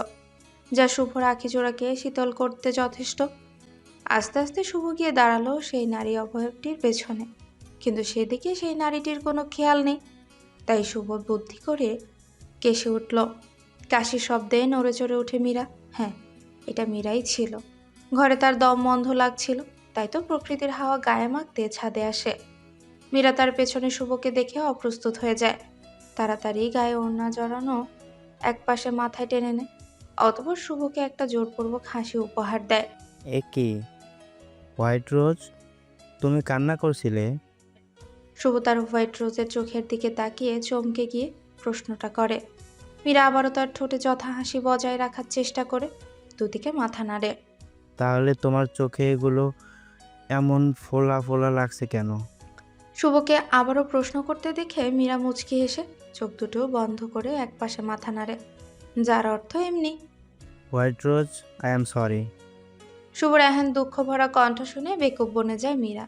যা শুভর আখি জোড়াকে শীতল করতে যথেষ্ট। আস্তে আস্তে শুভ গিয়ে দাঁড়ালো সেই নারী অবয়বটির পেছনে, কিন্তু সেদিকে সেই নারীটির কোনো খেয়াল নেই। তাই শুভ বুদ্ধি করে কেসে উঠল। কাশির শব্দে নড়ে চড়ে উঠে মীরা। হ্যাঁ, এটা মীরাই ছিল। ঘরে তার দম বন্ধ লাগছিল, তাই তো প্রকৃতির হাওয়া গায়ে মাখতে ছাদে আসে। মীরা তার পেছনে শুভকে দেখে অপ্রস্তুত হয়ে যায়। তাড়াতাড়ি গায়ে ওড়না জড়ানো এক পাশে মাথায় টেনে নেয়। অতঃপর শুভকে একটা জোরপূর্বক হাসি উপহার দেয়। এ কি হোয়াইট রোজ, তুমি কান্না করছিলে? শুভ তার হোয়াইট রোজের চোখের দিকে তাকিয়ে চমকে গিয়ে প্রশ্নটা করে। মীরা আবারও তার ঠোঁটে যথা হাসি বজায় রাখার চেষ্টা করে দুদিকে মাথা নাড়ে। তাহলে তোমার চোখে এগুলো এমন ফোলা ফোলা লাগছে কেন? শুভকে আবারও প্রশ্ন করতে দেখে মীরা মুচকি হেসে চোখ দুটো বন্ধ করে একপাশে মাথা নাড়ে, যার অর্থ এমনি। White rose, I am sorry. শুভর এহেন দুঃখ ভরা কণ্ঠ শুনে বেকুব বনে যায় মীরা।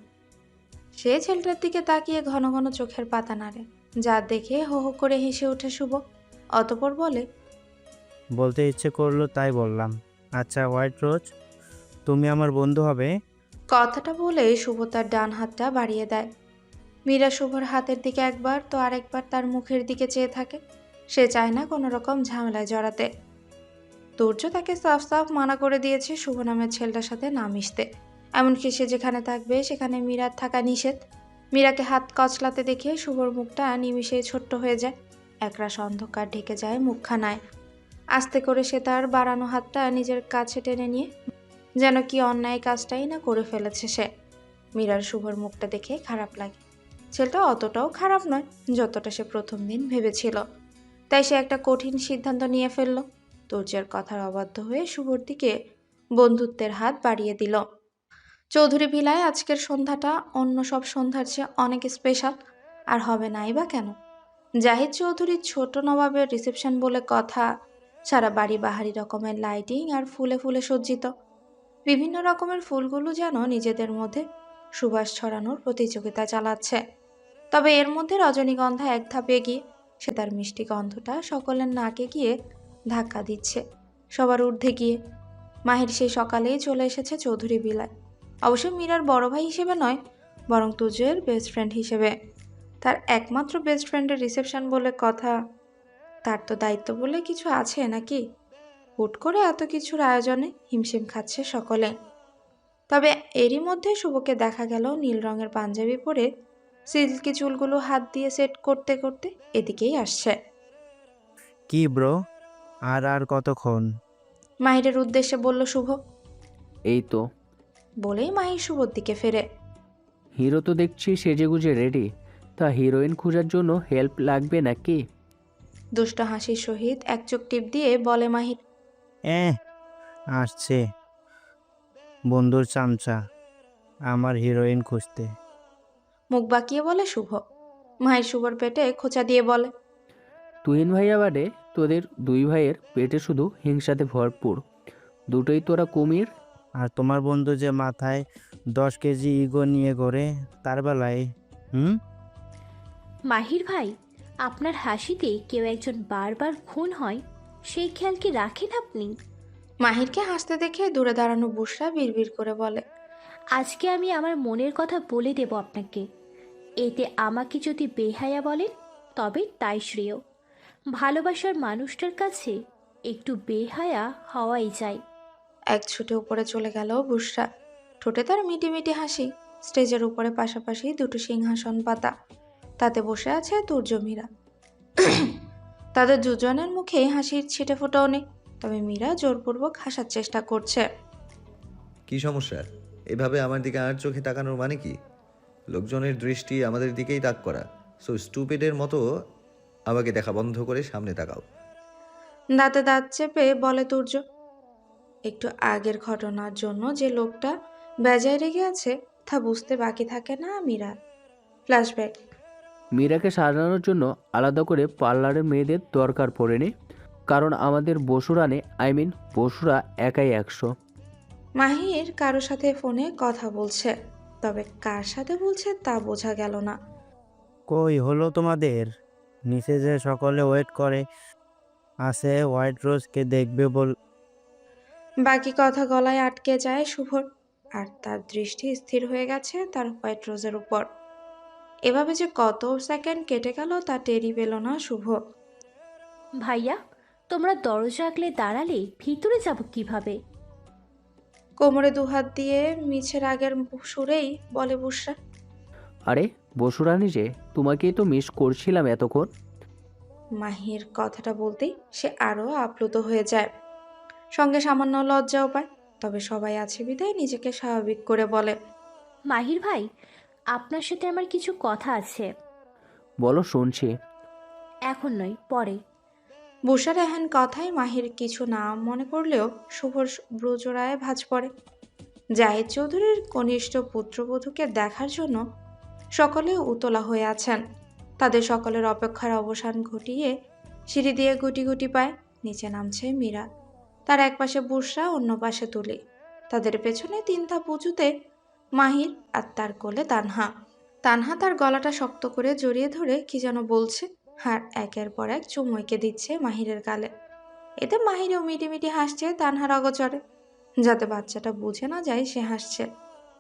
সে ছেলেটার দিকে তাকিয়ে ঘন ঘন চোখের পাতা নাড়ে, যা দেখে হো হো করে হেসে ওঠে শুভ। অতঃপর বলে, বলতে ইচ্ছে করলো তাই বললাম। আচ্ছা হোয়াইট রোজ, তুমি আমার বন্ধু হবে? কথাটা বলে শুভ তার ডান হাতটা বাড়িয়ে দেয়। মীরা শুভর হাতের দিকে একবার তো আরেকবার তার মুখের দিকে চেয়ে থাকে। সে চায় না কোনো রকম ঝামেলায় জড়াতে। তুর্য তাকে সাফ সাফ মানা করে দিয়েছে শুভ নামের ছেলেটার সাথে না মিশতে। এমনকি সে যেখানে থাকবে সেখানে মীরার থাকা নিষেধ। মীরাকে হাত কচলাতে দেখে শুভর মুখটা নিমিষেই ছোট্ট হয়ে যায়। একরাশ অন্ধকার ঢেকে যায় মুখখানায়। আস্তে করে সে তার বাড়ানো হাতটা নিজের কাছে টেনে নিয়ে যেন কি অন্যায় কাজটাই না করে ফেলেছে সে। মীরার শুভর মুখটা দেখে খারাপ লাগে। ছেলেটা অতটাও খারাপ নয় যতটা সে প্রথম দিন ভেবেছিল। তাই সে একটা কঠিন সিদ্ধান্ত নিয়ে ফেলল। তুর্যের কথার অবাধ্য হয়ে শুভর দিকে বন্ধুত্বের হাত বাড়িয়ে দিল। চৌধুরী ভিলায় আজকের সন্ধ্যাটা অন্য সব সন্ধ্যার চেয়ে অনেক স্পেশাল। আর হবে নাই বা কেন? জাহিদ চৌধুরীর ছোট নবাবের রিসেপশন বলে কথা। সারা বাড়ি বাহারি রকমের লাইটিং আর ফুলে ফুলে সজ্জিত। বিভিন্ন রকমের ফুলগুলো যেন নিজেদের মধ্যে সুবাস ছড়ানোর প্রতিযোগিতা চালাচ্ছে। তবে এর মধ্যে রজনীগন্ধা এক ধাপ এগিয়ে। সে তার মিষ্টি গন্ধটা সকলের নাকে গিয়ে ধাক্কা দিচ্ছে, সবার ঊর্ধ্বে গিয়ে। মাহির সেই সকালেই চলে এসেছে চৌধুরী বিলায়। অবশ্য মীরার বড় ভাই হিসেবে নয়, বরং তুজের বেস্ট ফ্রেন্ড হিসেবে। তার একমাত্র বেস্ট ফ্রেন্ডের রিসেপশন বলে কথা। তার তো দায়িত্ব বলে কিছু আছে নাকি? হুট করে এত কিছুর আয়োজনে হিমশিম খাচ্ছে সকলে। তবে এরই মধ্যে শুভকে দেখা গেল নীল রঙের পাঞ্জাবি পরে সিল্কি চুলগুলো হাত দিয়ে সেট করতে করতে এদিকেই আসছে। কি ব্রো, আর আর কতক্ষণ? মাহিরের উদ্দেশ্যে বলল শুভ। এই তো। বলেই মাহির শুভর দিকে ফেরে। হিরো তো দেখছি সেজেগুজে রেডি, তা হিরোইন খোঁজার জন্য হেল্প লাগবে নাকি? দুষ্ট হাসির সহিত এক চোখ টিপ দিয়ে বলে মাহির। আসছে বন্ধুর চামচা আমার হিরোইন খুঁজতে। মুখ বাঁকিয়ে বলে শুভ। মাহির শুভর পেটে খোঁচা দিয়ে বলে, তুহিন ভাইয়া বাদে তোদের দুই ভাইয়ের পেটে শুধু হিংসাতে ভরপুর। দুটোই তোরা কুমির। আর তোমার বন্ধু যে মাথায় 10 কেজি ইগো নিয়ে ঘোরে, তার বেলায় মাহির ভাই, আপনার হাসিতে কেউ একজন বারবার খুন হয়, সেই খেয়াল কি রাখেন আপনি? মাহিরকে হাসতে দেখে দূরে দাঁড়ানো বুশরা বিড়বিড় করে বলে, আজকে আমি আমার মনের কথা বলে দেব আপনাকে। এতে আমাকে যদি বেহায়া বলেন তবে তাই শ্রেয়। ভালোবাসার মানুষটার কাছে একটু বেহায়া হওয়াই যায়। এক ছুটে উপরে চলে গেল বুশরা। ঠোঁটে তার মিটি মিটি হাসি। স্টেজের উপরে পাশাপাশি দুটো সিংহাসন পাতা, তাতে বসে আছে তুর্য মীরা। তাদের দুজনের মুখে হাসির ছিটে ফোটাও নেই, তবে মীরা জোরপূর্বক হাসার চেষ্টা করছে। কি সমস্যা? এভাবে আমার দিকে আর চোখে তাকানোর মানে কি? লোকজনের দৃষ্টি আমাদের দিকেই তাক করা। সো স্টুপিডের মতো আমাকে দেখা বন্ধ করে সামনে তাকাও। দাঁতে দাঁত চেপে বলে তুর্য। একটু আগের ঘটনার জন্য যে লোকটা বেজায় রেগে আছে তা বুঝতে বাকি থাকে না মীরা। ফ্ল্যাশব্যাক। মীরাকে সাজানোর জন্য আলাদা করে পার্লারের মেয়েদের দরকার পড়েনি, কারণ আমাদের বসুরানে বসুরা একাই 100। মাহির কারো সাথে ফোনে কথা বলছে, তবে কার সাথে বলছে তা বোঝা গেল না। কই হলো তোমাদের? নিচে যে সকলে ওয়েট করে আছে হোয়াইট রোজকে দেখবে বল। বাকি কথা গলায় আটকে যায় শুভর। আর তার দৃষ্টি স্থির হয়ে গেছে তার হোয়াইট রোজের উপর। এভাবে যে কত সেকেন্ড কেটে গেল তা টেরই পেল না শুভ। ভাইয়া, তোমরা দরজা আগলে দাঁড়ালে ভিতরে যাব কিভাবে? কোমরে দুহাত দিয়ে মিছে রাগের সুরেই বলে বুসরা। আরে বসুরানি যে, তোমাকেই তো মিস করছিলাম এতক্ষণ। মাহির কথাটা বলতেই সে আরো আপ্লুত হয়ে যায়, সঙ্গে সামান্য লজ্জাও পায়। তবে সবাই আছে বিধায় নিজেকে স্বাভাবিক করে বলে, মাহির ভাই, আপনার সাথে আমার কিছু কথা আছে। বলো, শুনছি। এখন নয়, পরে। বুসার এহেন কথায় মাহির কিছু না মনে করলেও শুভর ব্রজরায় ভাঁজ পড়ে। জাহিদ চৌধুরীর কনিষ্ঠ পুত্রবধূকে দেখার জন্য সকলে উতলা হয়ে আছেন। তাদের সকলের অপেক্ষার অবসান ঘটিয়ে সিঁড়ি দিয়ে গুটি গুটি পায় নিচে নামছে মীরা। তার এক পাশে বুসরা, অন্য পাশে তুলি। তাদের পেছনে 3 ধাপ উঁচুতে মাহির, আর তার কোলে তানহা। তানহা তার গলাটা শক্ত করে জড়িয়ে ধরে কি যেন বলছে, আর একের পর এক চুমুইকে দিচ্ছে মাহিরের গালে। এতে মাহিরও মিটিমিটি হাসছে তানহার অগচরে, যাতে বাচ্চাটা বুঝে না যায় সে হাসছে।